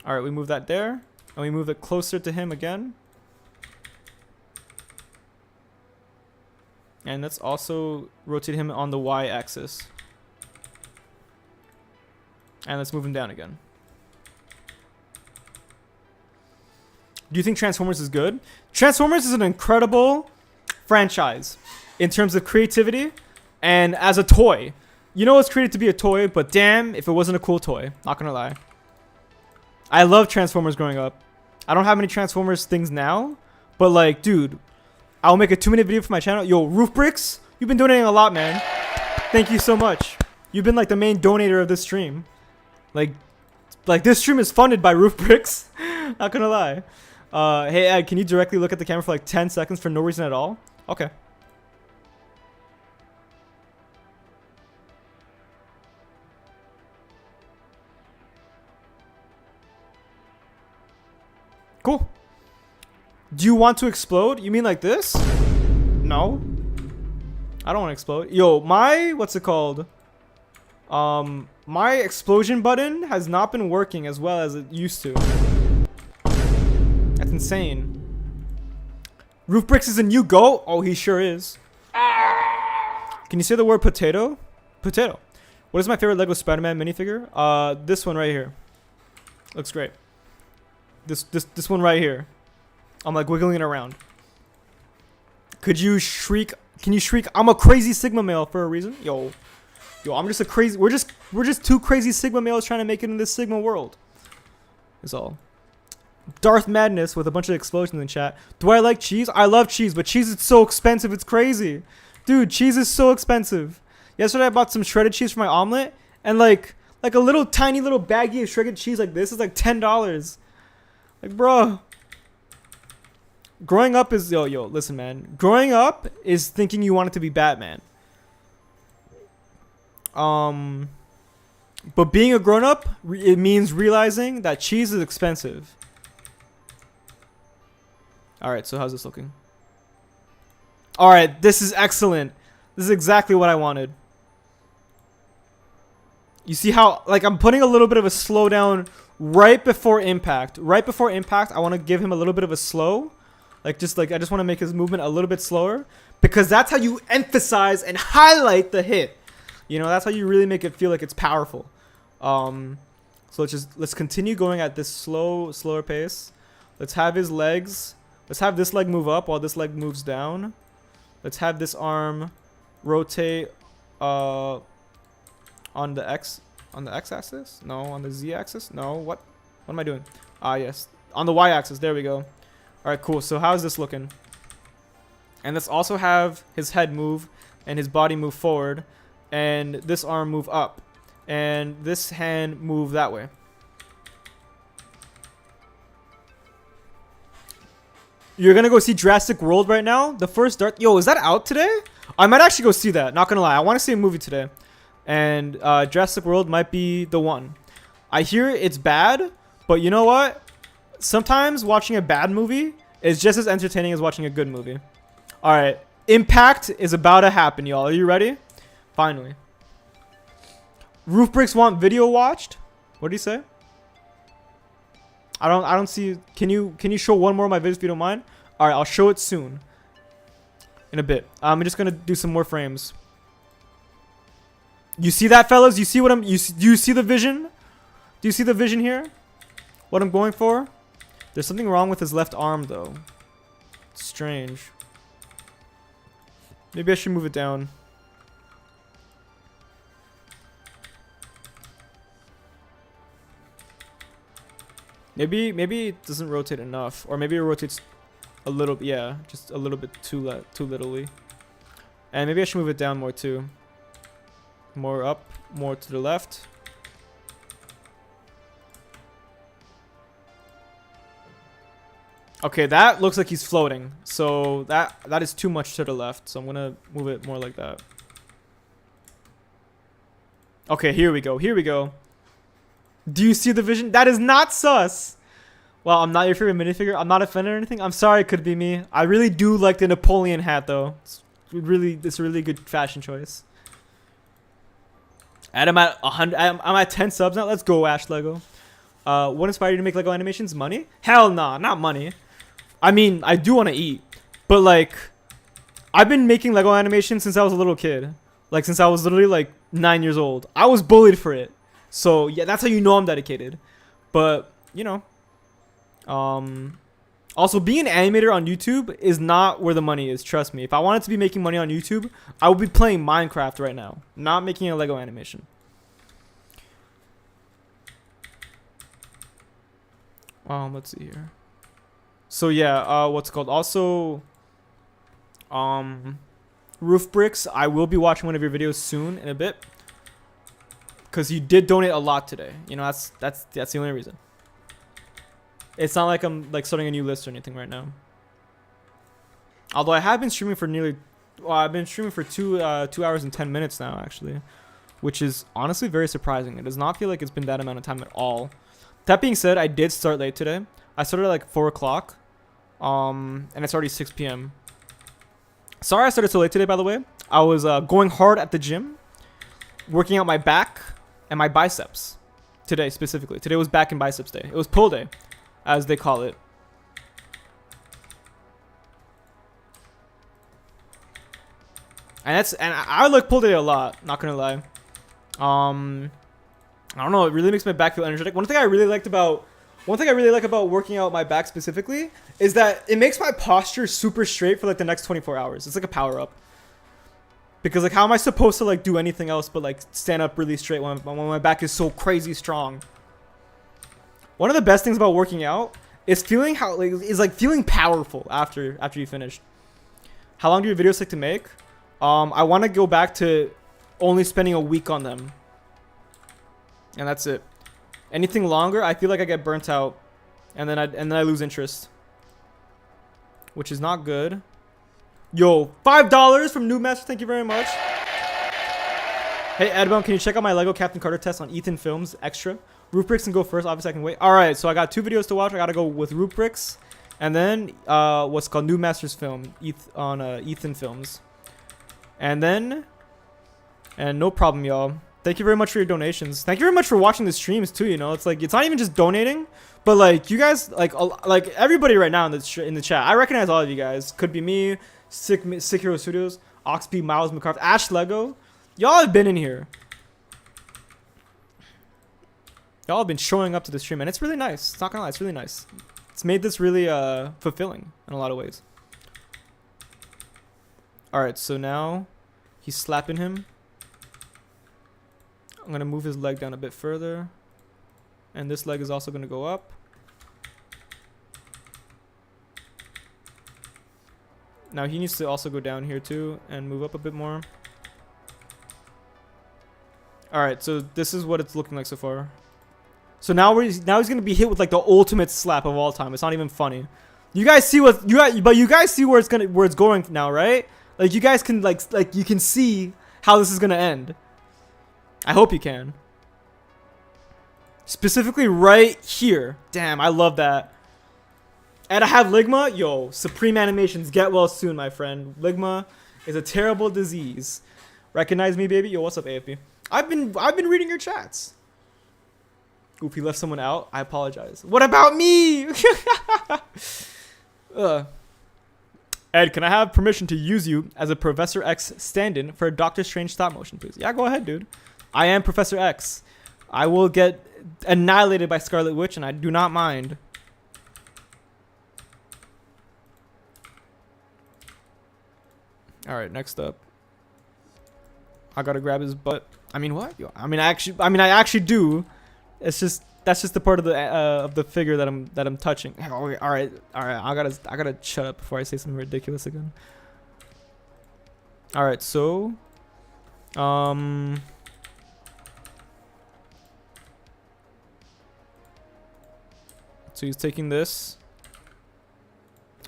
All right, we move that there, and we move it closer to him again. And let's also rotate him on the Y-axis. And let's move him down again. Do you think Transformers is good? Transformers is an incredible franchise in terms of creativity and as a toy. You know it's created to be a toy, but damn if it wasn't a cool toy. Not gonna lie. I love Transformers growing up. I don't have many Transformers things now, but like, dude, I'll make a 2-minute video for my channel. Yo, Roof Bricks, you've been donating a lot, man. Thank you so much. You've been like the main donator of this stream. Like this stream is funded by Roof Bricks. Not gonna lie. Hey Ed, can you directly look at the camera for like 10 seconds for no reason at all? Okay. Cool. Do you want to explode? You mean like this? No. I don't want to explode. Yo, what's it called? My explosion button has not been working as well as it used to. That's insane. Roof Bricks is a new GOAT? Oh, he sure is. Can you say the word potato? Potato. What is my favorite Lego Spider-Man minifigure? This one right here. Looks great. This one right here. I'm like wiggling it around. Could you shriek? Can you shriek? I'm a crazy Sigma male for a reason. Yo, I'm just a crazy. We're just two crazy Sigma males trying to make it in this Sigma world. Is all. Darth Madness with a bunch of explosions in chat. Do I like cheese? I love cheese, but cheese is so expensive. It's crazy, dude. Cheese is so expensive. Yesterday I bought some shredded cheese for my omelet, and like a little tiny little baggie of shredded cheese like this is like $10. Like, bro. Growing up is listen, man. Growing up is thinking you want it to be Batman. But being a grown up, it means realizing that cheese is expensive. All right, so how's this looking? All right, this is excellent. This is exactly what I wanted. You see how, like, I'm putting a little bit of a slowdown right before impact. Right before impact, I want to give him a little bit of a slow. I just want to make his movement a little bit slower, because that's how you emphasize and highlight the hit. You know, that's how you really make it feel like it's powerful. So let's continue going at this slower pace. Let's have his legs. Let's have this leg move up while this leg moves down. Let's have this arm rotate on the X axis? No, on the Z axis? No, what am I doing? Yes. On the Y axis. There we go. All right, cool. So how's this looking? And let's also have his head move and his body move forward, and this arm move up, and this hand move that way. You're gonna go see Jurassic World right now? The first Darth... Yo, is that out today? I might actually go see that. Not gonna lie. I want to see a movie today. And Jurassic World might be the one. I hear it's bad, but you know what? Sometimes watching a bad movie is just as entertaining as watching a good movie. Alright. Impact is about to happen, y'all. Are you ready? Finally. Roof Bricks want video watched? What did he say? I don't see. Can you show one more of my videos if you don't mind? Alright, I'll show it soon. In a bit. I'm just gonna do some more frames. You see that, fellas? You see what do you see the vision? Do you see the vision here? What I'm going for? There's something wrong with his left arm, though. It's strange. Maybe I should move it down. Maybe it doesn't rotate enough, or maybe it rotates a little. Yeah, just a little bit too littly. And maybe I should move it down more too. More up, more to the left. Okay, that looks like he's floating. So that is too much to the left. So I'm gonna move it more like that. Okay, here we go. Here we go. Do you see the vision? That is not sus. Well, I'm not your favorite minifigure. I'm not offended or anything. I'm sorry, it could be me. I really do like the Napoleon hat, though. It's a really good fashion choice. And I'm at 100. I'm at 10 subs now. Let's go, Ash Lego. What inspired you to make Lego animations? Money? Hell nah, not money. I mean, I do want to eat, but like, I've been making Lego animations since I was a little kid. Like, since I was literally like 9 years old. I was bullied for it. So yeah, that's how you know I'm dedicated. But you know, also being an animator on YouTube is not where the money is. Trust me. If I wanted to be making money on YouTube, I would be playing Minecraft right now, not making a Lego animation. Let's see here. So yeah, what's it called? Also, Roof Bricks. I will be watching one of your videos soon in a bit. Because you did donate a lot today. You know, that's the only reason. It's not like I'm like starting a new list or anything right now. Although I have been streaming for I've been streaming for 2 hours and 10 minutes now, actually. Which is honestly very surprising. It does not feel like it's been that amount of time at all. That being said, I did start late today. I started at like 4 o'clock. And it's already 6 p.m. Sorry I started so late today, by the way. I was going hard at the gym. Working out my back and my biceps today specifically. Today was back and biceps day. It was pull day, as they call it. And I like pulled it a lot. Not gonna lie. I don't know. It really makes my back feel energetic. One thing I really like about working out my back specifically is that it makes my posture super straight for like the next 24 hours. It's like a power up. Because like how am I supposed to like do anything else but like stand up really straight when my back is so crazy strong? One of the best things about working out is feeling feeling powerful after you finish. How long do your videos take to make? I want to go back to only spending a week on them. And that's it. Anything longer, I feel like I get burnt out and then I lose interest. Which is not good. Yo, $5 from New Master. Thank you very much. Hey, EdBound, can you check out my Lego Captain Carter test on Ethan Films Extra? Rubrics and go first. Obviously, I can wait. All right, so I got 2 videos to watch. I got to go with Rubrics and then what's called New Master's film on Ethan Films. And no problem, y'all. Thank you very much for your donations. Thank you very much for watching the streams too. You know, it's like it's not even just donating, but like you guys, like everybody right now in the chat. I recognize all of you guys. Could be me, Sick Hero Studios, Oxby, Miles McCarthy, Ash Lego. Y'all have been in here. Y'all have been showing up to the stream, and it's really nice. It's not gonna lie, it's really nice. It's made this really fulfilling in a lot of ways. All right, so now he's slapping him. I'm going to move his leg down a bit further. And this leg is also going to go up. Now he needs to also go down here too and move up a bit more. Alright, so this is what it's looking like so far. So now he's going to be hit with like the ultimate slap of all time. It's not even funny. You guys see what you guys see where it's going now, right? Like you guys can like you can see how this is going to end. I hope you can. Specifically right here. Damn, I love that. And I have Ligma. Yo, Supreme Animations, get well soon, my friend. Ligma is a terrible disease. Recognize me, baby? Yo, what's up, AFB? I've been reading your chats. Oof, he left someone out. I apologize. What about me? Ed, can I have permission to use you as a Professor X stand-in for a Doctor Strange stop motion, please? Yeah, go ahead, dude. I am Professor X. I will get annihilated by Scarlet Witch, and I do not mind. All right, next up. I gotta grab his butt. I mean, what? I mean, I actually do. It's just that's just the part of the figure that I'm touching. All right. I gotta shut up before I say something ridiculous again. All right, so, so he's taking this,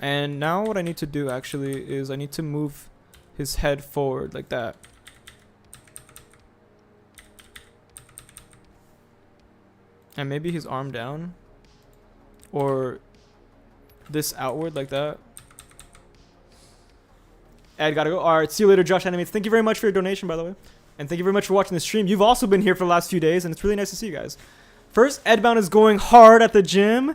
and now what I need to do actually is I need to move his head forward like that. And maybe his arm down, or this outward like that. Ed, gotta go. All right, see you later, Josh Animates. Thank you very much for your donation, by the way, and thank you very much for watching the stream. You've also been here for the last few days, and it's really nice to see you guys. First, EdBound is going hard at the gym,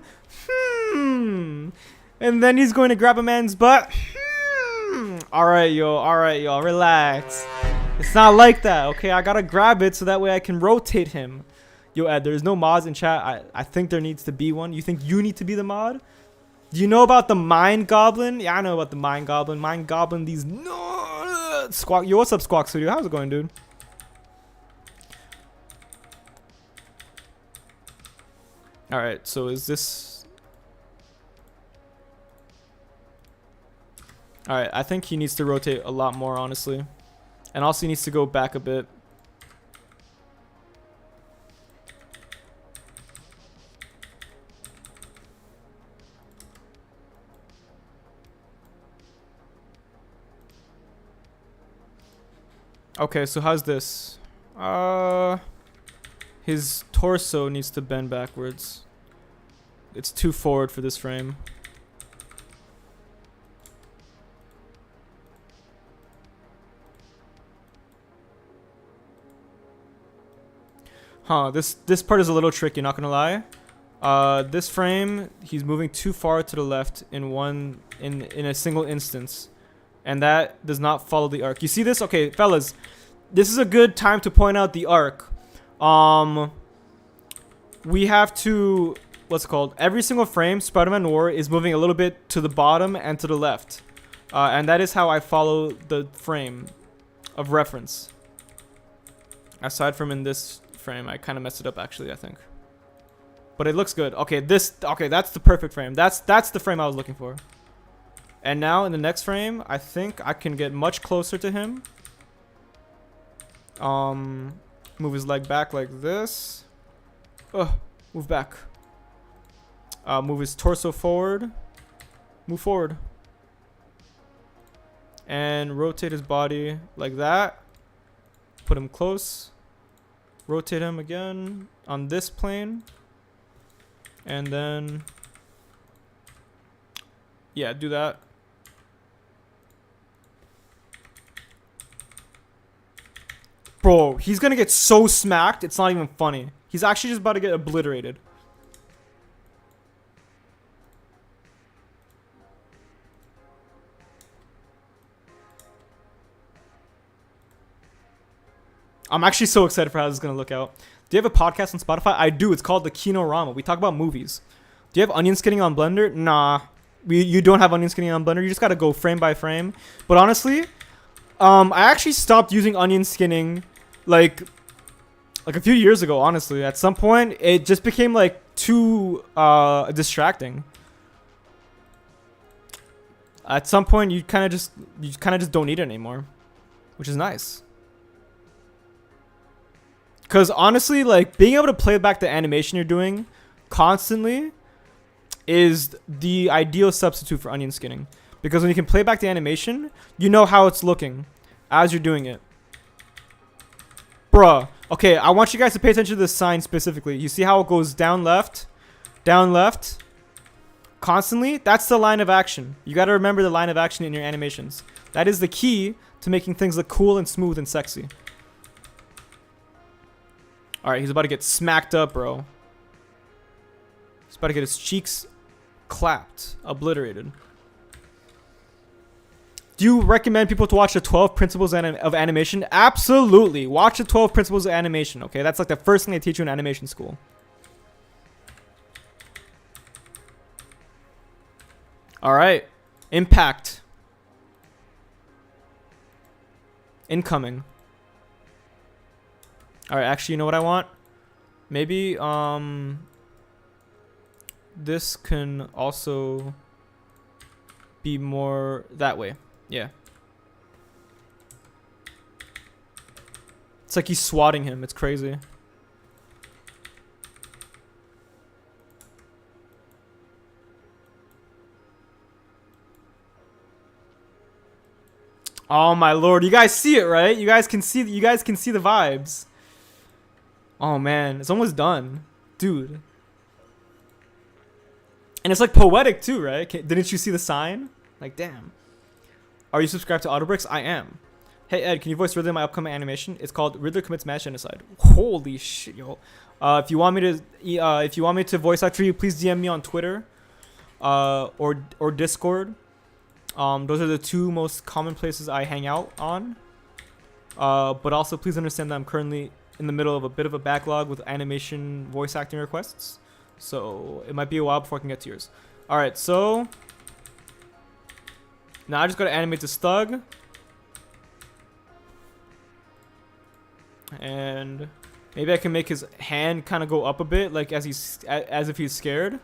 and then he's going to grab a man's butt. All right, y'all, relax. It's not like that, okay? I gotta grab it so that way I can rotate him. Yo, Ed, there's no mods in chat. I think there needs to be one. You think you need to be the mod? Do you know about the Mind Goblin? Yeah, I know about the Mind Goblin. Mind Goblin, these... No, Squawk. Yo, what's up, Squawk Studio? How's it going, dude? Alright, so is this... Alright, I think he needs to rotate a lot more, honestly. And also he needs to go back a bit. Okay, so how's this? His torso needs to bend backwards. It's too forward for this frame. Huh, this part is a little tricky, not gonna lie. This frame, he's moving too far to the left in a single instance. And that does not follow the arc. You see this? Okay, fellas, this is a good time to point out the arc. We have to, what's it called? Every single frame, Spider-Man Noir is moving a little bit to the bottom and to the left. And that is how I follow the frame of reference. Aside from in this frame, I kind of messed it up actually, I think. But it looks good. Okay, that's the perfect frame. That's the frame I was looking for. And now in the next frame, I think I can get much closer to him. Move his leg back like this. Move back. Move his torso forward. Move forward. And rotate his body like that. Put him close. Rotate him again on this plane. And then, yeah, do that. Bro, he's gonna get so smacked, it's not even funny. He's actually just about to get obliterated. I'm actually so excited for how this is gonna look out. Do you have a podcast on Spotify? I do. It's called The Kinorama. We talk about movies. Do you have onion skinning on Blender? Nah. You don't have onion skinning on Blender. You just gotta go frame by frame. But honestly, I actually stopped using onion skinning like a few years ago, honestly. At some point, it just became like too distracting. At some point, you kind of just don't need it anymore, which is nice. Because honestly, like, being able to play back the animation you're doing constantly is the ideal substitute for onion skinning. Because when you can play back the animation, you know how it's looking as you're doing it. Bruh. Okay, I want you guys to pay attention to this sign specifically. You see how it goes down left, constantly? That's the line of action. You got to remember the line of action in your animations. That is the key to making things look cool and smooth and sexy. Alright, he's about to get smacked up, bro. He's about to get his cheeks clapped, obliterated. Do you recommend people to watch the 12 Principles of Animation? Absolutely. Watch the 12 Principles of Animation, okay? That's like the first thing they teach you in animation school. Alright. Impact. Incoming. Alright, actually, you know what I want? Maybe, this can also be more that way. Yeah. It's like he's swatting him. It's crazy. Oh my lord, you guys see it, right? You guys can see the vibes. Oh man, it's almost done. Dude. And it's like poetic too, right? Didn't you see the sign? Like, damn. Are you subscribed to Autobricks? I am. Hey Ed, can you voice Riddler in my upcoming animation? It's called Riddler Commits Mass Genocide. Holy shit, yo. If you want me to voice act for you, please DM me on Twitter, or Discord. Those are the two most common places I hang out on. But also please understand that I'm currently in the middle of a bit of a backlog with animation voice acting requests. So it might be a while before I can get to yours. Alright, so now I just gotta animate the Stug. And maybe I can make his hand kind of go up a bit, like as if he's scared.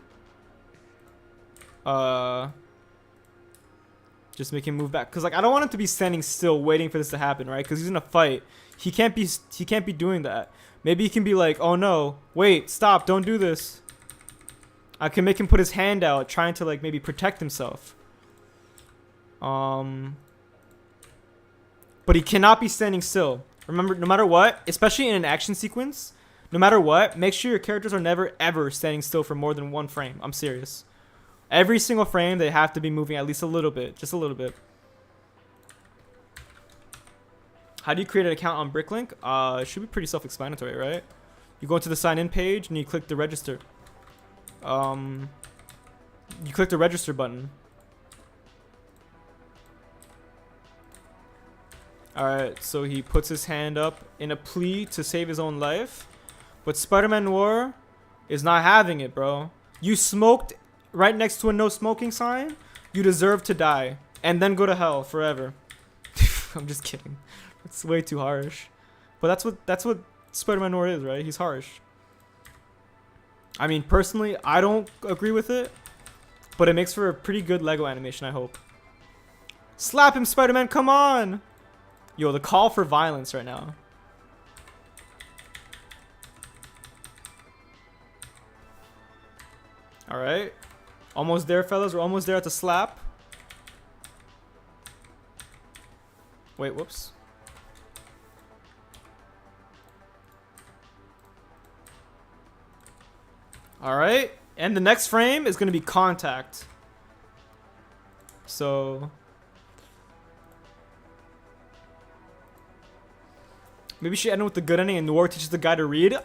Just make him move back, cause like I don't want him to be standing still waiting for this to happen, right? Cause he's in a fight. He can't be doing that. Maybe he can be like, oh no, wait, stop, don't do this. I can make him put his hand out, trying to like maybe protect himself. But he cannot be standing still. Remember, no matter what, especially in an action sequence, no matter what, make sure your characters are never ever standing still for more than one frame. I'm serious. Every single frame, they have to be moving at least a little bit, just a little bit. How do you create an account on Bricklink? It should be pretty self-explanatory, right? You go into the sign in page and you click the register. You click the register button. Alright, so he puts his hand up in a plea to save his own life. But Spider-Man Noir is not having it, bro. You smoked right next to a no smoking sign. You deserve to die. And then go to hell forever. I'm just kidding. It's way too harsh. But that's what Spider-Man Noir is, right? He's harsh. I mean, personally, I don't agree with it. But it makes for a pretty good Lego animation, I hope. Slap him, Spider-Man, come on! Yo, the call for violence right now. Alright. Almost there, fellas. We're almost there at the slap. Wait, whoops. Alright. And the next frame is going to be contact. So... maybe she ended with the good ending and Noir teaches the guy to read.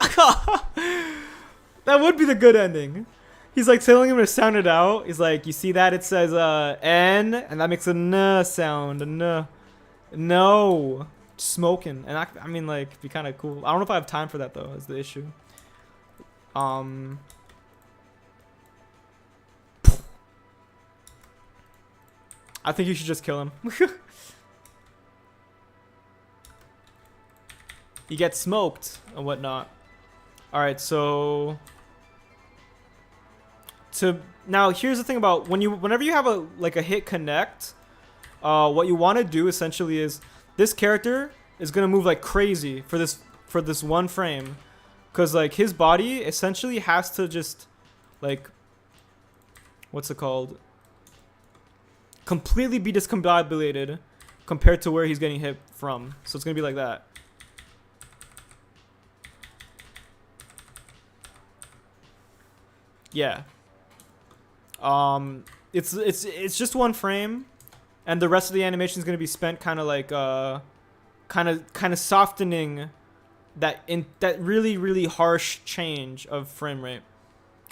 That would be the good ending. He's like telling him to sound it out. He's like, you see that? It says N, and that makes a N sound. N. No. Smoking. And I mean, like, it'd be kind of cool. I don't know if I have time for that, though, is the issue. I think you should just kill him. He gets smoked and whatnot. Alright, so... now here's the thing about whenever you have a hit connect, what you want to do essentially is this character is gonna move like crazy for this one frame, because like his body essentially has to just like, what's it called, completely be discombobulated compared to where he's getting hit from. So it's gonna be like that. Yeah. It's just one frame, and the rest of the animation is gonna be spent kind of like kind of softening that really harsh change of frame rate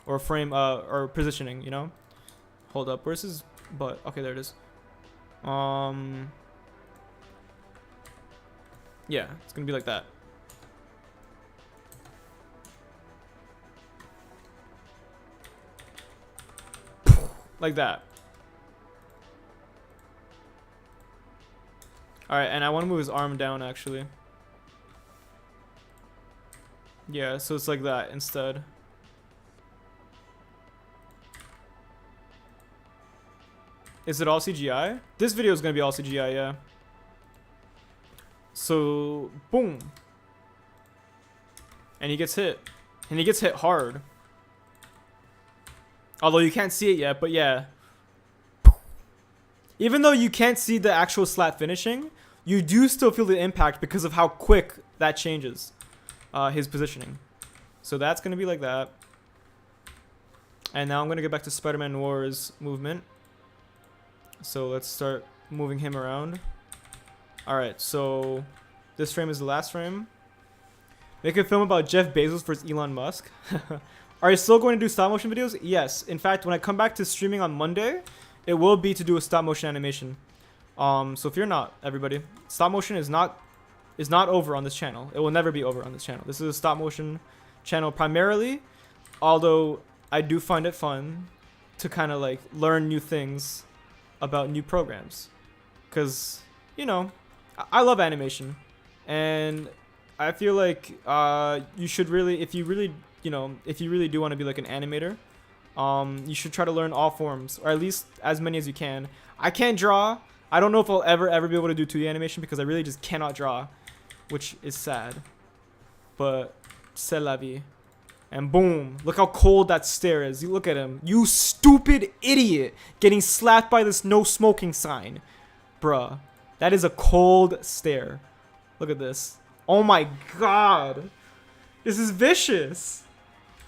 or frame or positioning. You know. Hold up. Where's his butt? Okay, there it is. Yeah, it's gonna be like that. Like that. Alright, and I want to move his arm down, actually. Yeah, so it's like that instead. Is it all CGI? This video is going to be all CGI, yeah. So, boom. And he gets hit. And he gets hit hard. Although you can't see it yet, but yeah. Even though you can't see the actual slap finishing, you do still feel the impact because of how quick that changes his positioning. So that's going to be like that. And now I'm going to get back to Spider-Man Noir's movement. So let's start moving him around. Alright, so this frame is the last frame. Make a film about Jeff Bezos versus Elon Musk. Are you still going to do stop motion videos? Yes. In fact, when I come back to streaming on Monday, it will be to do a stop motion animation. So fear not, everybody. Stop motion is not over on this channel. It will never be over on this channel. This is a stop motion channel primarily, although I do find it fun to kind of like learn new things about new programs, because you know I love animation, and I feel like you should really, if you really do want to be like an animator, you should try to learn all forms, or at least as many as you can. I can't draw. I don't know if I'll ever be able to do 2D animation because I really just cannot draw, which is sad. But c'est la vie. And boom, look how cold that stare is. You look at him. You stupid idiot, getting slapped by this no smoking sign. Bruh, that is a cold stare. Look at this. Oh my god. This is vicious.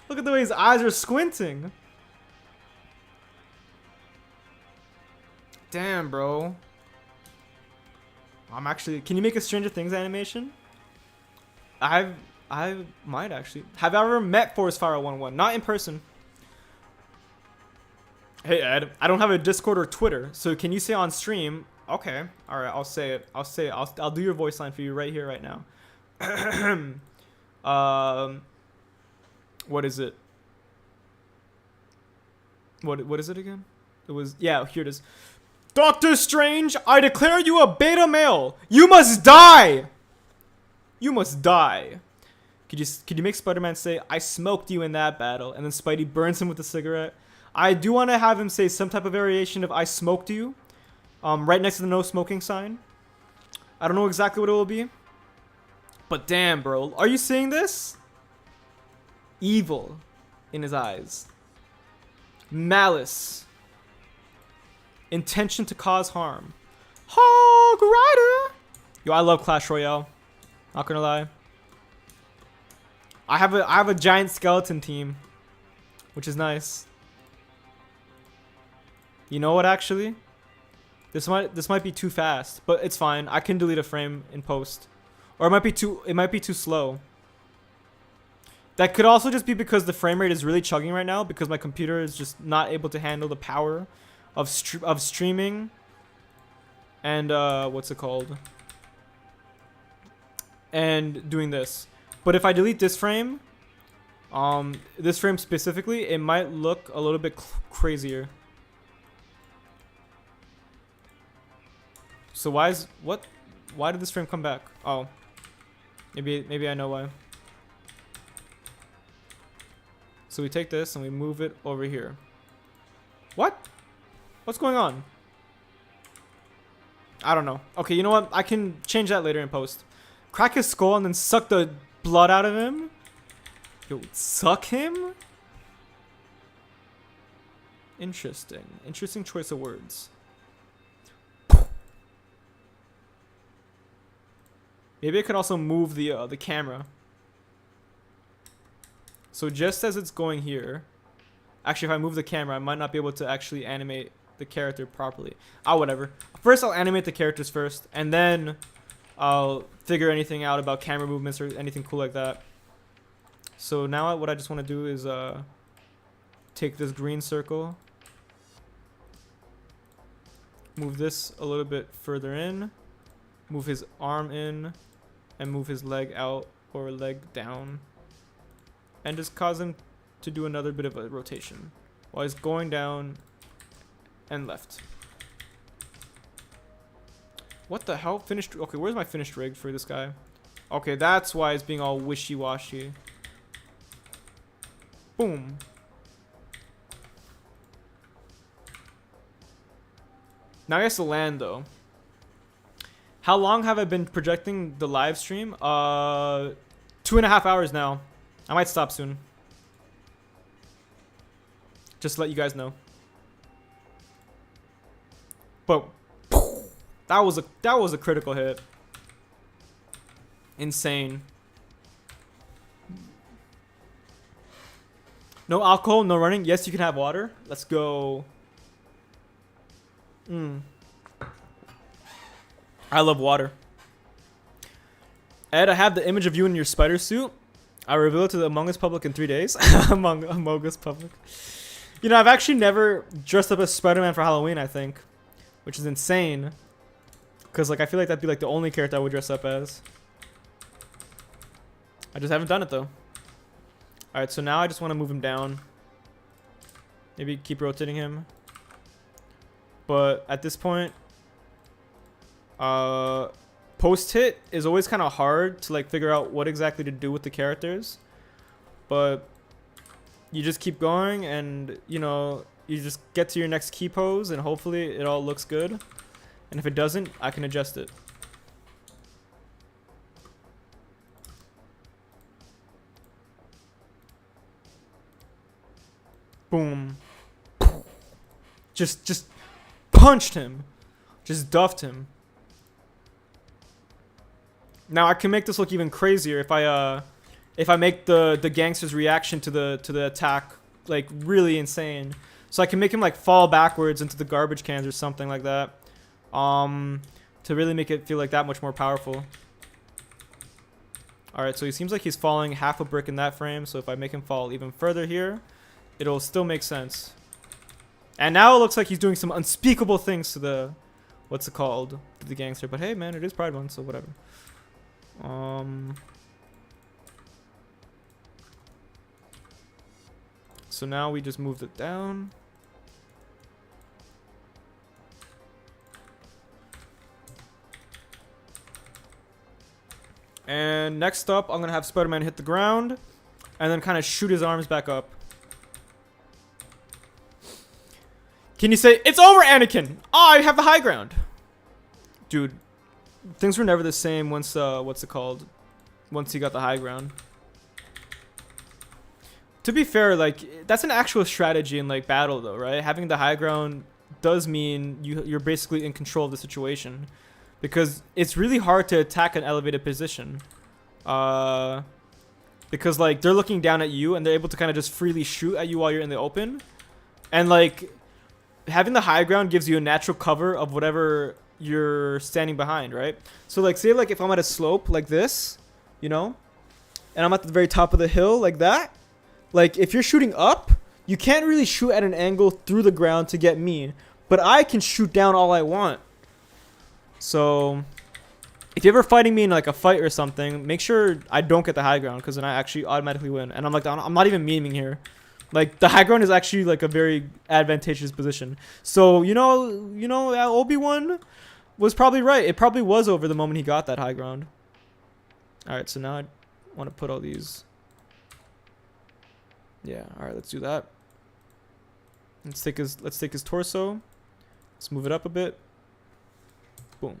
Look at the way his eyes are squinting. Damn, bro. I'm actually... Can you make a Stranger Things animation? I might actually. Have I ever met Forest Fire 101? Not in person. Hey, Ed. I don't have a Discord or Twitter. So can you say on stream, Okay. All right. I'll say it. I'll say it. I'll do your voice line for you right here, right now. What is it? What is it again? It was, yeah, here it is. Doctor Strange, I declare you a beta male. You must die. You must die. Could you make Spider-Man say, I smoked you in that battle, and then Spidey burns him with a cigarette? I do want to have him say some type of variation of I smoked you, right next to the no smoking sign. I don't know exactly what it will be, but damn, bro, are you seeing this? Evil in his eyes, malice, intention to cause harm. Hog Rider. Yo, I love Clash Royale. Not gonna lie. I have a giant skeleton team, which is nice. You know what? Actually, this might be too fast, but it's fine. I can delete a frame in post, or it might be too slow. That could also just be because the frame rate is really chugging right now because my computer is just not able to handle the power of streaming and what's it called? And doing this. But if I delete this frame specifically, it might look a little bit crazier. So why did this frame come back? Oh. Maybe I know why. So we take this and we move it over here. What? What's going on? I don't know. Okay, you know what? I can change that later in post. Crack his skull and then suck the blood out of him? Yo, suck him? Interesting. Interesting choice of words. Maybe I could also move the camera. So just as it's going here, actually if I move the camera, I might not be able to actually animate the character properly. Whatever. First I'll animate the characters first, and then I'll figure anything out about camera movements or anything cool like that. So now what I just want to do is take this green circle, move this a little bit further in, move his arm in, and move his leg out or leg down, and just cause him to do another bit of a rotation while he's going down and left. What the hell? Finished. Okay, where's my finished rig for this guy? Okay, that's why it's being all wishy-washy. Boom. Now he has to land though. How long have I been projecting the live stream? 2.5 hours now. I might stop soon. Just to let you guys know. But that was a critical hit. Insane. No alcohol, no running. Yes, you can have water. Let's go. I love water. Ed, I have the image of you in your spider suit. I reveal it to the Among Us public in 3 days. Among Us public. You know, I've actually never dressed up as Spider-Man for Halloween, I think. Which is insane. Because, like, I feel like that'd be, like, the only character I would dress up as. I just haven't done it, though. Alright, so now I just want to move him down. Maybe keep rotating him. But at this point, post-hit is always kind of hard to, like, figure out what exactly to do with the characters. But you just keep going and, you know, you just get to your next key pose and hopefully it all looks good. And if it doesn't, I can adjust it. Boom. Just punched him. Just duffed him. Now I can make this look even crazier if I make the gangster's reaction to the attack like really insane. So I can make him like fall backwards into the garbage cans or something like that. To really make it feel like that much more powerful. Alright, so he seems like he's falling half a brick in that frame, so if I make him fall even further here, it'll still make sense. And now it looks like he's doing some unspeakable things to the what's it called, the gangster. But hey, man, it is Pride Month, so whatever. So now we just moved it down. And next up, I'm gonna have Spider-Man hit the ground and then kind of shoot his arms back up. Can you say, "It's over, Anakin! I have the high ground"? Dude, things were never the same once, what's it called? Once he got the high ground. To be fair, like, that's an actual strategy in, like, battle, though, right? Having the high ground does mean you're basically in control of the situation. Because it's really hard to attack an elevated position. Because, like, they're looking down at you and they're able to kind of just freely shoot at you while you're in the open. And, like, having the high ground gives you a natural cover of whatever you're standing behind, right? So, like, say, like, if I'm at a slope like this, you know, and I'm at the very top of the hill like that, like, if you're shooting up, you can't really shoot at an angle through the ground to get me, but I can shoot down all I want. So if you're ever fighting me in, like, a fight or something, make sure I don't get the high ground, because then I actually automatically win. And I'm like, I'm not even memeing here. Like, the high ground is actually, like, a very advantageous position. So, you know, Obi-Wan was probably right. It probably was over the moment he got that high ground. All right, so now I want to put all these. Yeah, all right, let's do that. Let's take his torso. Let's move it up a bit. Boom.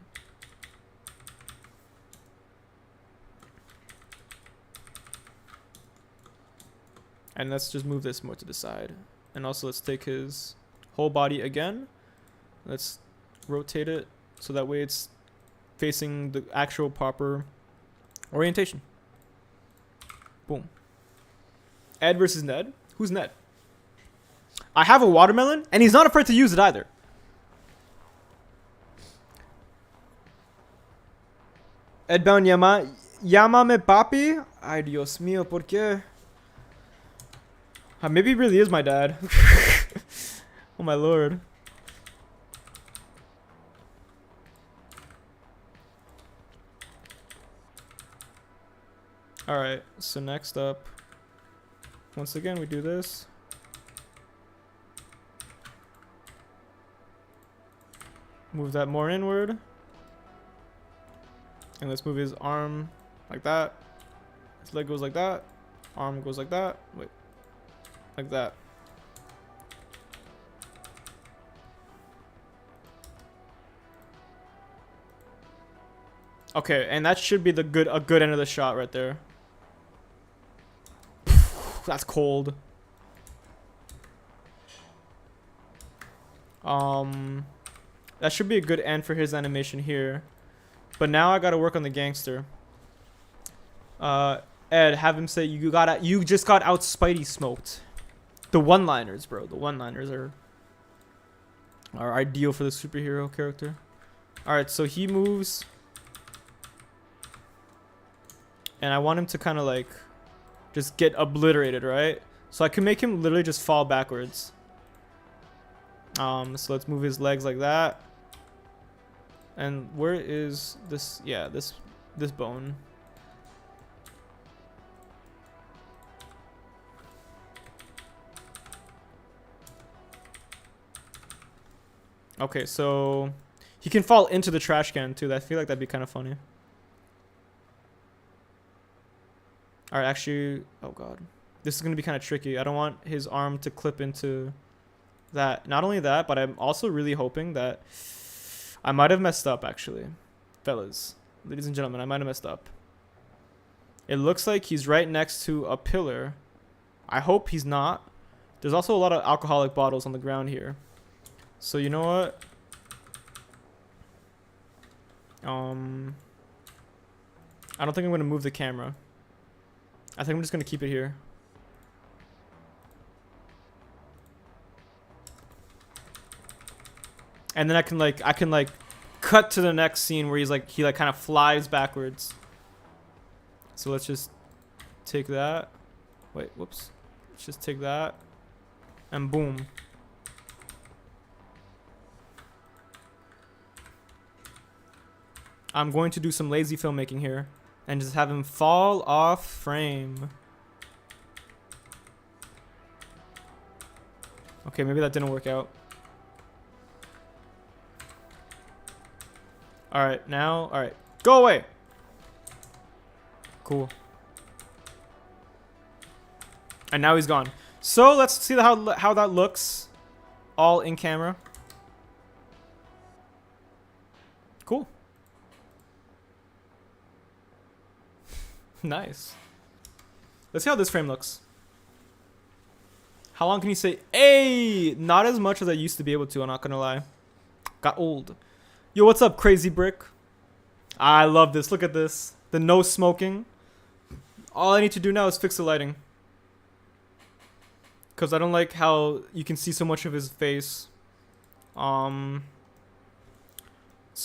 And let's just move this more to the side. And also let's take his whole body again. Let's rotate it so that way it's facing the actual proper orientation. Boom. Ed versus Ned. Who's Ned? I have a watermelon, and he's not afraid to use it either. EdBound Llámame papi. Ay, Dios mío, ¿por qué? Maybe he really is my dad. Oh my lord. Alright, so next up, once again we do this. Move that more inward. And let's move his arm like that. His leg goes like that. Arm goes like that. Wait. Like that. Okay, and that should be a good end of the shot right there. That's cold. That should be a good end for his animation here. But now I gotta work on the gangster. Ed, have him say you just got out Spidey smoked. The one-liners, bro. The one-liners are ideal for the superhero character. Alright, so he moves. And I want him to kind of like just get obliterated, right? So I can make him literally just fall backwards. So let's move his legs like that. And where is this? Yeah, this bone. Okay, so he can fall into the trash can too. I feel like that'd be kind of funny. All right, actually, oh god, this is gonna be kind of tricky. I don't want his arm to clip into that. Not only that, but I'm also really hoping that I might have messed up, actually. Fellas, ladies and gentlemen, I might have messed up. It looks like he's right next to a pillar. I hope he's not. There's also a lot of alcoholic bottles on the ground here. So you know what? I don't think I'm going to move the camera. I think I'm just going to keep it here. And then I can like cut to the next scene where he kind of flies backwards. So let's just take that. Wait, whoops. Let's just take that. And boom. I'm going to do some lazy filmmaking here and just have him fall off frame. Okay, maybe that didn't work out. Alright, now, alright. Go away! Cool. And now he's gone. So let's see how that looks all in camera. Cool. Nice. Let's see how this frame looks. How long can you say, hey? Not as much as I used to be able to, I'm not gonna lie. Got old. Yo, what's up, Crazy Brick? I love this. Look at this. The no smoking. All I need to do now is fix the lighting. Because I don't like how you can see so much of his face. So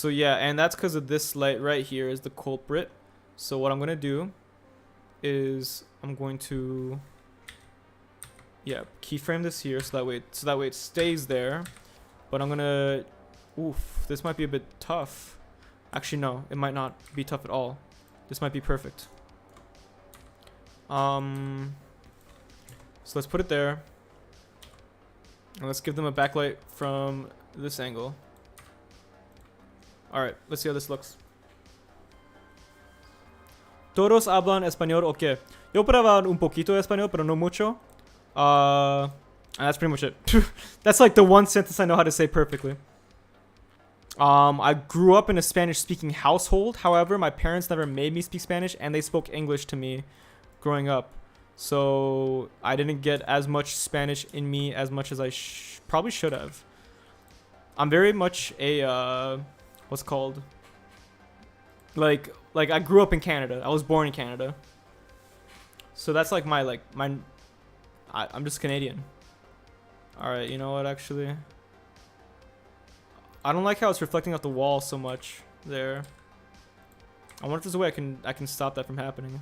yeah, and that's because of this light right here is the culprit. So what I'm going to do is I'm going to... yeah, keyframe this here so that way it stays there. But I'm gonna, oof, this might be a bit tough. Actually, no, it might not be tough at all. This might be perfect. So let's put it there. And let's give them a backlight from this angle. Alright, let's see how this looks. Todos hablan español, okay. Yo puedo hablar un poquito de español, pero no mucho. And that's pretty much it. That's like the one sentence I know how to say perfectly. I grew up in a Spanish-speaking household. However, my parents never made me speak Spanish, and they spoke English to me growing up. So I didn't get as much Spanish in me as much as I probably should have. I'm very much a what's called, like I grew up in Canada. I was born in Canada. So that's like I'm just Canadian. Alright, you know what, actually? I don't like how it's reflecting off the wall so much there. I wonder if there's a way I can stop that from happening.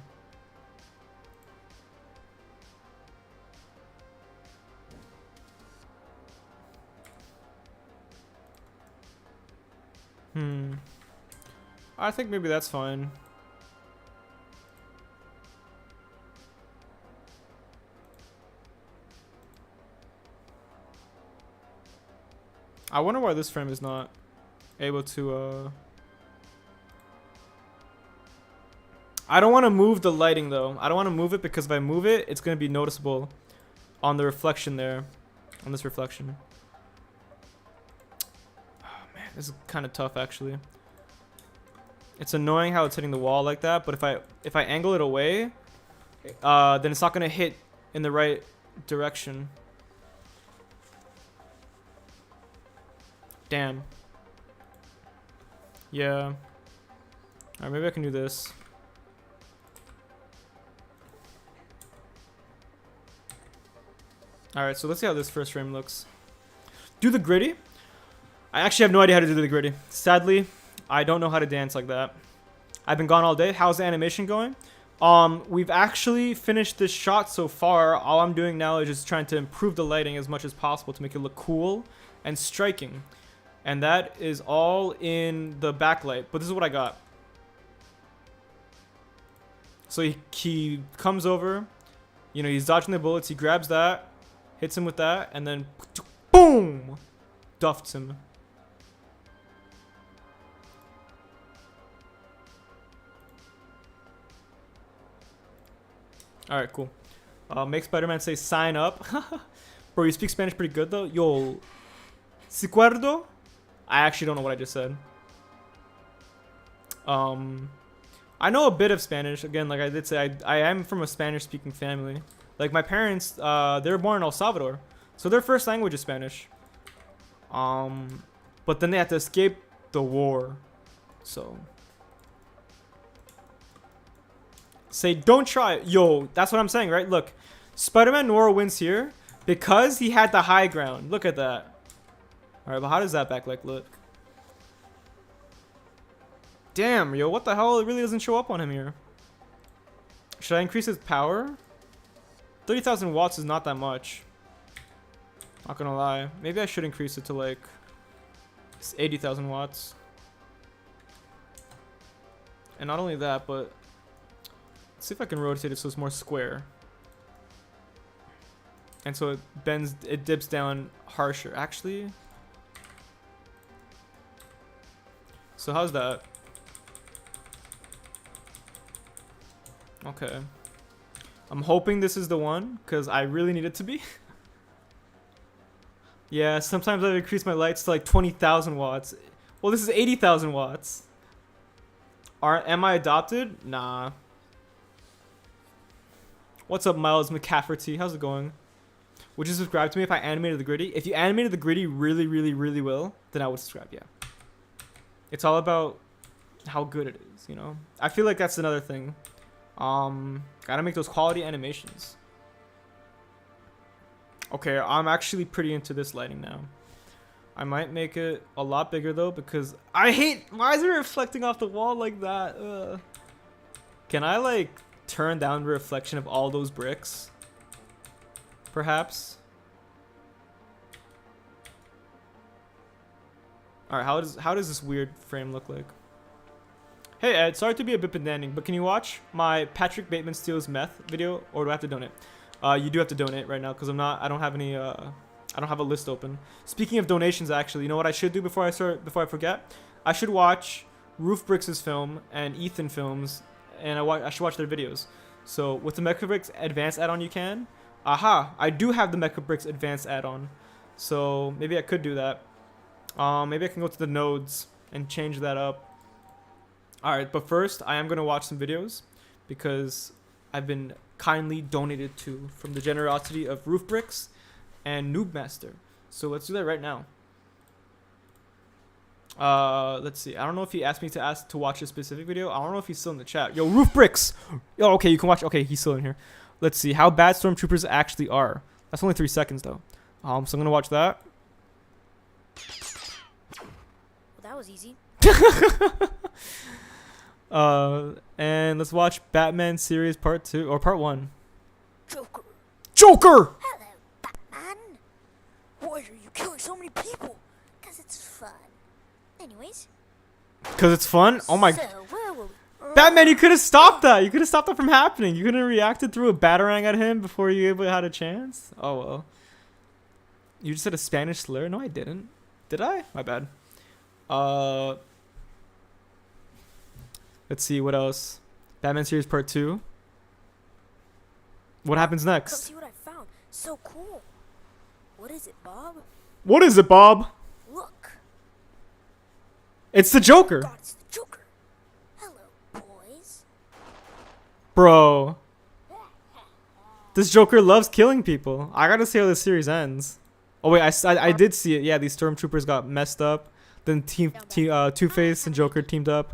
I think maybe that's fine. I wonder why this frame is not able to, I don't want to move the lighting though. I don't want to move it because if I move it, it's going to be noticeable on the reflection there. On this reflection. Oh man, this is kind of tough actually. It's annoying how it's hitting the wall like that, but if I angle it away, then it's not going to hit in the right direction. Damn. Yeah. Alright, maybe I can do this. Alright, so let's see how this first frame looks. Do the gritty? I actually have no idea how to do the gritty. Sadly, I don't know how to dance like that. I've been gone all day. How's the animation going? We've actually finished this shot so far. All I'm doing now is just trying to improve the lighting as much as possible to make it look cool and striking. And that is all in the backlight. But this is what I got. So he comes over. You know, he's dodging the bullets. He grabs that. Hits him with that. And then boom! Duffs him. Alright, cool. Make Spider-Man say sign up. Bro, you speak Spanish pretty good though. Yo. ¿Si acuerdo? I actually don't know what I just said. I know a bit of Spanish. Again, like I did say, I am from a Spanish-speaking family. Like my parents, they were born in El Salvador. So their first language is Spanish. But then they had to escape the war. So. Say, don't try it. Yo, that's what I'm saying, right? Look, Spider-Man Noir wins here because he had the high ground. Look at that. Alright, but how does that backlight look? Damn, yo, what the hell? It really doesn't show up on him here. Should I increase his power? 30,000 watts is not that much. Not gonna lie. Maybe I should increase it to like 80,000 watts. And not only that, but let's see if I can rotate it so it's more square. And so it dips down harsher. Actually, so how's that? Okay. I'm hoping this is the one, because I really need it to be. Yeah, sometimes I've increased my lights to like 20,000 watts. Well, this is 80,000 watts. Am I adopted? Nah. What's up, Miles McCafferty? How's it going? Would you subscribe to me if I animated the gritty? If you animated the gritty really, really, really well, then I would subscribe, yeah. It's all about how good it is, you know? I feel like that's another thing. Gotta make those quality animations. Okay, I'm actually pretty into this lighting now. I might make it a lot bigger though, because I hate, why is it reflecting off the wall like that? Ugh. Can I like turn down the reflection of all those bricks? Perhaps. Alright, how does this weird frame look like? Hey Ed, sorry to be a bit pedantic, but can you watch my Patrick Bateman Steals Meth video, or do I have to donate? You do have to donate right now, because I don't have any I don't have a list open. Speaking of donations, actually, you know what I should do before I forget? I should watch Roof Bricks' film and Ethan Films, and I should watch their videos. So with the Mechabricks Advanced add-on you can. Aha! I do have the Mechabricks Advanced add-on. So maybe I could do that. Maybe I can go to the nodes and change that up. Alright, but first I am going to watch some videos because I've been kindly donated to from the generosity of Roof Bricks and Noobmaster. So let's do that right now. Let's see. I don't know if he asked me to watch a specific video. I don't know if he's still in the chat. Yo, Roof Bricks! Yo, okay, you can watch. Okay, he's still in here. Let's see how bad stormtroopers actually are. That's only 3 seconds though. So I'm gonna watch that. Well, that was easy. And let's watch Batman series part 2 or part 1. Joker. Joker! Hello, Batman. Why are you killing so many people? Because it's fun. Anyways. Cause it's fun? Oh my. So, where were we? Batman, you could have stopped that. You could have stopped that from happening. You could have reacted through a batarang at him before you even had a chance. Oh well. You just said a Spanish slur? No, I didn't. Did I? My bad. Let's see what else. Batman series part 2. What happens Come next? see what I found. So cool. What is it, Bob? What is it, Bob? Look. It's the Joker. God, it's the Joker. Hello, boys. Bro. This Joker loves killing people. I gotta see how this series ends. Oh wait, I did see it. Yeah, these stormtroopers got messed up. Then Two-Face and Joker teamed up.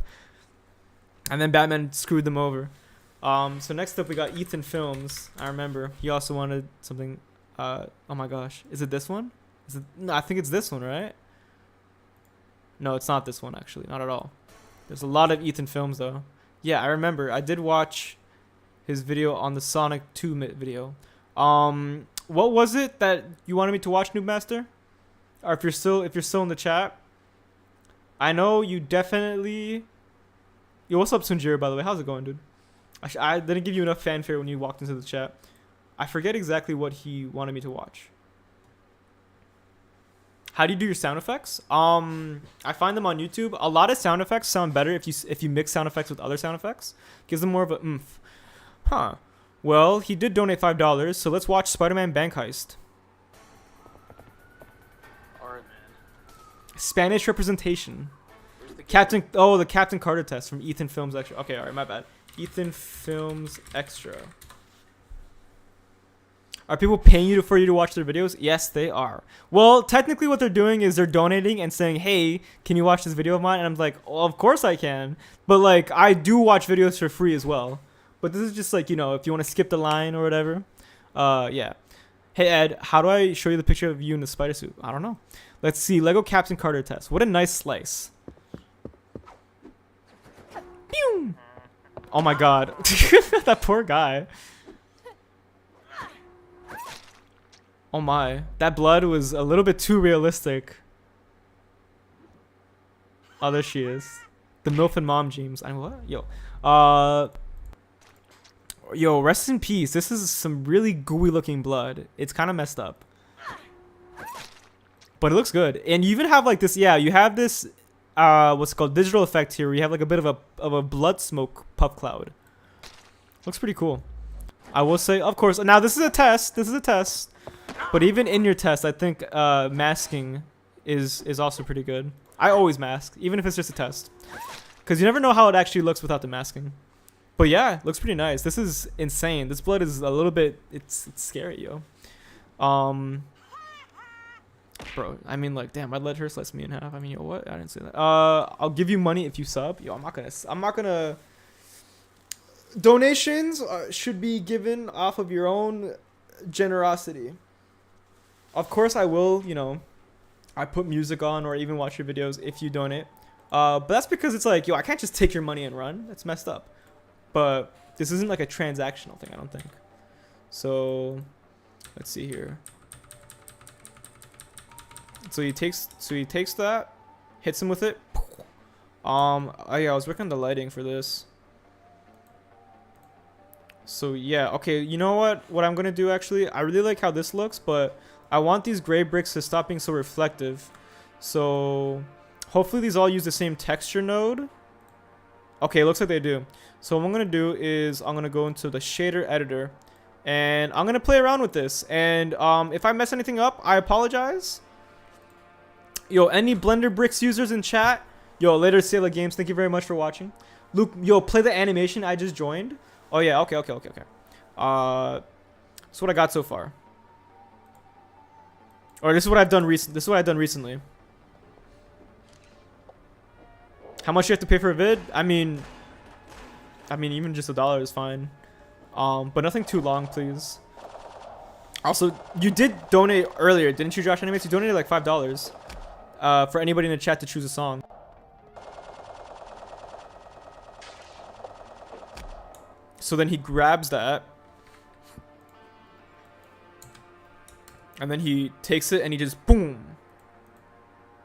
And then Batman screwed them over. So next up we got Ethan Films. I remember he also wanted something. Oh my gosh, is it this one? Is it? No, I think it's this one, right? No, it's not this one actually. Not at all. There's a lot of Ethan Films though. Yeah, I remember. I did watch his video on the Sonic 2 video. What was it that you wanted me to watch, Noobmaster? Or if you're still in the chat. I know you definitely. Yo, what's up, Sunjiro, by the way? How's it going, dude? I didn't give you enough fanfare when you walked into the chat. I forget exactly what he wanted me to watch. How do you do your sound effects? I find them on YouTube. A lot of sound effects sound better if you mix sound effects with other sound effects. Gives them more of a oomph. Huh. Well, he did donate $5, so let's watch Spider-Man Bank Heist. Alright, man. Spanish representation. The Captain Carter test from Ethan Films Extra. Okay, alright, my bad. Ethan Films Extra. Are people paying you for you to watch their videos? Yes, they are. Well, technically what they're doing is they're donating and saying, hey, can you watch this video of mine? And I'm like, oh, of course I can. But like, I do watch videos for free as well. But this is just like, you know, if you want to skip the line or whatever. Yeah. Hey, Ed, how do I show you the picture of you in the spider suit? I don't know. Let's see. Lego Captain Carter test. What a nice slice. Pew! Oh my god. That poor guy. Oh my. That blood was a little bit too realistic. Oh, there she is. The MILF and mom dreams. I what? Yo, rest in peace. This is some really gooey looking blood. It's kind of messed up. But it looks good. And you even have like this, yeah, you have this what's called digital effect here where you have like a bit of a blood smoke puff cloud. Looks pretty cool. I will say, of course, now this is a test. This is a test. But even in your test, I think masking is also pretty good. I always mask, even if it's just a test. Because you never know how it actually looks without the masking. But yeah, looks pretty nice. This is insane. This blood is a little bit, it's scary, yo. Bro, I mean, like, damn, I'd let her slice me in half. I mean, yo, what? I didn't say that. I'll give you money if you sub. Yo, I'm not gonna. Donations should be given off of your own generosity. Of course, I will, you know, I put music on or even watch your videos if you donate. But that's because it's like, yo, I can't just take your money and run. That's messed up. But this isn't like a transactional thing, I don't think. So, let's see here. So he takes that, hits him with it. Oh yeah, I was working on the lighting for this. So yeah, okay, you know what I'm gonna do actually? I really like how this looks, but I want these gray bricks to stop being so reflective. So hopefully these all use the same texture node. Okay, it looks like they do. So what I'm gonna do is I'm gonna go into the shader editor and I'm gonna play around with this. And if I mess anything up, I apologize. Yo, any Blender Bricks users in chat? Yo, later Sailor Games, thank you very much for watching. Luke, yo, play the animation I just joined. Oh yeah, okay. So what I got so far. Or this is what I've done recently. How much you have to pay for a vid? I mean even just $1 is fine. But nothing too long, please. Also, you did donate earlier, didn't you, Josh Animates? You donated like $5. For anybody in the chat to choose a song. So then he grabs that. And then he takes it and he just boom.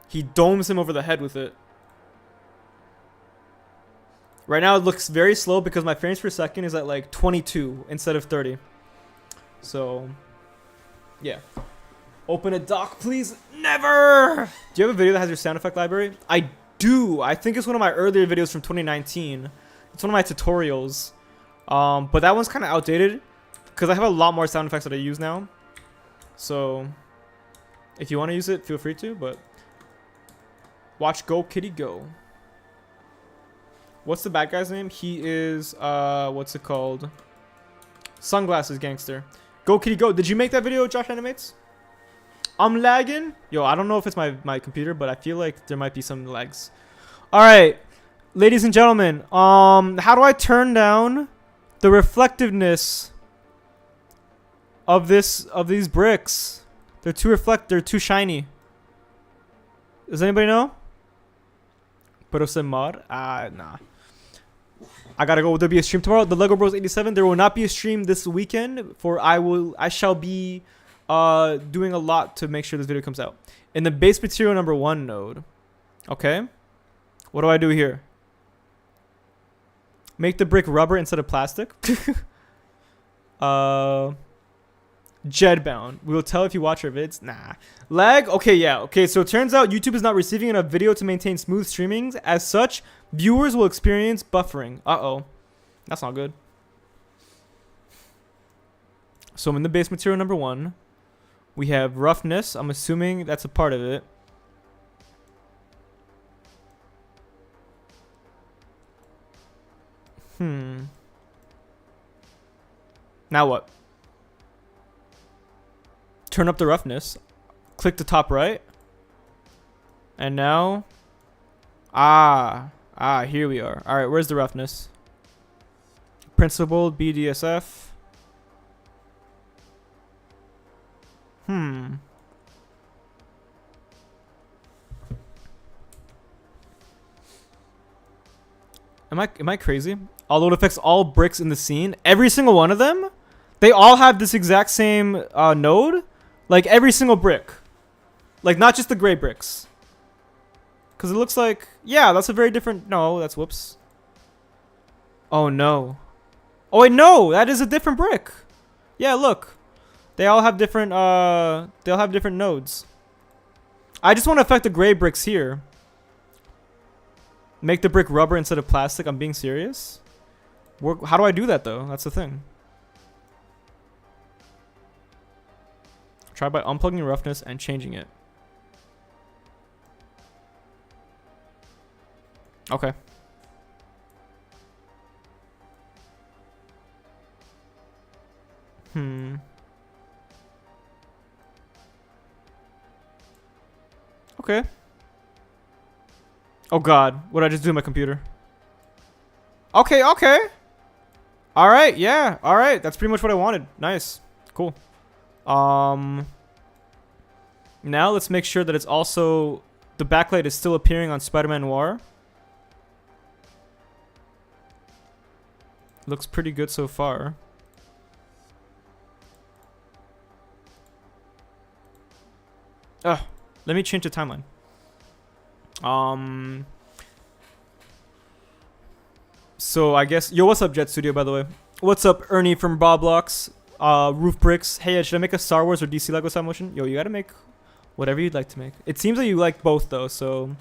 He domes him over the head with it. Right now it looks very slow because my frames per second is at like 22 instead of 30. So, yeah. Open a doc, please. Never! Do you have a video that has your sound effect library? I do. I think it's one of my earlier videos from 2019. It's one of my tutorials. But that one's kind of outdated because I have a lot more sound effects that I use now. So, if you want to use it, feel free to, but watch Go Kitty Go. What's the bad guy's name? He is, what's it called? Sunglasses Gangster. Go Kitty Go. Did you make that video, Josh Animates? I'm lagging. Yo, I don't know if it's my computer, but I feel like there might be some lags. All right, ladies and gentlemen, how do I turn down the reflectiveness of these bricks? They're too shiny. Does anybody know? Pero se mod? Nah. I gotta go. Will there be a stream tomorrow? The Lego Bros 87. There will not be a stream this weekend. I shall be doing a lot to make sure this video comes out. In the base material number 1 node. Okay. What do I do here? Make the brick rubber instead of plastic. EdBound. We will tell if you watch our vids. Nah. Lag? Okay, yeah. Okay, so it turns out YouTube is not receiving enough video to maintain smooth streaming. As such, viewers will experience buffering. Uh-oh. That's not good. So I'm in the base material number 1. We have roughness. I'm assuming that's a part of it. Now what? Turn up the roughness. Click the top right. And now... here we are. Alright, where's the roughness? Principled, BDSF. Am I crazy? Although it affects all bricks in the scene, every single one of them, they all have this exact same node, like every single brick, like not just the gray bricks. Because it looks like, yeah, that's a very different, no, that's, whoops. Oh no. Oh wait, no, that is a different brick. Yeah, look. They all have different, they'll have different nodes. I just want to affect the gray bricks here. Make the brick rubber instead of plastic. I'm being serious. How do I do that though? That's the thing. Try by unplugging roughness and changing it. Okay. Okay. Oh god, what did I just do to my computer? Okay, okay. Alright, yeah, alright. That's pretty much what I wanted. Nice. Cool. Now let's make sure that it's also, the backlight is still appearing on Spider-Man Noir. Looks pretty good so far. Let me change the timeline. So I guess, yo, what's up, Jet Studio, by the way? What's up, Ernie from Roblox? Roof Bricks. Hey, should I make a Star Wars or DC Lego stop motion? Yo, you gotta make whatever you'd like to make. It seems like you like both, though, so.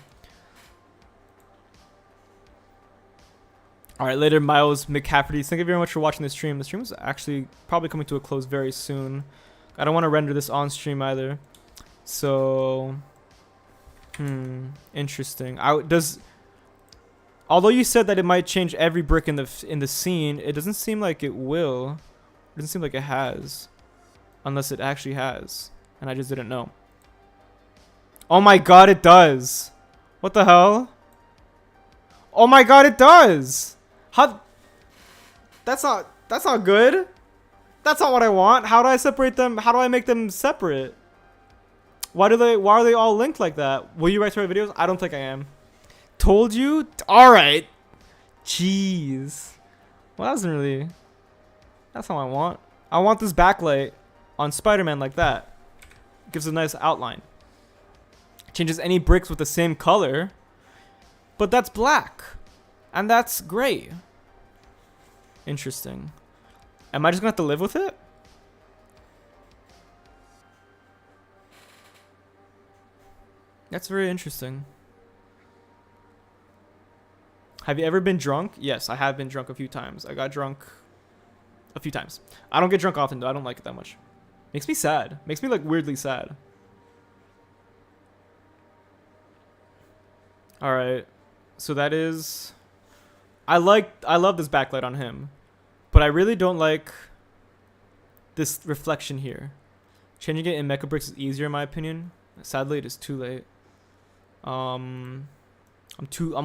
Alright, later, Miles McCafferty. Thank you very much for watching this stream. The stream is actually probably coming to a close very soon. I don't want to render this on stream either. So, interesting. Although you said that it might change every brick in the scene, it doesn't seem like it will. It doesn't seem like it has, unless it actually has, and I just didn't know. Oh my god, it does! What the hell? Oh my god, it does! How? That's not good. That's not what I want. How do I separate them? How do I make them separate? Why are they all linked like that? Will you write to our videos? I don't think I am. Told you? Alright. Jeez. Well, that doesn't really... That's not what I want. I want this backlight on Spider-Man like that. Gives a nice outline. Changes any bricks with the same color. But that's black. And that's gray. Interesting. Am I just gonna have to live with it? That's very interesting. Have you ever been drunk? Yes, I have been drunk a few times. I got drunk a few times. I don't get drunk often though. I don't like it that much. Makes me sad. Makes me like weirdly sad. All right. So that is, I love this backlight on him, but I really don't like this reflection here. Changing it in Mecha Bricks is easier in my opinion. Sadly, it is too late. I'm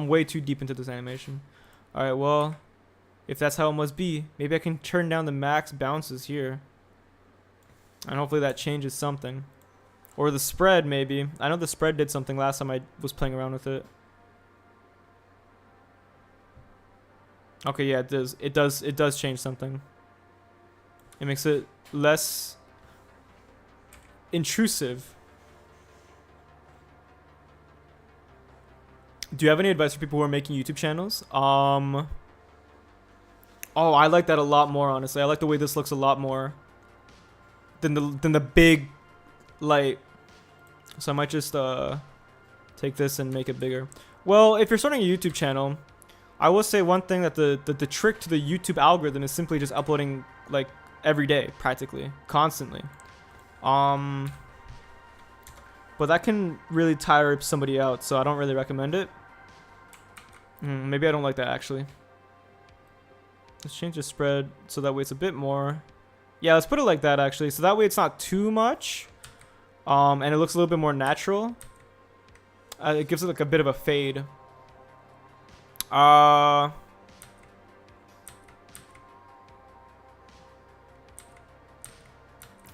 way too deep into this animation. All right, well, if that's how it must be, maybe I can turn down the max bounces here, and hopefully that changes something, or the spread maybe. I know the spread did something last time I was playing around with it. Okay, yeah, it does. It does change something. It makes it less intrusive. Do you have any advice for people who are making YouTube channels? Oh, I like that a lot more, honestly. I like the way this looks a lot more than the big light. So I might just take this and make it bigger. Well, if you're starting a YouTube channel, I will say one thing, that the trick to the YouTube algorithm is simply just uploading like every day, practically, constantly. But that can really tire somebody out, so I don't really recommend it. Maybe I don't like that actually. Let's change the spread so that way it's a bit more. Yeah, let's put it like that actually, so that way it's not too much, and it looks a little bit more natural. It gives it like a bit of a fade.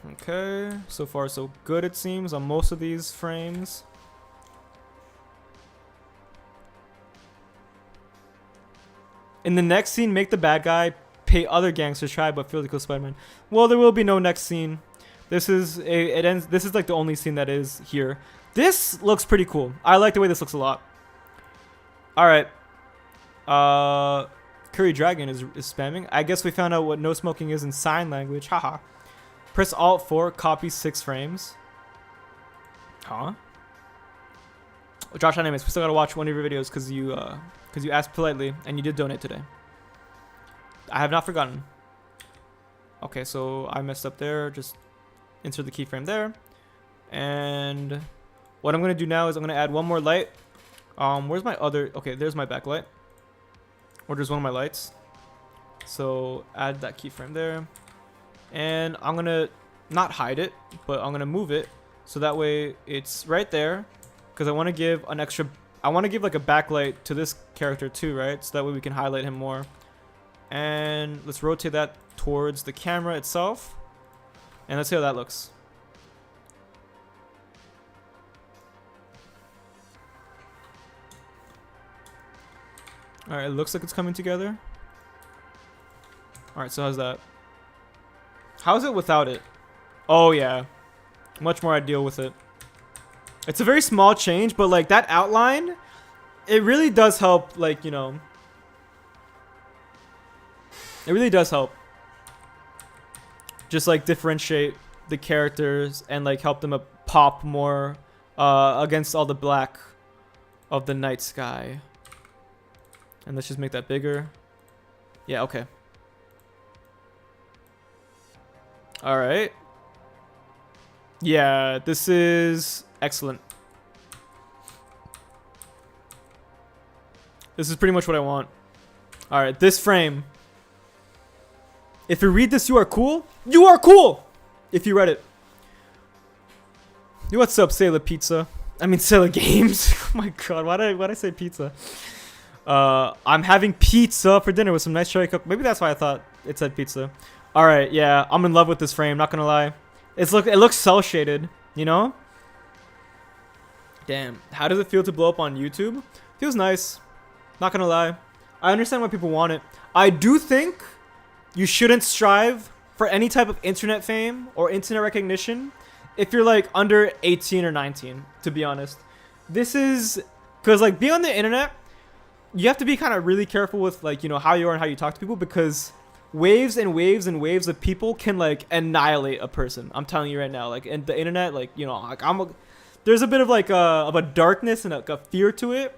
Okay, so far so good it seems on most of these frames. In the next scene, make the bad guy pay other gangsters try but feel like kill Spider-Man. Well, there will be no next scene. This is this is like the only scene that is here. This looks pretty cool. I like the way this looks a lot. All right. Curry Dragon is spamming. I guess we found out what no smoking is in sign language. Haha. Press Alt 4, copy 6 frames. Huh? Josh Animates, we still gotta watch one of your videos because you asked politely and you did donate today. I have not forgotten. Okay, so I messed up there. Just insert the keyframe there. And what I'm gonna do now is I'm gonna add one more light. Where's my other? Okay, there's my backlight. Or there's one of my lights. So add that keyframe there. And I'm gonna not hide it, but I'm gonna move it so that way it's right there. Because I want to give an extra, I want to give like a backlight to this character too, right? So that way we can highlight him more. And let's rotate that towards the camera itself. And let's see how that looks. Alright, it looks like it's coming together. Alright, so how's that? How's it without it? Oh yeah. Much more ideal with it. It's a very small change, but like that outline, it really does help, like, you know. It really does help. Just like differentiate the characters and like help them pop more against all the black of the night sky. And let's just make that bigger. Yeah, okay. Alright. Yeah, this is excellent. This is pretty much what I want. Alright, this frame. If you read this, you are cool. You are cool! If you read it. Yo, what's up, Sailor Pizza? I mean, Sailor Games. Oh my god, why'd I say pizza? I'm having pizza for dinner with some nice cherry coke. Maybe that's why I thought it said pizza. Alright, yeah, I'm in love with this frame, not gonna lie. It looks cell shaded, you know? Damn, how does it feel to blow up on YouTube? Feels nice, not gonna lie. I understand why people want it. I do think you shouldn't strive for any type of internet fame or internet recognition if you're like under 18 or 19, to be honest. This is, cause like being on the internet, you have to be kind of really careful with like, you know, how you are and how you talk to people, because waves and waves and waves of people can like annihilate a person. I'm telling you right now, like in the internet, like, you know, like there's a bit of like of a darkness and a fear to it.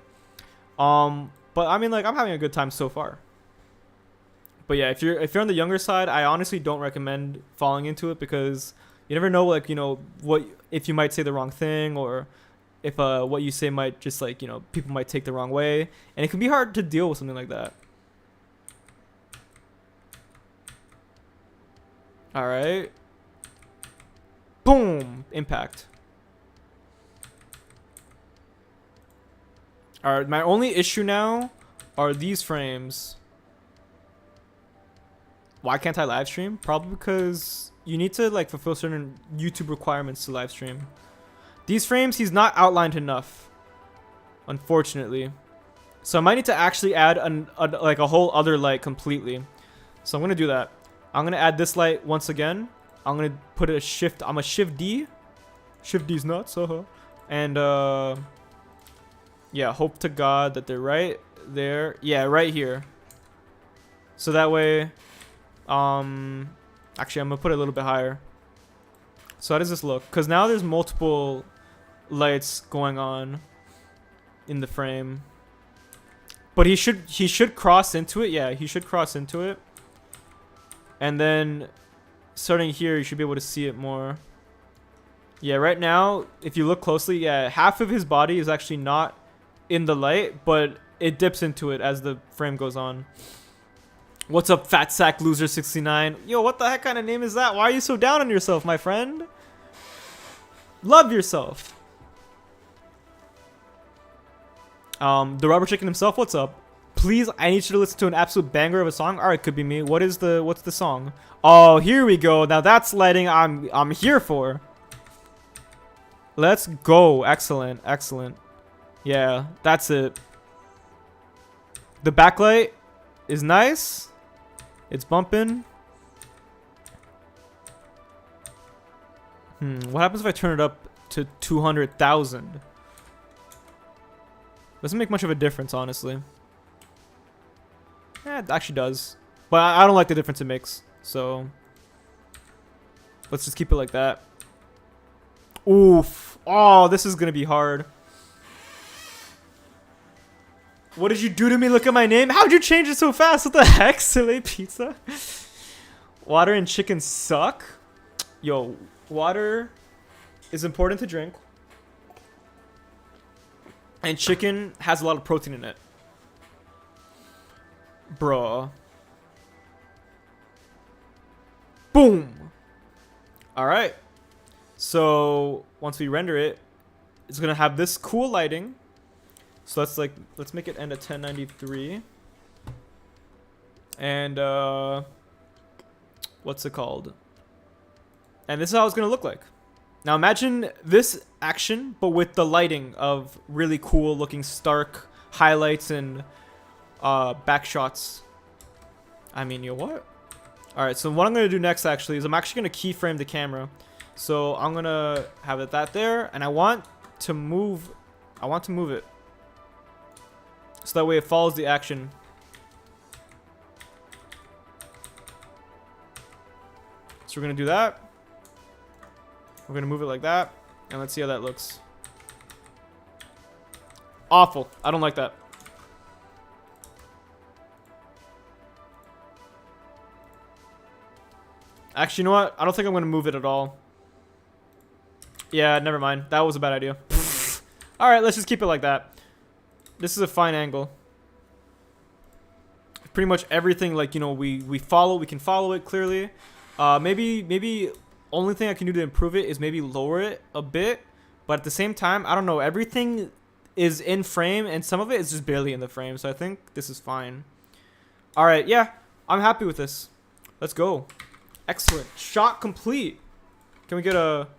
But I mean, like, I'm having a good time so far. But yeah, if you're on the younger side, I honestly don't recommend falling into it, because you never know, like, you know, what if you might say the wrong thing, or if what you say might just, like, you know, people might take the wrong way, and it can be hard to deal with something like that. All right. Boom, impact. All right, my only issue now are these frames. Why can't I live stream? Probably because you need to like fulfill certain YouTube requirements to live stream. These frames, he's not outlined enough, unfortunately. So I might need to actually add like a whole other light completely. So I'm gonna do that. I'm gonna add this light once again. I'm gonna put a shift. I'm a shift D. Shift D's nuts. And yeah, hope to God that they're right there. Yeah, right here. So that way, actually, I'm gonna put it a little bit higher. So how does this look? Because now there's multiple lights going on in the frame. But he should cross into it. Yeah, he should cross into it. And then starting here, you should be able to see it more. Yeah, right now, if you look closely, yeah, half of his body is actually not in the light, but it dips into it as the frame goes on. What's up, Fat Sack Loser 69? Yo, what the heck kind of name is that? Why are you so down on yourself, my friend? Love yourself. The Rubber Chicken himself, what's up? Please, I need you to listen to an absolute banger of a song. All right, could be me. What's the song? Oh, here we go. Now that's lighting I'm here for. Let's go. Excellent, excellent. Yeah, that's it. The backlight is nice. It's bumping. What happens if I turn it up to 200,000? Doesn't make much of a difference, honestly. Yeah, it actually does. But I don't like the difference it makes. So let's just keep it like that. Oof. Oh, this is going to be hard. What did you do to me? Look at my name. How'd you change it so fast? What the heck? Silly pizza. Water and chicken suck. Yo, water is important to drink. And chicken has a lot of protein in it. Bruh. Boom. All right. So once we render it, it's gonna have this cool lighting. So let's make it end at 1093. And what's it called? And this is how it's gonna look like. Now imagine this action, but with the lighting of really cool looking stark highlights and back shots. I mean, you know what? All right, so what I'm gonna do next actually is I'm actually gonna keyframe the camera. So I'm gonna have it that there, and I want to move it. So that way it follows the action. So we're gonna do that. We're gonna move it like that, and let's see how that looks. Awful. I don't like that. Actually, you know what? I don't think I'm gonna move it at all. Yeah, never mind. That was a bad idea. Alright, let's just keep it like that. This is a fine angle. Pretty much everything, like, you know, we can follow it clearly. Maybe only thing I can do to improve it is maybe lower it a bit. But at the same time, I don't know. Everything is in frame, and some of it is just barely in the frame. So I think this is fine. Alright, yeah. I'm happy with this. Let's go. Excellent. Shot complete. Can we get a...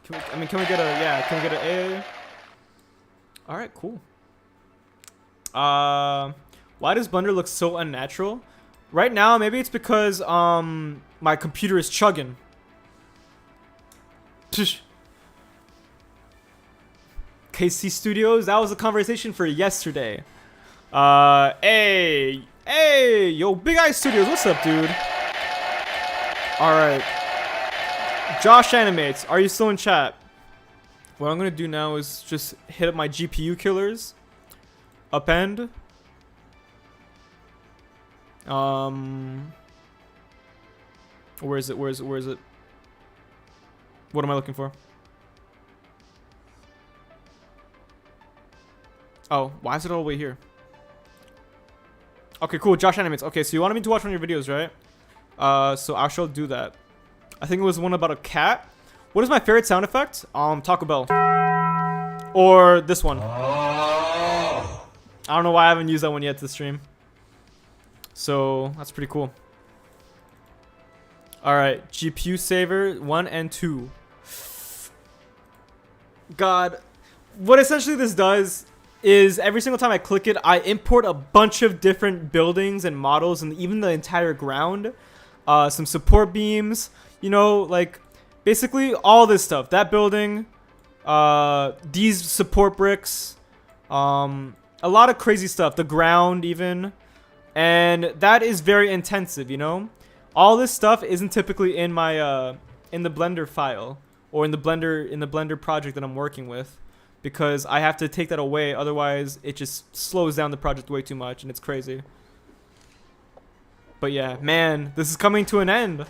Can we get an A? Alright, cool. Why does Blender look so unnatural? Right now, maybe it's because my computer is chugging. KC Studios, that was a conversation for yesterday. Hey, yo, Big Eye Studios, what's up, dude? Alright. Josh Animates, are you still in chat? What I'm gonna do now is just hit up my GPU killers. Upend. Where is it? Where is it? What am I looking for? Oh, why is it all the way here? Okay, cool. Josh Animates. Okay, so you wanted me to watch one of your videos, right? So I shall do that. I think it was one about a cat. What is my favorite sound effect? Taco Bell. Or this one. I don't know why I haven't used that one yet to stream. So that's pretty cool. Alright, GPU saver 1 and 2. God. What essentially this does is every single time I click it, I import a bunch of different buildings and models and even the entire ground. Some support beams, you know, like basically all this stuff. That building, these support bricks, a lot of crazy stuff. The ground even. And that is very intensive, you know? All this stuff isn't typically in my in the Blender file or in the Blender project that I'm working with, because I have to take that away, otherwise it just slows down the project way too much and it's crazy. But yeah, man, this is coming to an end.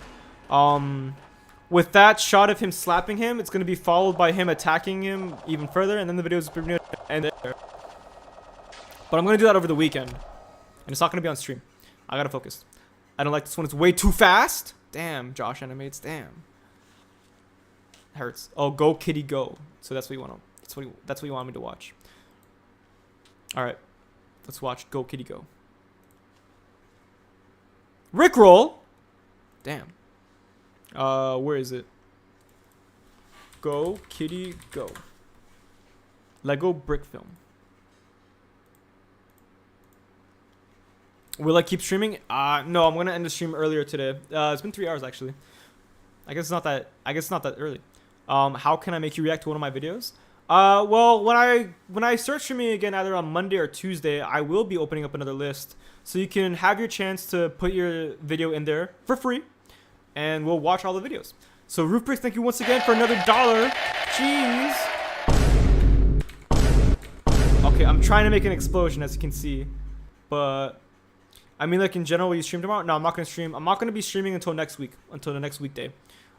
With that shot of him slapping him, it's going to be followed by him attacking him even further, and then the video is pretty much end there. But I'm going to do that over the weekend. And it's not going to be on stream. I got to focus. I don't like this one. It's way too fast. Damn, Josh Animates. Damn. It hurts. Oh, go kitty go. So that's what you want to. That's what you want me to watch. All right. Let's watch Go Kitty Go. Rickroll. Damn. Where is it? Go Kitty Go. Lego brick film. Will I keep streaming? No, I'm gonna end the stream earlier today. It's been 3 hours actually. I guess it's not that early. How can I make you react to one of my videos? Well, when I start streaming again, either on Monday or Tuesday, I will be opening up another list, so you can have your chance to put your video in there for free, and we'll watch all the videos. So Roofbricks, thank you once again for another $1. Jeez. Okay, I'm trying to make an explosion, as you can see, but I mean, like in general, will you stream tomorrow? No, I'm not gonna stream. I'm not gonna be streaming until next week, until the next weekday.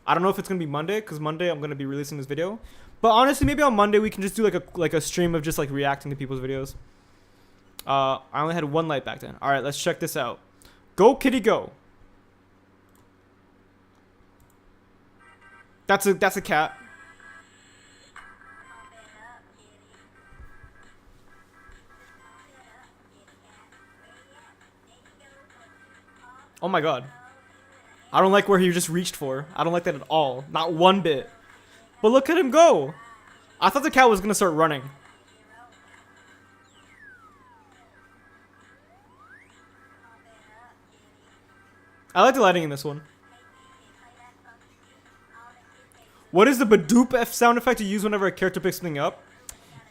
I don't know if it's gonna be Monday, because Monday I'm gonna be releasing this video. But honestly, maybe on Monday we can just do like a stream of just like reacting to people's videos. I only had one light back then. All right, let's check this out. Go kitty go. That's a cat. Oh my god. I don't like where he just reached for. I don't like that at all. Not one bit. But look at him go. I thought the cat was going to start running. I like the lighting in this one. What is the Badoop F sound effect you use whenever a character picks something up?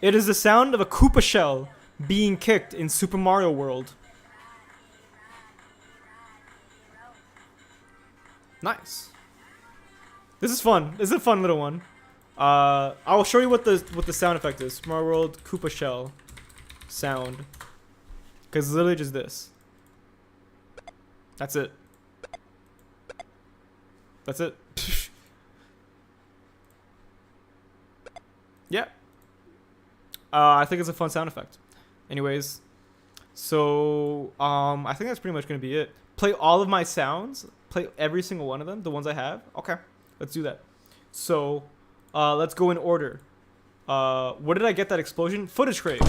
It is the sound of a Koopa shell being kicked in Super Mario World. Nice. This is fun. This is a fun little one. I'll show you what the sound effect is. Super Mario World Koopa shell sound. Because it's literally just this. That's it. That's it. Yeah. I think it's a fun sound effect. Anyways, so I think that's pretty much gonna be it. Play all of my sounds. Play every single one of them, the ones I have. Okay, let's do that. So let's go in order. Where did I get that explosion? Footage crate.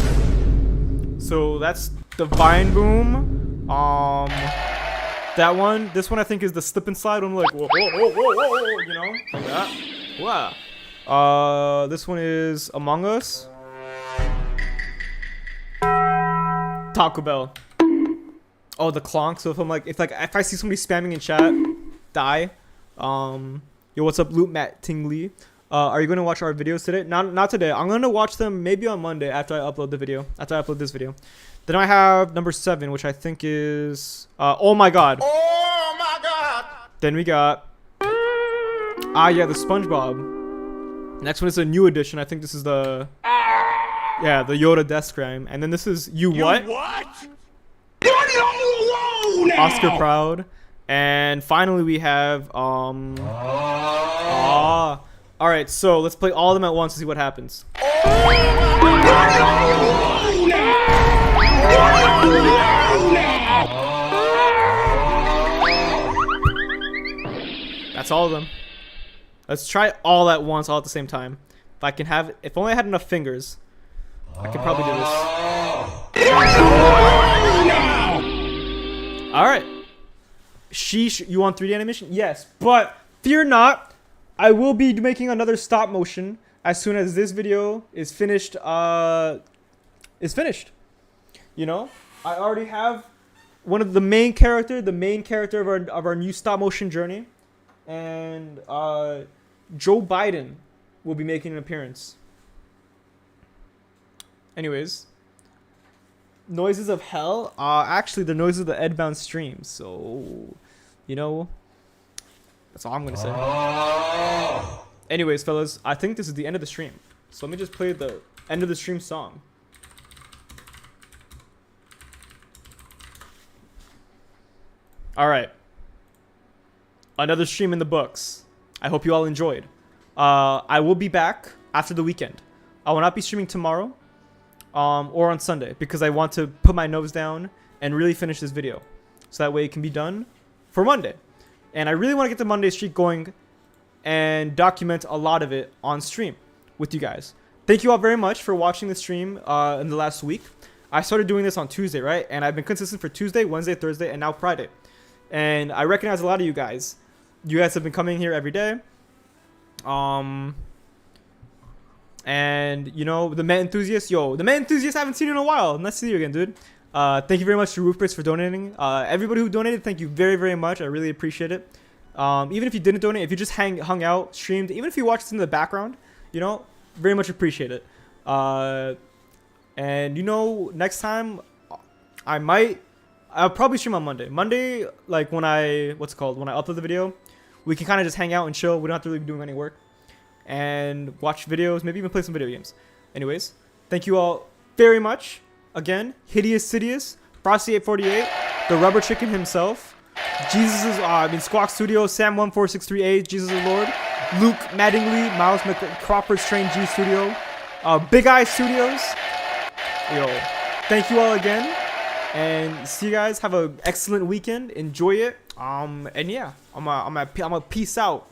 So that's the Vine Boom. That one. This one I think is the slip and slide. I'm like whoa, whoa, whoa, whoa, whoa, you know, like that. Wow. This one is Among Us. Taco Bell. Oh, the clonk. So if I see somebody spamming in chat, die. Yo, what's up, Loot Matt Tingley? Are you gonna watch our videos today? Not today. I'm gonna watch them maybe on Monday after I upload the video. After I upload this video. Then I have number 7, which I think is oh my god. Oh my god! Then we got yeah, the SpongeBob. Next one is a new edition. I think this is the the Yoda Death Crime. And then this is you what? Oscar Proud. And finally we have alright, so let's play all of them at once to see what happens. That's all of them. Let's try it all at once, all at the same time. If only I had enough fingers, I could probably do this. Alright. Sheesh, you want 3D animation? Yes, but fear not, I will be making another stop motion as soon as this video is finished. You know, I already have one of the main character of our new stop motion journey, and Joe Biden will be making an appearance. Anyways, noises of hell. Actually, the noises of the EdBound stream. So, you know, that's all I'm gonna say. Anyways, fellas, I think this is the end of the stream. So let me just play the end of the stream song. All right. Another stream in the books. I hope you all enjoyed. I will be back after the weekend. I will not be streaming tomorrow or on Sunday because I want to put my nose down and really finish this video. So that way it can be done for Monday. And I really want to get the Monday streak going and document a lot of it on stream with you guys. Thank you all very much for watching the stream in the last week. I started doing this on Tuesday, right? And I've been consistent for Tuesday, Wednesday, Thursday, and now Friday. And I recognize a lot of you guys. You guys have been coming here every day. And, you know, the Met Enthusiast. Yo, the Met Enthusiast I haven't seen in a while. Nice to see you again, dude. Thank you very much to Roofbricks for donating. Everybody who donated, thank you very, very much. I really appreciate it. Even if you didn't donate, if you just hung out, streamed, even if you watched this in the background, you know, very much appreciate it. And you know, next time I'll probably stream on Monday. Monday, like when I upload the video, we can kind of just hang out and chill. We don't have to really be doing any work. And watch videos, maybe even play some video games. Anyways, thank you all very much. Again, Hideous Sidious, Frosty848, the Rubber Chicken himself, Squawk Studios, Sam1463A, Jesus is Lord, Luke Mattingly, Miles Crawford's Train G Studio, Big Eye Studios. Yo, thank you all again, and see you guys. Have an excellent weekend. Enjoy it. And yeah, I'm a peace out.